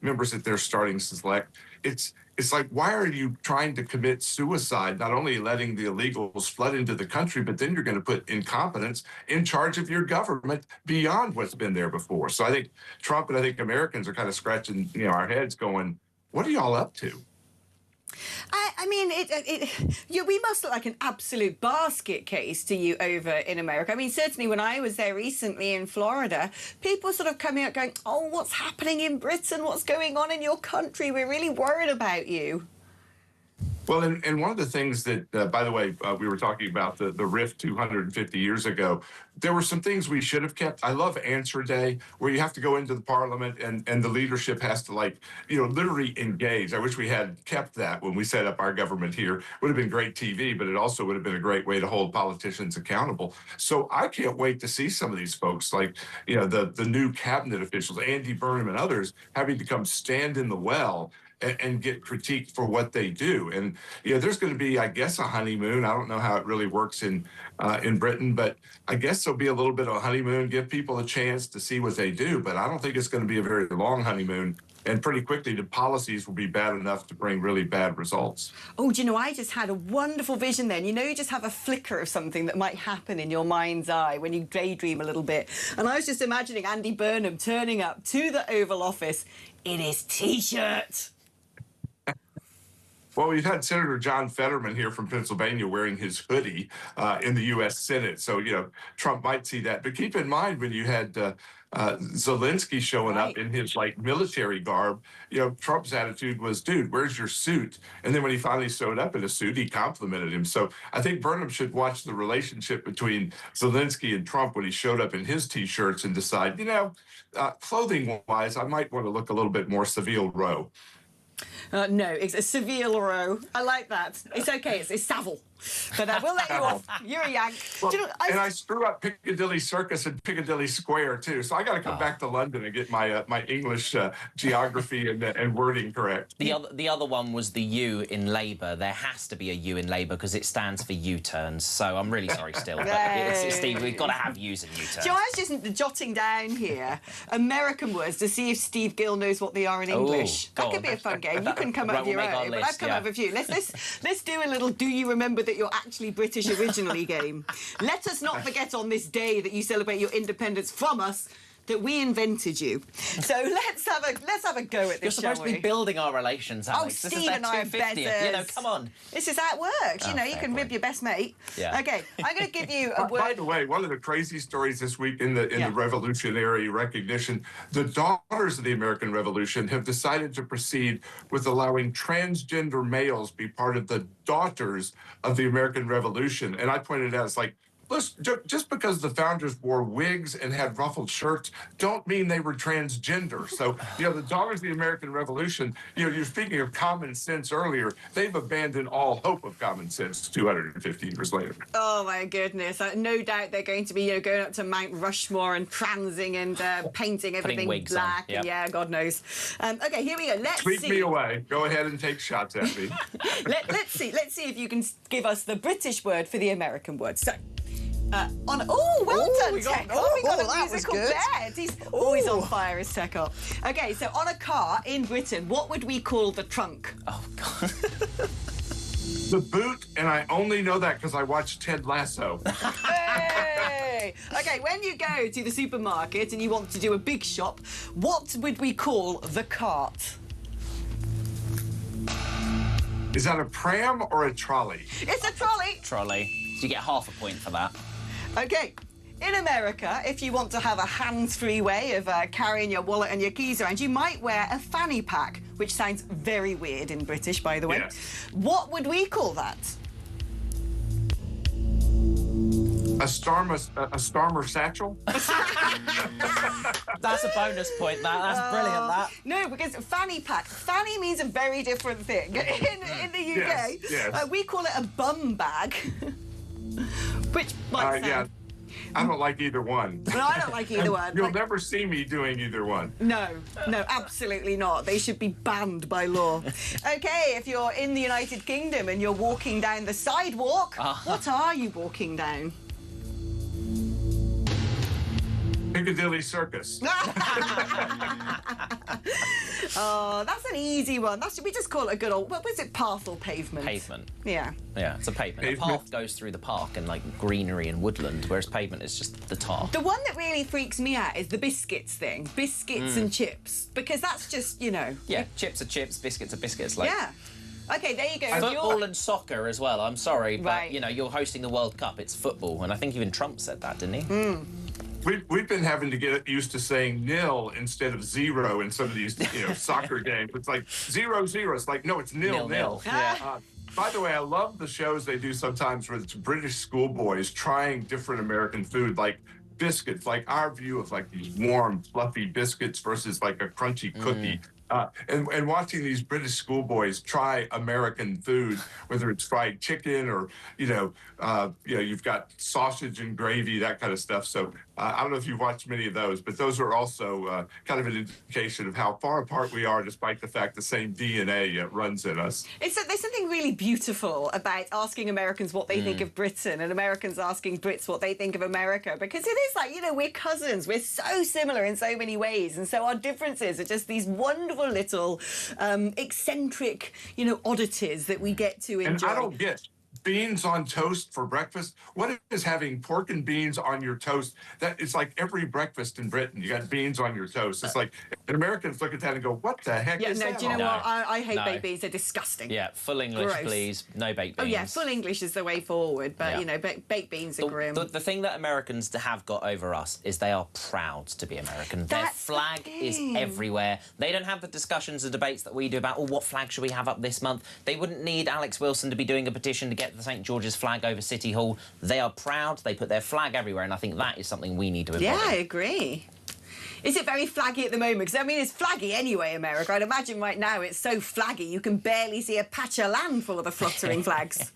members that they're starting to select. It's like, why are you trying to commit suicide, not only letting the illegals flood into the country, but then you're going to put incompetence in charge of your government beyond what's been there before. So I think Trump and I think Americans are kind of scratching, you know, our heads going, what are y'all up to? I mean, we must look like an absolute basket case to you over in America. I mean, certainly when I was there recently in Florida, people sort of coming out going, oh, what's happening in Britain? What's going on in your country? We're really worried about you. Well, and one of the things that, by the way, we were talking about the rift 250 years ago. There were some things we should have kept. I love Answer Day, where you have to go into the parliament and the leadership has to, like, you know, literally engage. I wish we had kept that when we set up our government here. Would have been great TV, but it also would have been a great way to hold politicians accountable. So I can't wait to see some of these folks, like, you know, the new cabinet officials, Andy Burnham and others, having to come stand in the well and get critiqued for what they do. And, you know, there's going to be, I guess, a honeymoon. I don't know how it really works in Britain, but I guess there'll be a little bit of a honeymoon, give people a chance to see what they do. But I don't think it's going to be a very long honeymoon. And pretty quickly, the policies will be bad enough to bring really bad results. Oh, do you know, I just had a wonderful vision then. You know, you just have a flicker of something that might happen in your mind's eye when you daydream a little bit. And I was just imagining Andy Burnham turning up to the Oval Office in his T-shirt. Well, we've had Senator John Fetterman here from Pennsylvania wearing his hoodie in the U.S. Senate. So, you know, Trump might see that. But keep in mind, when you had Zelensky showing up in his, like, military garb, you know, Trump's attitude was, dude, where's your suit? And then when he finally showed up in a suit, he complimented him. So I think Burnham should watch the relationship between Zelensky and Trump when he showed up in his T-shirts and decide, you know, clothing-wise, I might want to look a little bit more Savile Row. No, it's a Seville row. I like that. It's okay. It's Savile. But we'll let you off. You're a Yank. Well, Do you know, and I screw up Piccadilly Circus and Piccadilly Square, too. So I got to come back to London and get my my English geography and wording correct. The other one was the U in Labour. There has to be a U in Labour because it stands for U-turns. So I'm really sorry still. But Steve, we've got to have U's and U-turns. Do you know, I was just jotting down here American words to see if Steve Gill knows what they are in English. That could be a fun game. You can come up with your own, but I've come up with a few. Let's do a little do you remember that you're actually British originally game. Let us not forget on this day that you celebrate your independence from us that we invented you. So let's have a go at this. You're supposed to be building our relations, Alex. Oh, Steve and I are bezzers. You know, come on. This is how it works. You know, you can rib your best mate. Yeah. Okay, I'm going to give you a word. By the way, one of the crazy stories this week in the revolutionary recognition, the daughters of the American Revolution have decided to proceed with allowing transgender males be part of the daughters of the American Revolution. And I pointed out, it's like, listen, just because the founders wore wigs and had ruffled shirts don't mean they were transgender. So, you know, the daughters of the American Revolution, you know, you're speaking of common sense earlier, they've abandoned all hope of common sense 250 years later. Oh, my goodness. No doubt they're going to be, you know, going up to Mount Rushmore and prancing and painting everything black. Yep. And, yeah, God knows. Okay, here we go. Let's Tweak see. me away. Go ahead and take shots at me. Let's see if you can give us the British word for the American word. So, well done, Tech. We got a musical bed. He's always on fire, is Tech. Okay, so on a car in Britain, what would we call the trunk? Oh, God. The boot, and I only know that because I watched Ted Lasso. Hey! Okay, when you go to the supermarket and you want to do a big shop, what would we call the cart? Is that a pram or a trolley? It's a trolley. Trolley. So you get half a point for that. Okay. In America, if you want to have a hands-free way of carrying your wallet and your keys around, you might wear a fanny pack, which sounds very weird in British, by the way. Yes. What would we call that? A Starmer satchel? That's a bonus point, that's brilliant, that. No, because fanny pack. Fanny means a very different thing. In the UK, yes. We call it a bum bag, which might sound... Yeah. I don't like either one. No, I don't like either one. You'll never see me doing either one. No, absolutely not. They should be banned by law. Okay, if you're in the United Kingdom and you're walking down the sidewalk, what are you walking down? Piccadilly Circus. Oh, that's an easy one. We just call it a good old... What was it, path or pavement? Pavement. Yeah. Yeah, it's a pavement. A path goes through the park and, like, greenery and woodland, whereas pavement is just the tar. The one that really freaks me out is the biscuits thing. Biscuits and chips. Because that's just, you know... Yeah, chips are chips, biscuits are biscuits. Like... Yeah. Okay, there you go. Football and soccer as well, I'm sorry, but, you know, you're hosting the World Cup, it's football, and I think even Trump said that, didn't he? We've been having to get used to saying nil instead of zero in some of these, you know, soccer games. It's like 0-0. It's like, no, it's nil. Yeah. By the way, I love the shows they do sometimes where it's British schoolboys trying different American food, like biscuits, like our view of like these warm, fluffy biscuits versus like a crunchy cookie. And watching these British schoolboys try American food, whether it's fried chicken or, you've got sausage and gravy, that kind of stuff. So I don't know if you've watched many of those, but those are also kind of an indication of how far apart we are, despite the fact the same DNA runs in us. There's something really beautiful about asking Americans what they think of Britain and Americans asking Brits what they think of America, because it is like, we're cousins. We're so similar in so many ways. And so our differences are just these wonderful wonderful little eccentric, oddities that we get to enjoy. And I don't get beans on toast for breakfast. What is having pork and beans on your toast? That it's like every breakfast in Britain. You got beans on your toast. It's like, and Americans look at that and go, "What the heck is that?" Do you know what? I hate baked beans. They're disgusting. Yeah, full English, Gross. please. No baked beans. Oh yeah, full English is the way forward. But baked beans are grim. The thing that Americans have got over us is they are proud to be American. Their flag is everywhere. They don't have the discussions and debates that we do about, what flag should we have up this month? They wouldn't need Alex Wilson to be doing a petition to get the St. George's flag over City Hall. They are proud. They put their flag everywhere, and I think that is something we need to embody. Yeah, I agree. Is it very flaggy at the moment? Because, I mean, it's flaggy anyway, America. I'd imagine right now it's so flaggy you can barely see a patch of land full of the fluttering flags.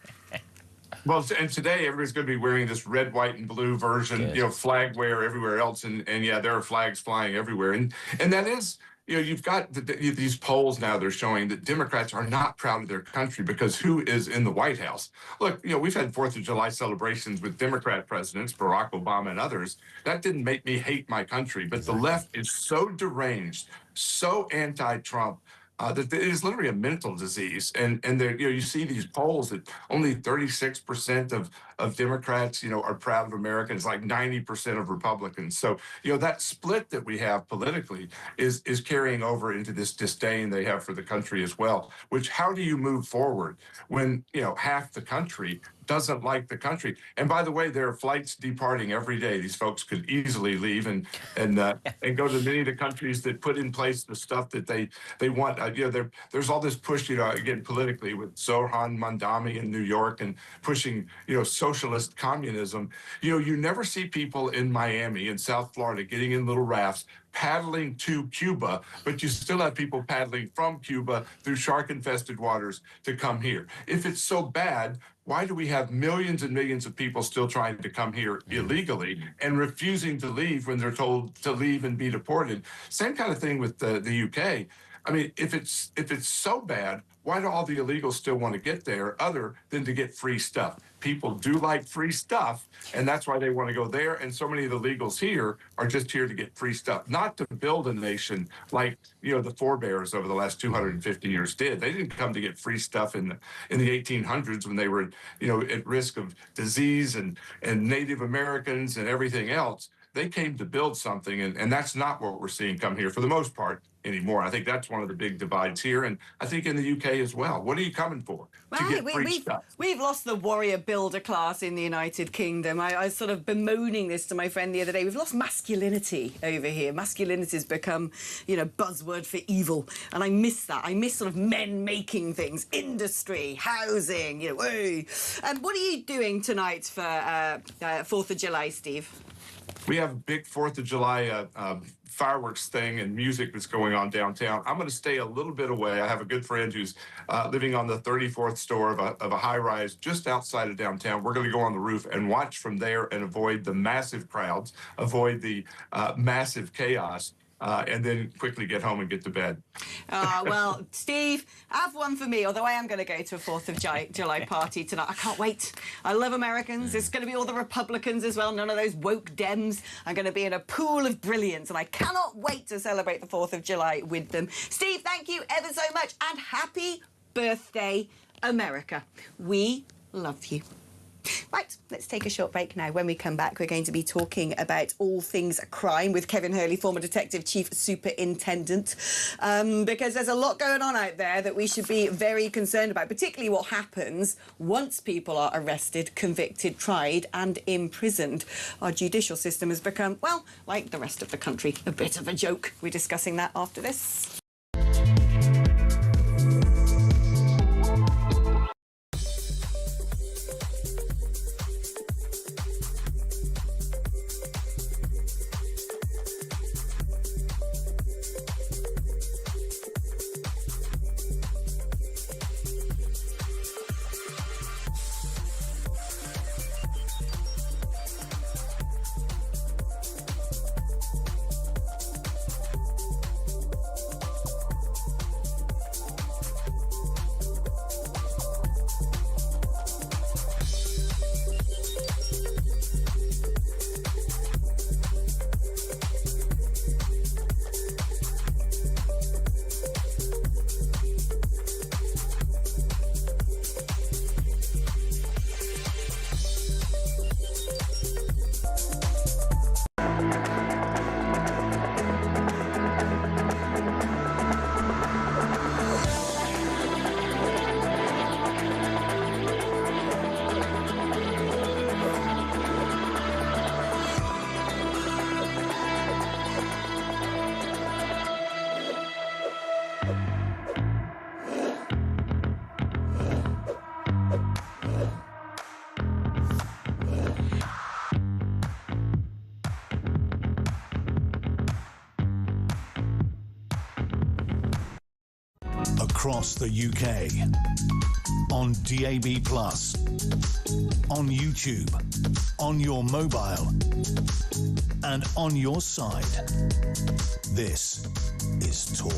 Well, and today everybody's going to be wearing this red, white, and blue version, flag wear everywhere else, and yeah, there are flags flying everywhere, and that is. You've got these polls now, they're showing that Democrats are not proud of their country because who is in the White House? Look, we've had 4th of July celebrations with Democrat presidents, Barack Obama and others. That didn't make me hate my country, but the left is so deranged, so anti-Trump, that it is literally a mental disease. And you see these polls that only 36% of Democrats, are proud of America. It's like 90% of Republicans. So, that split that we have politically is carrying over into this disdain they have for the country as well, which how do you move forward when, half the country doesn't like the country? And by the way, there are flights departing every day. These folks could easily leave and go to many of the countries that put in place the stuff that they want. There's all this push, again, politically with Zohran Mandami in New York and pushing, socialist communism. You never see people in Miami and South Florida getting in little rafts paddling to Cuba, but you still have people paddling from Cuba through shark-infested waters to come here. If it's so bad, why do we have millions and millions of people still trying to come here illegally and refusing to leave when they're told to leave and be deported? Same kind of thing with the UK. I mean, if it's so bad, why do all the illegals still want to get there other than to get free stuff? People do like free stuff, and that's why they want to go there. And so many of the illegals here are just here to get free stuff, not to build a nation like, the forebears over the last 250 years did. They didn't come to get free stuff in the 1800s when they were, at risk of disease and Native Americans and everything else. They came to build something, and that's not what we're seeing come here for the most part anymore. I think that's one of the big divides here, and I think in the UK as well. What are you coming for? Right, we've lost the warrior builder class in the United Kingdom. I was sort of bemoaning this to my friend the other day. We've lost masculinity over here. Masculinity has become, buzzword for evil, and I miss that. I miss sort of men making things, industry, housing, And what are you doing tonight for 4th of July, Steve? We have a big 4th of July fireworks thing and music that's going on downtown. I'm going to stay a little bit away. I have a good friend who's living on the 34th floor of a high-rise just outside of downtown. We're going to go on the roof and watch from there and avoid the massive crowds, avoid the massive chaos, and then quickly get home and get to bed. Well, Steve, have one for me, although I am going to go to a 4th of July party tonight. I can't wait. I love Americans. It's going to be all the Republicans as well, none of those woke Dems. I'm going to be in a pool of brilliance, and I cannot wait to celebrate the 4th of July with them. Steve, thank you ever so much, and happy birthday, America. We love you. Right, let's take a short break now. When we come back, we're going to be talking about all things crime with Kevin Hurley, former Detective Chief Superintendent, because there's a lot going on out there that we should be very concerned about, particularly what happens once people are arrested, convicted, tried and imprisoned. Our judicial system has become, well, like the rest of the country, a bit of a joke. We're discussing that after this. across the UK. On DAB+, on YouTube, on your mobile, and on your side. This is Talk.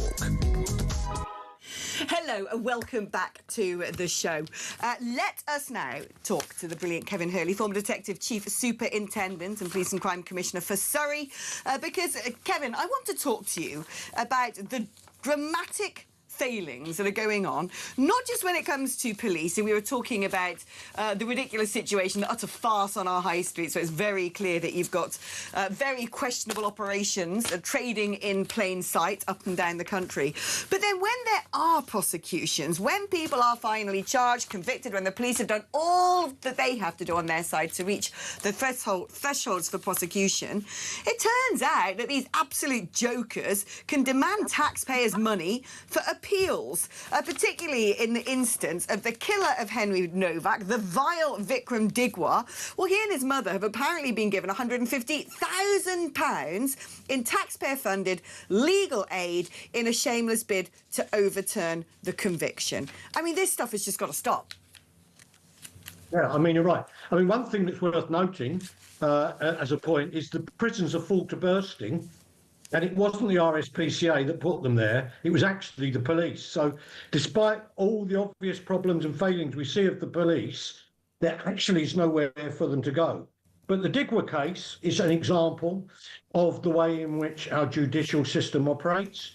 Hello and welcome back to the show. Let us now talk to the brilliant Kevin Hurley, former Detective Chief Superintendent and Police and Crime Commissioner for Surrey, because, Kevin, I want to talk to you about the dramatic failings that are going on, not just when it comes to police, and we were talking about the ridiculous situation, the utter farce on our high streets, so it's very clear that you've got very questionable operations trading in plain sight up and down the country. But then when there are prosecutions, when people are finally charged, convicted, when the police have done all that they have to do on their side to reach the thresholds for prosecution, it turns out that these absolute jokers can demand taxpayers' money for appeals, particularly in the instance of the killer of Henry Novak, the vile Vikram Digwa. Well, he and his mother have apparently been given £150,000 in taxpayer-funded legal aid in a shameless bid to overturn the conviction. I mean, this stuff has just got to stop. Yeah, I mean, you're right. I mean, one thing that's worth noting as a point is the prisons are full to bursting. And it wasn't the RSPCA that put them there, it was actually the police. So despite all the obvious problems and failings we see of the police, there actually is nowhere for them to go. But the Digwa case is an example of the way in which our judicial system operates.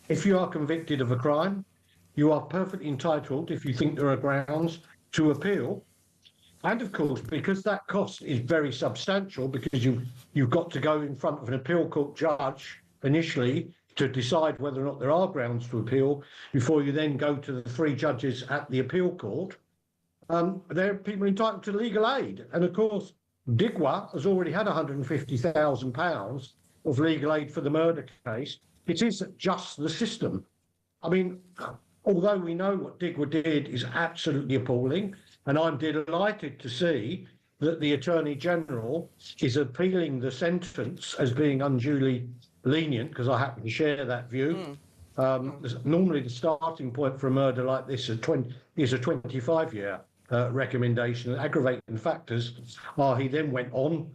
If you are convicted of a crime, you are perfectly entitled, if you think there are grounds, to appeal. And of course, because that cost is very substantial, because you've got to go in front of an appeal court judge initially to decide whether or not there are grounds to appeal before you then go to the three judges at the appeal court. There are people entitled to legal aid. And of course, Digwa has already had £150,000 of legal aid for the murder case. It is just the system. I mean, although we know what Digwa did is absolutely appalling, and I'm delighted to see that the Attorney General is appealing the sentence as being unduly lenient, because I happen to share that view. Normally the starting point for a murder like this is a 25-year recommendation. Aggravating factors are he then went on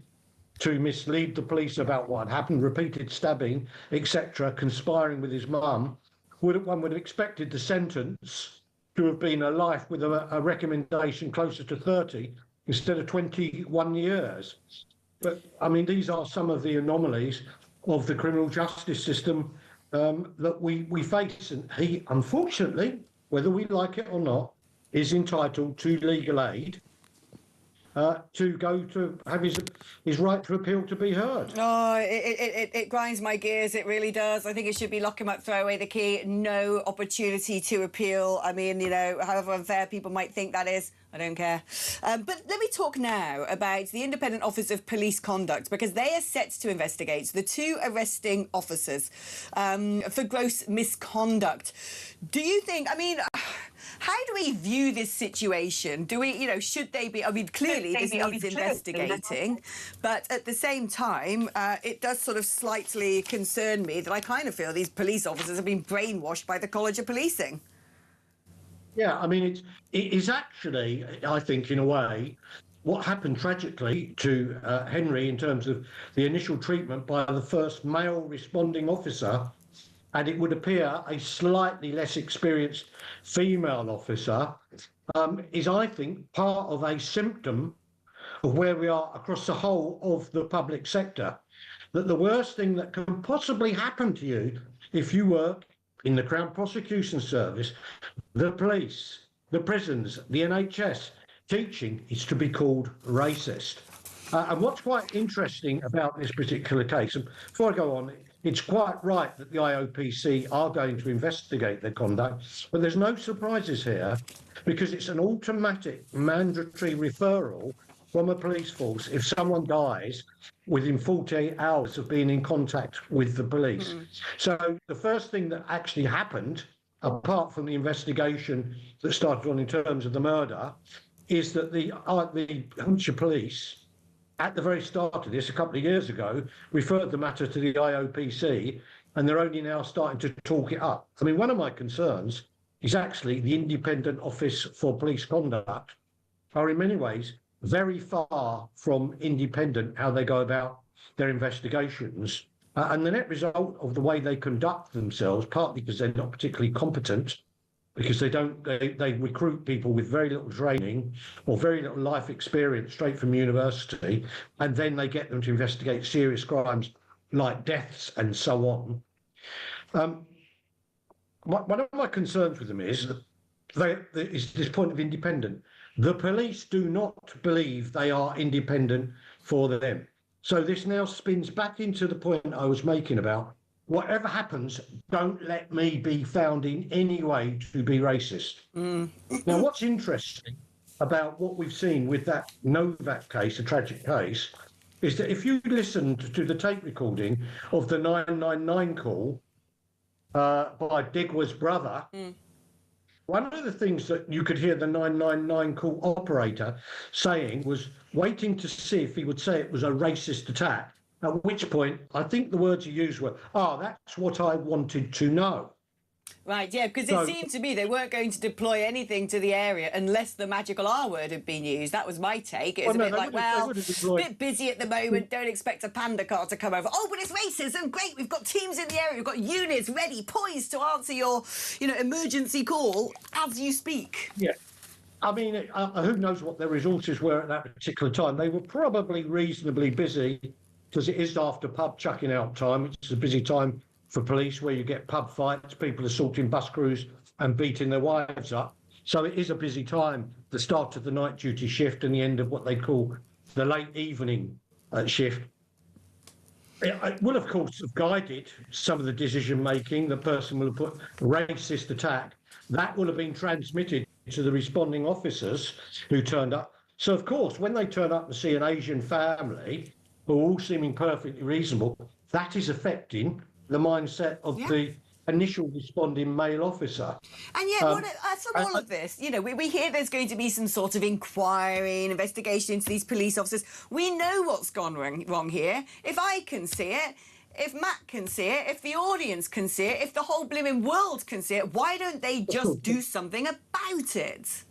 to mislead the police about what had happened, repeated stabbing, etc., conspiring with his mum. One would have expected the sentence to have been a life with a recommendation closer to 30 instead of 21 years. But, I mean, these are some of the anomalies of the criminal justice system that we face. And he, unfortunately, whether we like it or not, is entitled to legal aid to go to have his right to appeal to be heard. Oh, it grinds my gears, it really does. I think it should be lock him up, throw away the key, no opportunity to appeal. I mean, you know, however unfair people might think that is, I don't care. But let me talk now about the Independent Office of Police Conduct, because they are set to investigate the two arresting officers for gross misconduct. Do you think, I mean, how do we view this situation? Do we, you know, should they be, I mean, clearly this needs investigating, but at the same time, it does sort of slightly concern me that I kind of feel these police officers have been brainwashed by the College of Policing. Yeah, I mean, it is actually, I think, in a way, what happened tragically to Henry in terms of the initial treatment by the first male responding officer, and it would appear a slightly less experienced female officer, is, I think, part of a symptom of where we are across the whole of the public sector. That the worst thing that can possibly happen to you if you work in the Crown Prosecution Service, the police, the prisons, the NHS, teaching is to be called racist. And what's quite interesting about this particular case, and before I go on, it's quite right that the IOPC are going to investigate their conduct, but there's no surprises here because it's an automatic mandatory referral from a police force if someone dies within 48 hours of being in contact with the police. So the first thing that actually happened, apart from the investigation that started on in terms of the murder, is that the Hampshire Police, at the very start of this, a couple of years ago, referred the matter to the IOPC, and they're only now starting to talk it up. I mean, one of my concerns is actually the Independent Office for Police Conduct, are in many ways very far from independent how they go about their investigations. And the net result of the way they conduct themselves, partly because they're not particularly competent, because they recruit people with very little training or very little life experience straight from university, and then they get them to investigate serious crimes like deaths and so on. One of my concerns with them is this point of independent. The police do not believe they are independent for them. So this now spins back into the point I was making about whatever happens, don't let me be found in any way to be racist. Now, what's interesting about what we've seen with that Novak case, a tragic case, is that if you listened to the tape recording of the 999 call by Digwa's brother, one of the things that you could hear the 999 call operator saying was waiting to see if he would say it was a racist attack. At which point, I think the words he used were, that's what I wanted to know. Right, yeah, because it seemed to me they weren't going to deploy anything to the area unless the magical R word had been used. That was my take. It was a bit like, a bit busy at the moment, don't expect a panda car to come over. Oh, but it's racism, great, we've got teams in the area, we've got units ready, poised to answer your, emergency call as you speak. Yeah. I mean, who knows what their resources were at that particular time. They were probably reasonably busy because it is after pub chucking out time. It's a busy time for police where you get pub fights, people assaulting bus crews and beating their wives up. So it is a busy time, the start of the night duty shift and the end of what they call the late evening shift. It will, of course, have guided some of the decision making. The person will have put racist attack. That will have been transmitted to the responding officers who turned up. So, of course, when they turn up and see an Asian family who are all seeming perfectly reasonable, that is affecting the mindset of the initial responding male officer. And yet, from all of this, we hear there's going to be some sort of inquiry and investigation into these police officers. We know what's gone wrong here. If I can see it, if Matt can see it, if the audience can see it, if the whole blooming world can see it, why don't they just do something about it?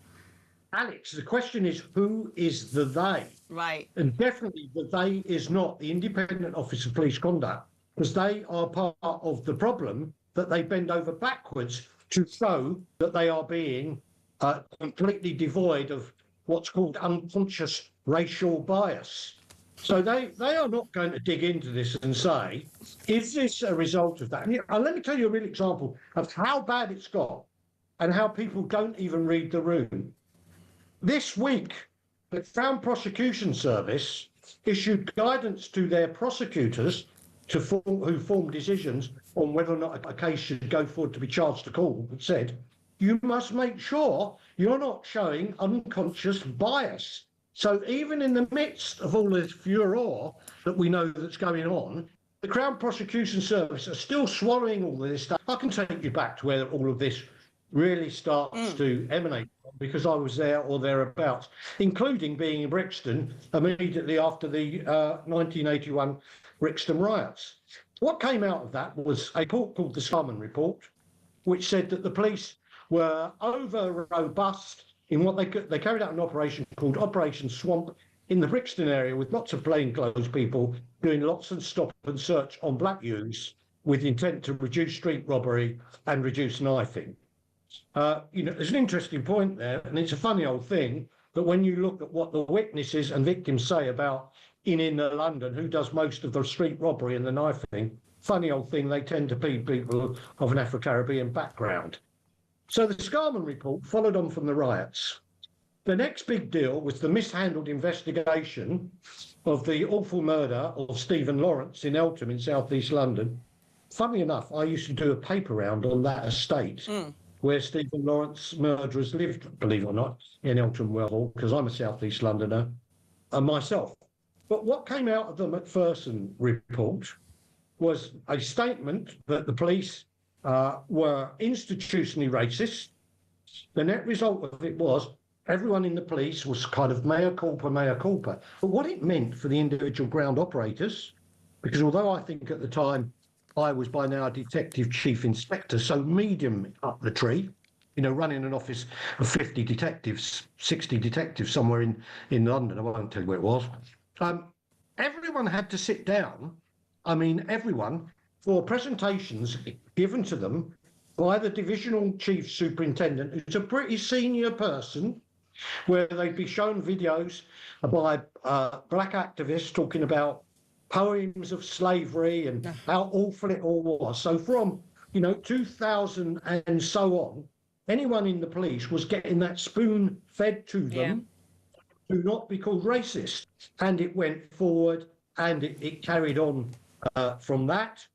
Alex, the question is, who is the they? Right. And definitely the they is not the Independent Office of Police Conduct, because they are part of the problem that they bend over backwards to show that they are being completely devoid of what's called unconscious racial bias. So they are not going to dig into this and say, is this a result of that? And let me tell you a real example of how bad it's got and how people don't even read the room. This week, the Crown Prosecution Service issued guidance to their prosecutors who form decisions on whether or not a case should go forward to be charged to court, but said, you must make sure you're not showing unconscious bias. So even in the midst of all this furore that we know that's going on, the Crown Prosecution Service are still swallowing all of this stuff. I can take you back to where all of this really starts to emanate from, because I was there or thereabouts, including being in Brixton immediately after the 1981 Brixton riots. What came out of that was a report called the Scarman Report, which said that the police were over robust in what they carried out an operation called Operation Swamp in the Brixton area, with lots of plainclothes people doing lots of stop and search on black youths with intent to reduce street robbery and reduce knifing. There's an interesting point there, and it's a funny old thing that when you look at what the witnesses and victims say about in inner London, who does most of the street robbery and the knifing, funny old thing, they tend to be people of an Afro-Caribbean background. So the Scarman Report followed on from the riots. The next big deal was the mishandled investigation of the awful murder of Stephen Lawrence in Eltham in southeast London. Funnily enough, I used to do a paper round on that estate where Stephen Lawrence murderers lived, believe it or not, in Eltham Well, because I'm a southeast Londoner myself. But what came out of the Macpherson report was a statement that the police were institutionally racist. The net result of it was everyone in the police was kind of mea culpa, mea culpa. But what it meant for the individual ground operators, because although I think at the time I was by now a detective chief inspector, so medium up the tree, running an office of 50 detectives, 60 detectives somewhere in London. I won't tell you where it was. Everyone had to sit down. I mean, everyone, for presentations given to them by the divisional chief superintendent, who's a pretty senior person, where they'd be shown videos by black activists talking about poems of slavery and how awful it all was. So from 2000 and so on, anyone in the police was getting that spoon fed to them to not be called racist. And it went forward and it carried on from that.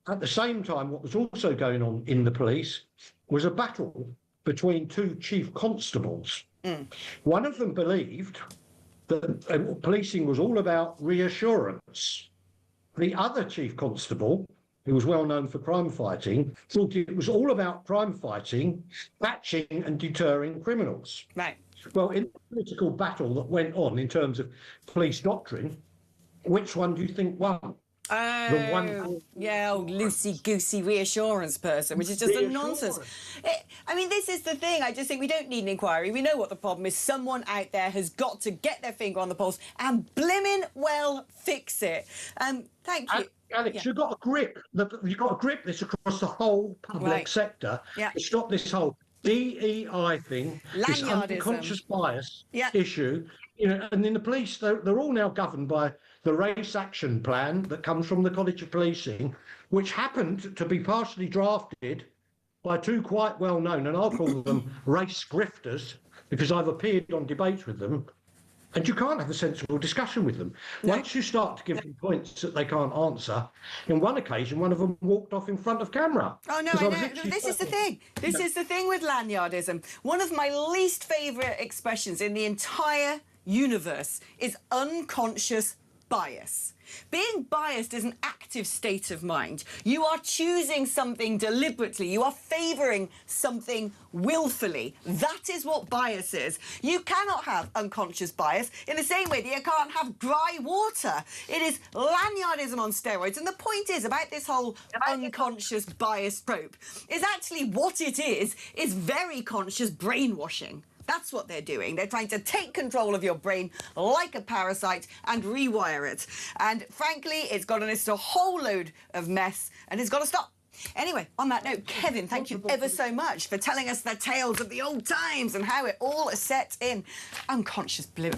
At the same time, what was also going on in the police was a battle between two chief constables. One of them believed that policing was all about reassurance. The other chief constable, who was well known for crime fighting, thought it was all about crime fighting, batching and deterring criminals. Right. Well, in the political battle that went on in terms of police doctrine, which one do you think won? Loosey-goosey reassurance person, which is just a nonsense. I mean, this is the thing. I just think we don't need an inquiry. We know what the problem is. Someone out there has got to get their finger on the pulse and blimmin' well fix it. Thank you. Alex, you've got to grip this across the whole public sector to stop this whole DEI thing, this unconscious bias issue. And in the police, they're all now governed by the race action plan that comes from the College of Policing, which happened to be partially drafted by two quite well-known, and I'll call them race grifters, because I've appeared on debates with them, and you can't have a sensible discussion with them. Once you start to give them points that they can't answer, in one occasion, one of them walked off in front of camera. Oh, no, I know. This is the thing. This is the thing with lanyardism. One of my least favourite expressions in the entire universe is unconscious bias. Being biased is an active state of mind. You are choosing something deliberately. You are favouring something willfully. That is what bias is. You cannot have unconscious bias in the same way that you can't have dry water. It is lanyardism on steroids. And the point is about this whole unconscious bias trope is actually what it is very conscious brainwashing. That's what they're doing. They're trying to take control of your brain like a parasite and rewire it. And frankly, it's gotten us to a whole load of mess and it's got to stop. Anyway, on that note, Kevin, thank you ever so much for telling us the tales of the old times and how it all is set in unconscious blue.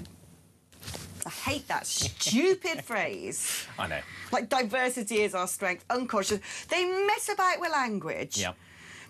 I hate that stupid phrase. I know. Like diversity is our strength, unconscious. They mess about with language. Yep.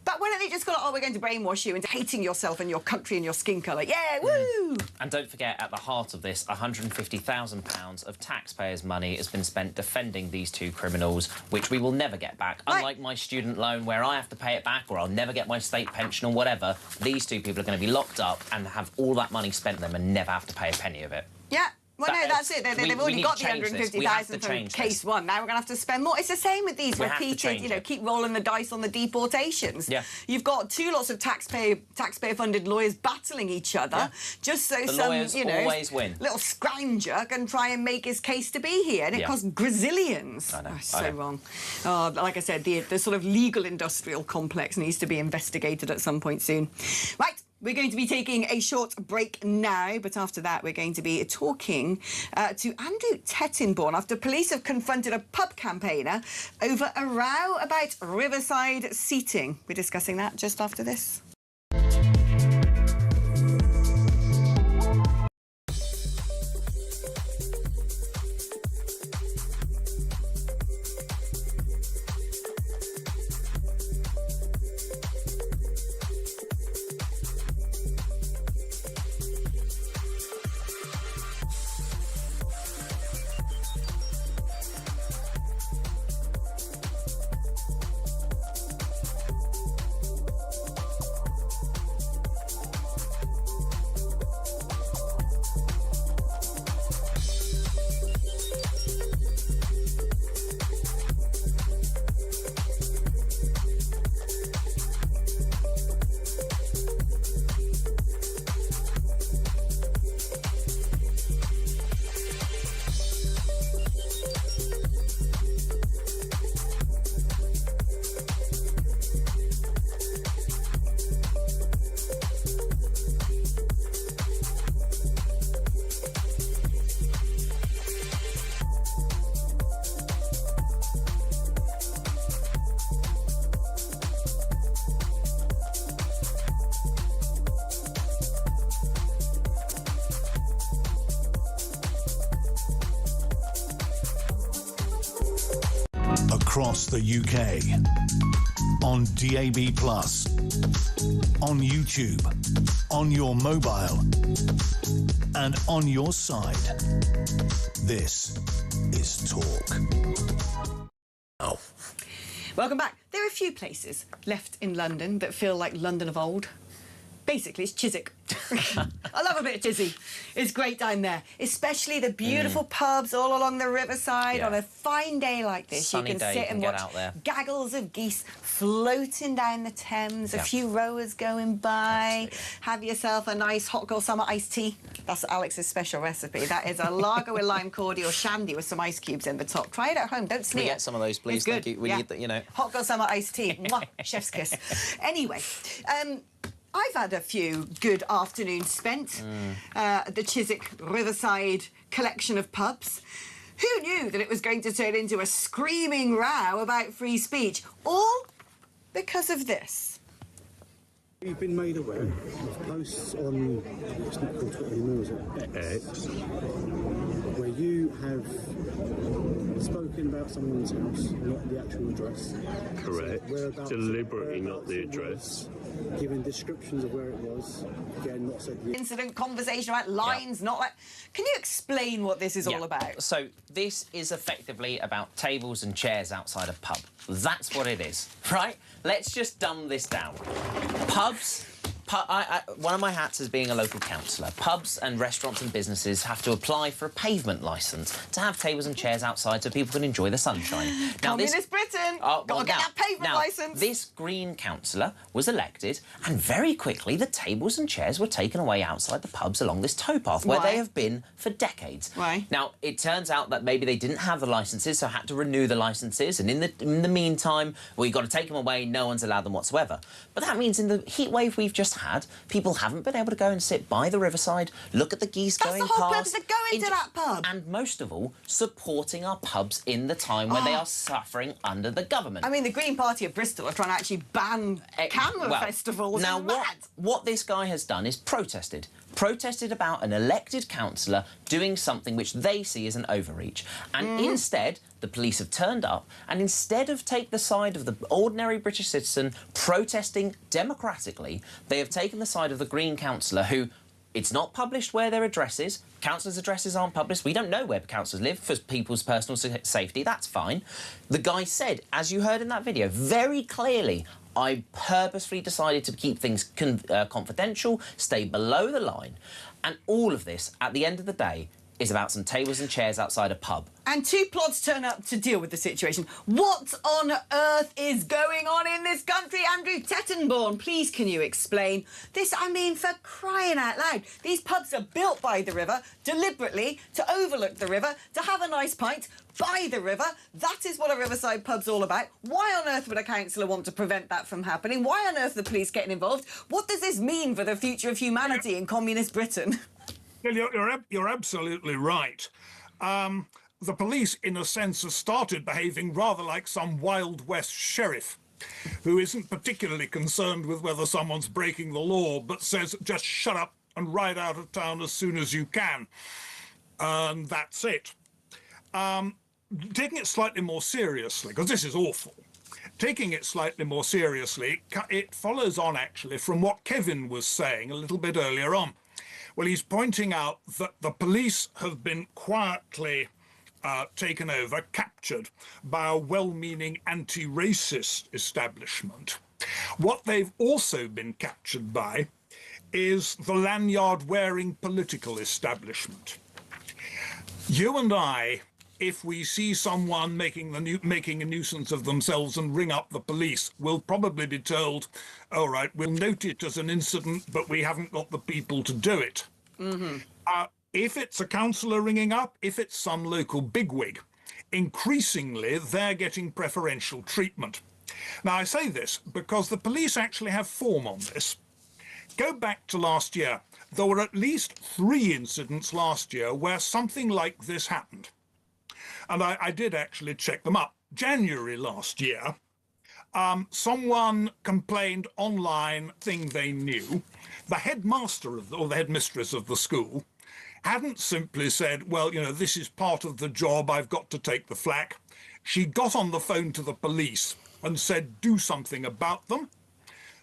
But why don't they just go, we're going to brainwash you into hating yourself and your country and your skin colour? Yeah, woo! And don't forget, at the heart of this, £150,000 of taxpayers' money has been spent defending these two criminals, which we will never get back. Unlike my student loan, where I have to pay it back or I'll never get my state pension or whatever, these two people are going to be locked up and have all that money spent on them and never have to pay a penny of it. Yeah. Well, no, that's it. They've already got the 150,000 from case one. Now we're going to have to spend more. It's the same with these repeated, keep rolling the dice on the deportations. Yeah. You've got two lots of taxpayer-funded lawyers battling each other just so some, always win. Little scrounger can try and make his case to be here, and it costs gazillions. I know. Oh, so wrong. Oh, like I said, the sort of legal industrial complex needs to be investigated at some point soon. Right. We're going to be taking a short break now, but after that we're going to be talking to Andrew Tettenborn after police have confronted a pub campaigner over a row about riverside seating. We're discussing that just after this. across the UK. On DAB+, on YouTube, on your mobile, and on your side. This is Talk. Oh. Welcome back. There are a few places left in London that feel like London of old. Basically, it's Chiswick. I love a bit of Chizzy. It's great down there, especially the beautiful pubs all along the riverside. On a fine day like this, Sunny you can day, sit you can and get watch out there. gaggles of geese floating down the Thames, a few rowers going by. Have yourself a nice hot girl summer iced tea. That's Alex's special recipe. That is a lager with lime cordial shandy with some ice cubes in the top. Try it at home. Don't Can sneer. we get some of those, please? It's good. Thank you. We need that, you know. Hot girl summer iced tea. Mwah, chef's kiss. Anyway, I've had a few good afternoons spent at the Chiswick Riverside collection of pubs. Who knew that it was going to turn into a screaming row about free speech? All because of this. You've been made aware of posts on, it's not called Twitter anymore, is it? X, where you have spoken about someone's house, not the actual address. Correct. Deliberately not the address. Giving descriptions of where it was. Again, not said the Incident, conversation about lines, not like... Can you explain what this is all about? So this is effectively about tables and chairs outside a pub. That's what it is, right? Let's just dumb this down. Pubs... one of my hats is being a local councillor. Pubs and restaurants and businesses have to apply for a pavement licence to have tables and chairs outside so people can enjoy the sunshine. Now, Communist Britain! Gotta get that pavement licence! This Green councillor was elected, and very quickly the tables and chairs were taken away outside the pubs along this towpath, where they have been for decades. Why? Now, it turns out that maybe they didn't have the licences, so had to renew the licences, and in the meantime, well, you've got to take them away, no one's allowed them whatsoever. But that means in the heat wave we've just had, people haven't been able to go and sit by the riverside, look at the geese going past. That's the whole purpose of going to that pub. And most of all, supporting our pubs in the time when they are suffering under the government. I mean, the Green Party of Bristol are trying to actually ban camera festivals. Now, what this guy has done is protested about an elected councillor doing something which they see as an overreach. And instead, the police have turned up, and instead of take the side of the ordinary British citizen protesting democratically, they have taken the side of the Green councillor who... It's not published where their address is. Councillors' addresses aren't published. We don't know where councillors live for people's personal safety. That's fine. The guy said, as you heard in that video, very clearly, I purposefully decided to keep things confidential, stay below the line. And all of this, at the end of the day, is about some tables and chairs outside a pub. And two plods turn up to deal with the situation. What on earth is going on in this country? Andrew Tettenborn, please can you explain this? I mean, for crying out loud. These pubs are built by the river, deliberately, to overlook the river, to have a nice pint by the river. That is what a riverside pub's all about. Why on earth would a councillor want to prevent that from happening? Why on earth are the police getting involved? What does this mean for the future of humanity in communist Britain? Well, you're absolutely right. The police, in a sense, have started behaving rather like some Wild West sheriff who isn't particularly concerned with whether someone's breaking the law, but says, just shut up and ride out of town as soon as you can. And that's it. Taking it slightly more seriously, because this is awful, taking it slightly more seriously, it follows on, actually, from what Kevin was saying a little bit earlier on. Well, he's pointing out that the police have been quietly taken over, captured by a well-meaning anti-racist establishment. What they've also been captured by is the lanyard-wearing political establishment. You and I, if we see someone making a nuisance of themselves and ring up the police, will probably be told, all right, we'll note it as an incident, but we haven't got the people to do it. If it's a councillor ringing up, if it's some local bigwig, increasingly they're getting preferential treatment. Now, I say this because the police actually have form on this. Go back to last year. There were at least 3 incidents last year where something like this happened. And I did actually check them up. January last year, someone complained online, thing they knew. The headmaster or the headmistress of the school hadn't simply said, well, you know, this is part of the job, I've got to take the flak. She got on the phone to the police and said, do something about them.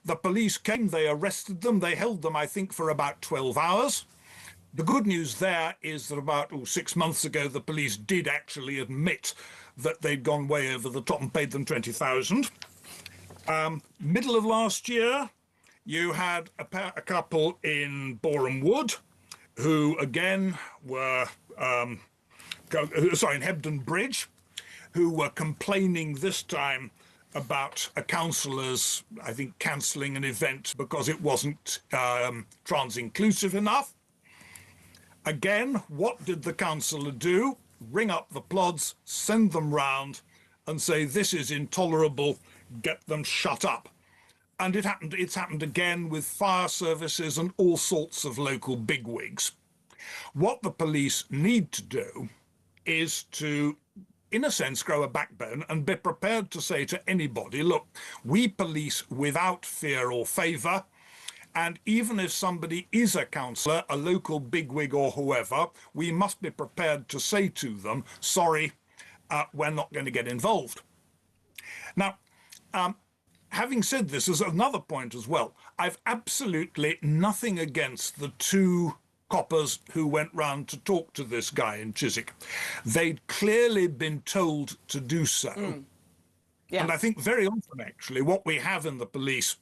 The police came, they arrested them, they held them, I think, for about 12 hours. The good news there is that about 6 months ago, the police did actually admit that they'd gone way over the top and paid them 20,000. Middle of last year, you had a couple in Boreham Wood who, again, were, in Hebden Bridge, who were complaining this time about a councillor's, I think, cancelling an event because it wasn't trans-inclusive enough. Again, what did the councillor do? Ring up the plods, send them round and say, this is intolerable, get them shut up. And it's happened again with fire services and all sorts of local bigwigs. What the police need to do is to, in a sense, grow a backbone and be prepared to say to anybody, look, we police without fear or favour, and even if somebody is a councillor, a local bigwig or whoever, we must be prepared to say to them, sorry, we're not going to get involved. Now, having said this, there's another point as well. I've absolutely nothing against the two coppers who went round to talk to this guy in Chiswick. They'd clearly been told to do so. Yeah. And I think very often, actually, what we have in the police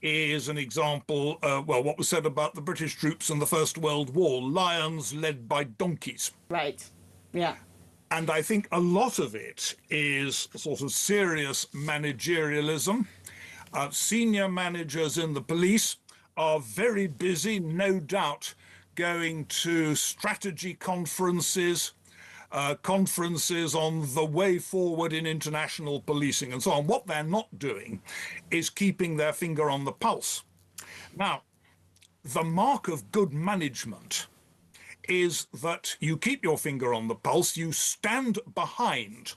is an example, what was said about the British troops in the First World War, lions led by donkeys. Right, yeah. And I think a lot of it is sort of serious managerialism. Senior managers in the police are very busy, no doubt, going to strategy conferences, conferences on the way forward in international policing and so on. What they're not doing is keeping their finger on the pulse. Now, the mark of good management is that you keep your finger on the pulse, you stand behind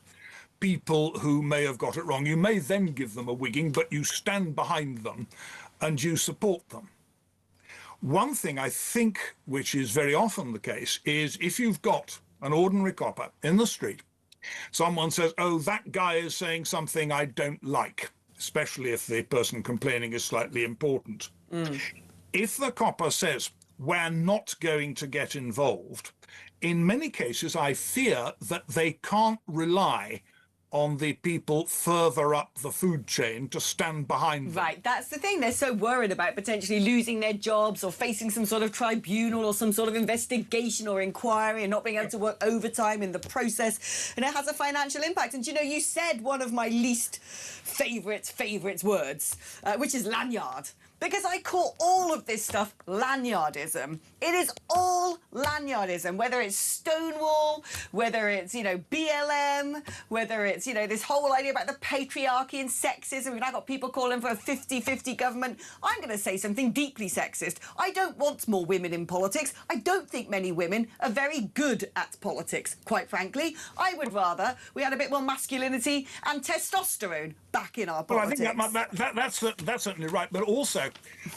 people who may have got it wrong. You may then give them a wigging, but you stand behind them and you support them. One thing I think, which is very often the case, is if you've got an ordinary copper in the street, someone says, oh, that guy is saying something I don't like, especially if the person complaining is slightly important. If the copper says, we're not going to get involved, in many cases I fear that they can't rely on the people further up the food chain to stand behind them. Right, that's the thing. They're so worried about potentially losing their jobs or facing some sort of tribunal or some sort of investigation or inquiry and not being able to work overtime in the process. And it has a financial impact. And, you know, you said one of my least favourite words, which is lanyard. Because I call all of this stuff lanyardism. It is all lanyardism, whether it's Stonewall, whether it's, you know, BLM, whether it's, you know, this whole idea about the patriarchy and sexism. We've now got people calling for a 50-50 government. I'm going to say something deeply sexist. I don't want more women in politics. I don't think many women are very good at politics, quite frankly. I would rather we had a bit more masculinity and testosterone back in our politics. Well, I think that's certainly right, but also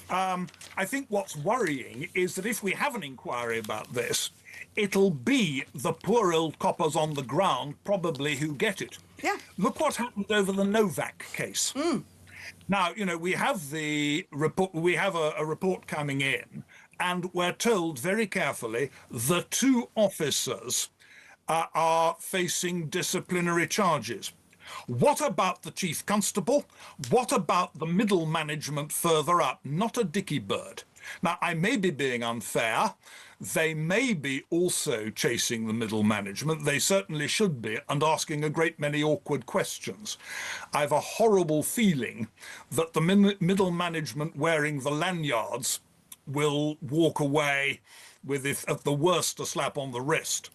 I think what's worrying is that if we have an inquiry about this, it'll be the poor old coppers on the ground probably who get it. Yeah. Look what happened over the Novak case. Now, you know, we have the report, we have a report coming in, and we're told very carefully the two officers are facing disciplinary charges. What about the chief constable? What about the middle management further up? Not a dicky bird. Now, I may be being unfair. They may be also chasing the middle management. They certainly should be, and asking a great many awkward questions. I have a horrible feeling that the middle management wearing the lanyards will walk away with, if at the worst, a slap on the wrist.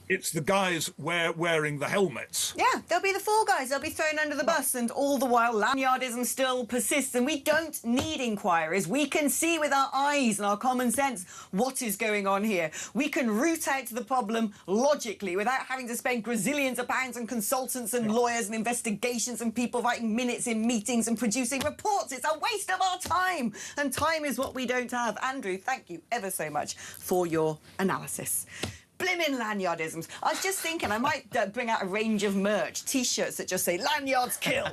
It's the guys wearing the helmets. Yeah, they'll be the fall guys. They'll be thrown under the bus, and all the while lanyardism still persists. And we don't need inquiries. We can see with our eyes and our common sense what is going on here. We can root out the problem logically without having to spend gazillions of pounds on consultants and lawyers and investigations and people writing minutes in meetings and producing reports. It's a waste of our time, and time is what we don't have. Andrew, thank you ever so much for your analysis. blimmin' lanyardisms. I was just thinking I might bring out a range of merch, T-shirts that just say lanyards kill.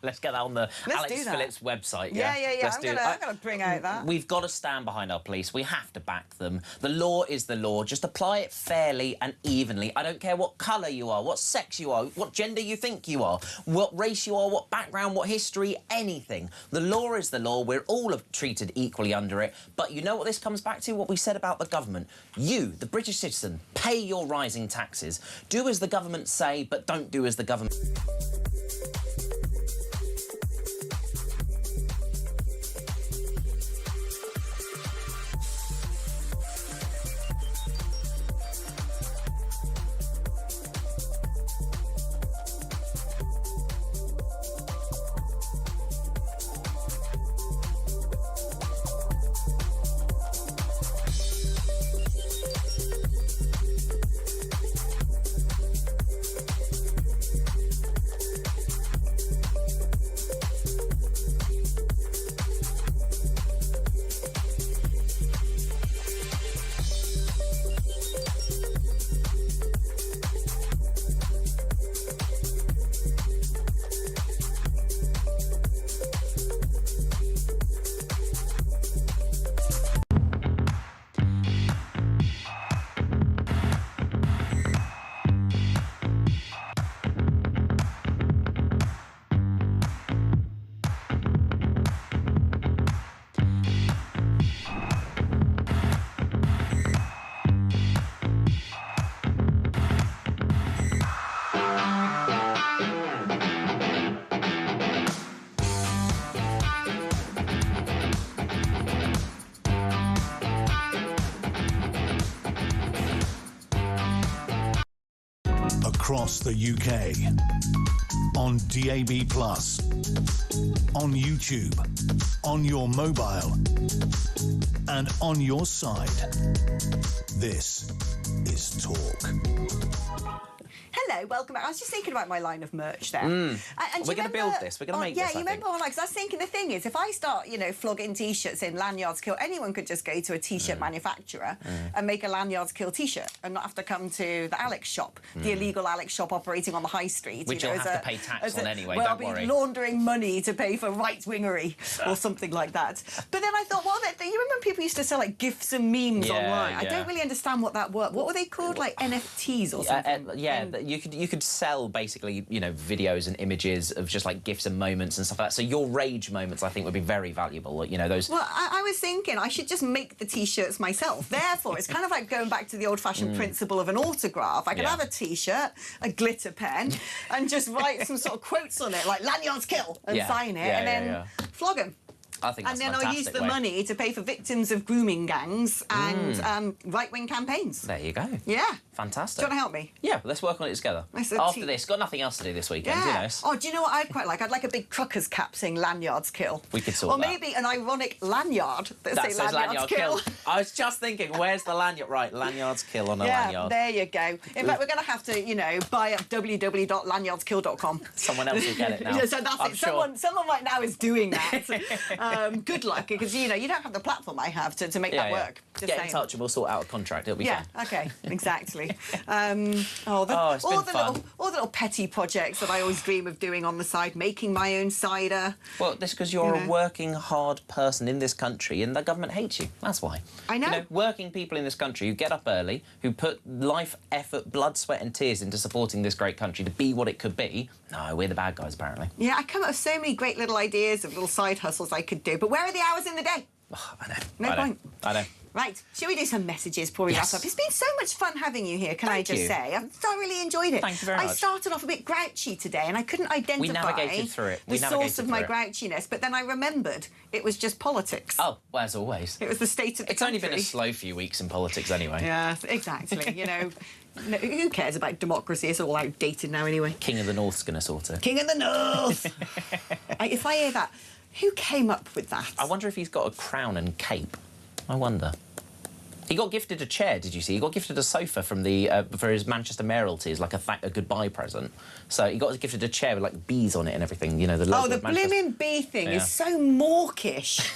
Let's get that on the Let's Alex do that. Phillips website. Yeah. Let's I'm gonna bring out that. We've got to stand behind our police. We have to back them. The law is the law. Just apply it fairly and evenly. I don't care what colour you are, what sex you are, what gender you think you are, what race you are, what background, what history, anything. The law is the law. We're all treated equally under it. But you know what this comes back to? What we said about the government. You, the British citizen, pay your rising taxes. Do as the government say, but don't do as the government... Across the UK, on DAB+, on YouTube, on your mobile, and on your side. This is Talk. Hello, welcome back. I was just thinking about my line of merch there. We're going to build this. We're going to make this, Yeah, you remember because I was thinking the thing is, if I start, flogging T-shirts in lanyards kill, anyone could just go to a T-shirt manufacturer and make a lanyards kill T-shirt and not have to come to the Alex shop, the illegal Alex shop operating on the high street. Which you'll have to pay tax on anyway, don't worry. I'll be laundering money to pay for right-wingery or something like that. But then I thought, you remember people used to sell, like, GIFs and memes online? I don't really understand what that was. What were they called, like NFTs or something? You could sell basically, videos and images of just like GIFs and moments and stuff like that. So your rage moments, I think, would be very valuable. Those. Well, I was thinking I should just make the T-shirts myself. Therefore, it's kind of like going back to the old-fashioned principle of an autograph. I could have a T-shirt, a glitter pen, and just write some sort of quotes on it, like lanyards kill, and sign it, and then flog them. I think that's and then I'll use the money to pay for victims of grooming gangs and right-wing campaigns. There you go. Yeah. Fantastic. Do you want to help me? Yeah, let's work on it together. After this, got nothing else to do this weekend, Oh, do you know what I'd quite like? I'd like a big trucker's cap saying lanyards kill. We could sort that. Or maybe an ironic lanyard that says lanyards kill. I was just thinking, where's the lanyard? Right, lanyards kill on a lanyard. There you go. In fact, we're going to have to, buy up www.lanyardskill.com. Someone else will get it now. So that's it. Sure. Someone right now is doing that. Good luck, because, you don't have the platform I have to make that work. Just Get in touch and we'll sort out a contract. It'll be fun. Okay, exactly. All the little petty projects that I always dream of doing on the side, making my own cider. Well, that's because you're a working, hard person in this country and the government hates you. That's why. I know. Working people in this country who get up early, who put life, effort, blood, sweat and tears into supporting this great country to be what it could be. No, we're the bad guys, apparently. Yeah, I come up with so many great little ideas of little side hustles I could do, but where are the hours in the day? Oh, I know. No point. I know. Right, shall we do some messages before we wrap up? It's been so much fun having you here, can I just say? I've thoroughly enjoyed it. Thank you very much. I started off a bit grouchy today and I couldn't identify the source of my grouchiness, but then I remembered it was just politics. Oh, well, as always. It was the state of the country. It's only been a slow few weeks in politics anyway. Yeah, exactly. Who cares about democracy? It's all outdated now anyway. King of the North's going to sort it. King of the North! If I hear that, who came up with that? I wonder if he's got a crown and cape. I wonder. He got gifted a chair, did you see? He got gifted a sofa from for his Manchester mayoralty as like a goodbye present. So he got gifted a chair with like bees on it and everything, the logo the of Manchester. blimmin' bee thing is so mawkish.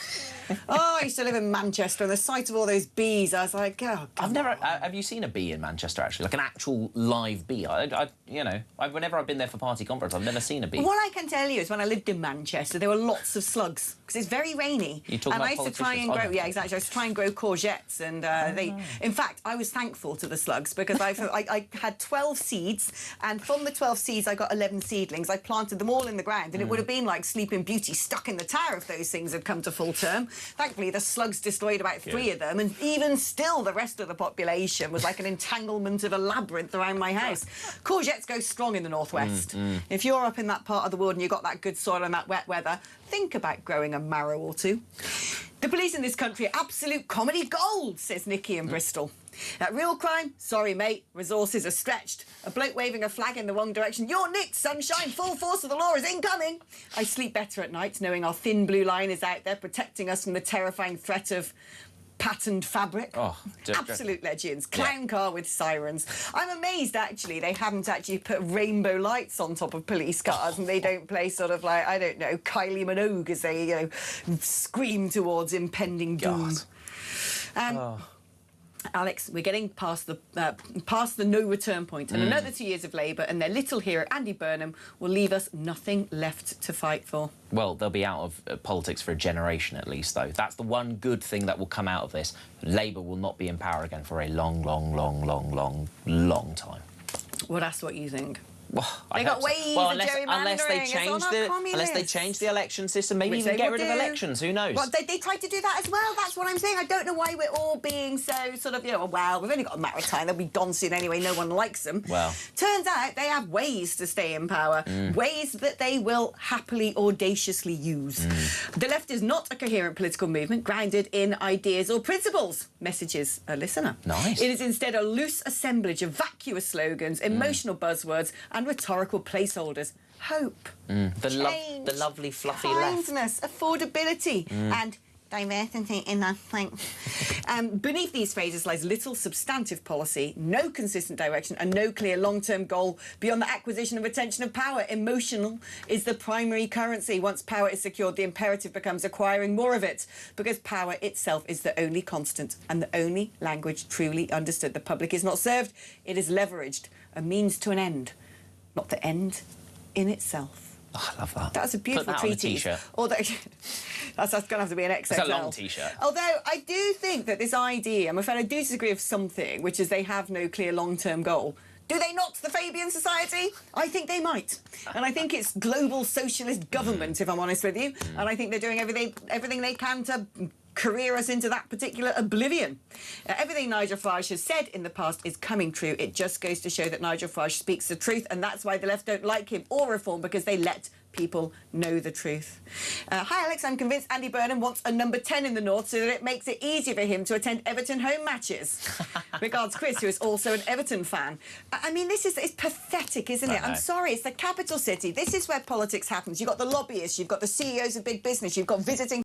Oh, I used to live in Manchester, and the sight of all those bees, I was like, oh, I've never... have you seen a bee in Manchester, actually? Like an actual live bee? Whenever I've been there for party conference, I've never seen a bee. What I can tell you is when I lived in Manchester, there were lots of slugs, because it's very rainy. You talk and about I used to try and grow... Yeah, exactly. I used to try and grow courgettes, and they... In fact, I was thankful to the slugs, because I had 12 seeds, and from the 12 seeds, I got 11 seedlings. I planted them all in the ground, and it would have been like Sleeping Beauty stuck in the tower if those things had come to full term. Thankfully, the slugs destroyed about 3 of them, and even still, the rest of the population was like an entanglement of a labyrinth around my house. Courgettes go strong in the northwest. If you're up in that part of the world and you've got that good soil and that wet weather, think about growing a marrow or two. The police in this country are absolute comedy gold, says Nikki in Bristol. Real crime? Sorry, mate. Resources are stretched. A bloke waving a flag in the wrong direction. You're nicked, sunshine. Full force of the law is incoming. I sleep better at night knowing our thin blue line is out there protecting us from the terrifying threat of patterned fabric. Oh, absolute legends. Clown car with sirens. I'm amazed, actually, they haven't actually put rainbow lights on top of police cars and they don't play sort of like, I don't know, Kylie Minogue as they, scream towards impending doom. Alex, we're getting past the no-return point, and another 2 years of Labour and their little hero, Andy Burnham, will leave us nothing left to fight for. Well, they'll be out of politics for a generation at least, though. That's the one good thing that will come out of this. Labour will not be in power again for a long, long, long, long, long, long time. Well, that's what you think. Well, they got ways of gerrymandering. Unless they change the election system, maybe even get rid of elections. Who knows? Well, they tried to do that as well. That's what I'm saying. I don't know why we're all being so sort of, well, we've only got a matter of time. They'll be gone soon anyway. No one likes them. Well, turns out they have ways to stay in power, ways that they will happily, audaciously use. The left is not a coherent political movement grounded in ideas or principles. Messages a listener. Nice. It is instead a loose assemblage of vacuous slogans, emotional buzzwords, and rhetorical placeholders. Hope, the lovely fluffy kindness, affordability, and diversity in that thing. Beneath these phrases lies little substantive policy, no consistent direction, and no clear long-term goal beyond the acquisition and retention of power. Emotional is the primary currency. Once power is secured, the imperative becomes acquiring more of it, because power itself is the only constant and the only language truly understood. The public is not served, it is leveraged, a means to an end. Not the end in itself. Oh, I love that. That's a beautiful Put that on a treatise. T-shirt. Although that's going to have to be an XXL. It's a long T-shirt. Although I do think that this idea, I'm afraid I do disagree with something, which is they have no clear long-term goal. Do they not, the Fabian Society? I think they might. And I think it's global socialist government, if I'm honest with you. And I think they're doing everything they can to career us into that particular oblivion. Everything Nigel Farage has said in the past is coming true. It just goes to show that Nigel Farage speaks the truth, and that's why the left don't like him or reform, because they let people know the truth. Hi, Alex. I'm convinced Andy Burnham wants a number 10 in the North so that it makes it easier for him to attend Everton home matches. Regards, Chris, who is also an Everton fan. I mean, it's pathetic, isn't it? I'm sorry. It's the capital city. This is where politics happens. You've got the lobbyists. You've got the CEOs of big business. You've got visiting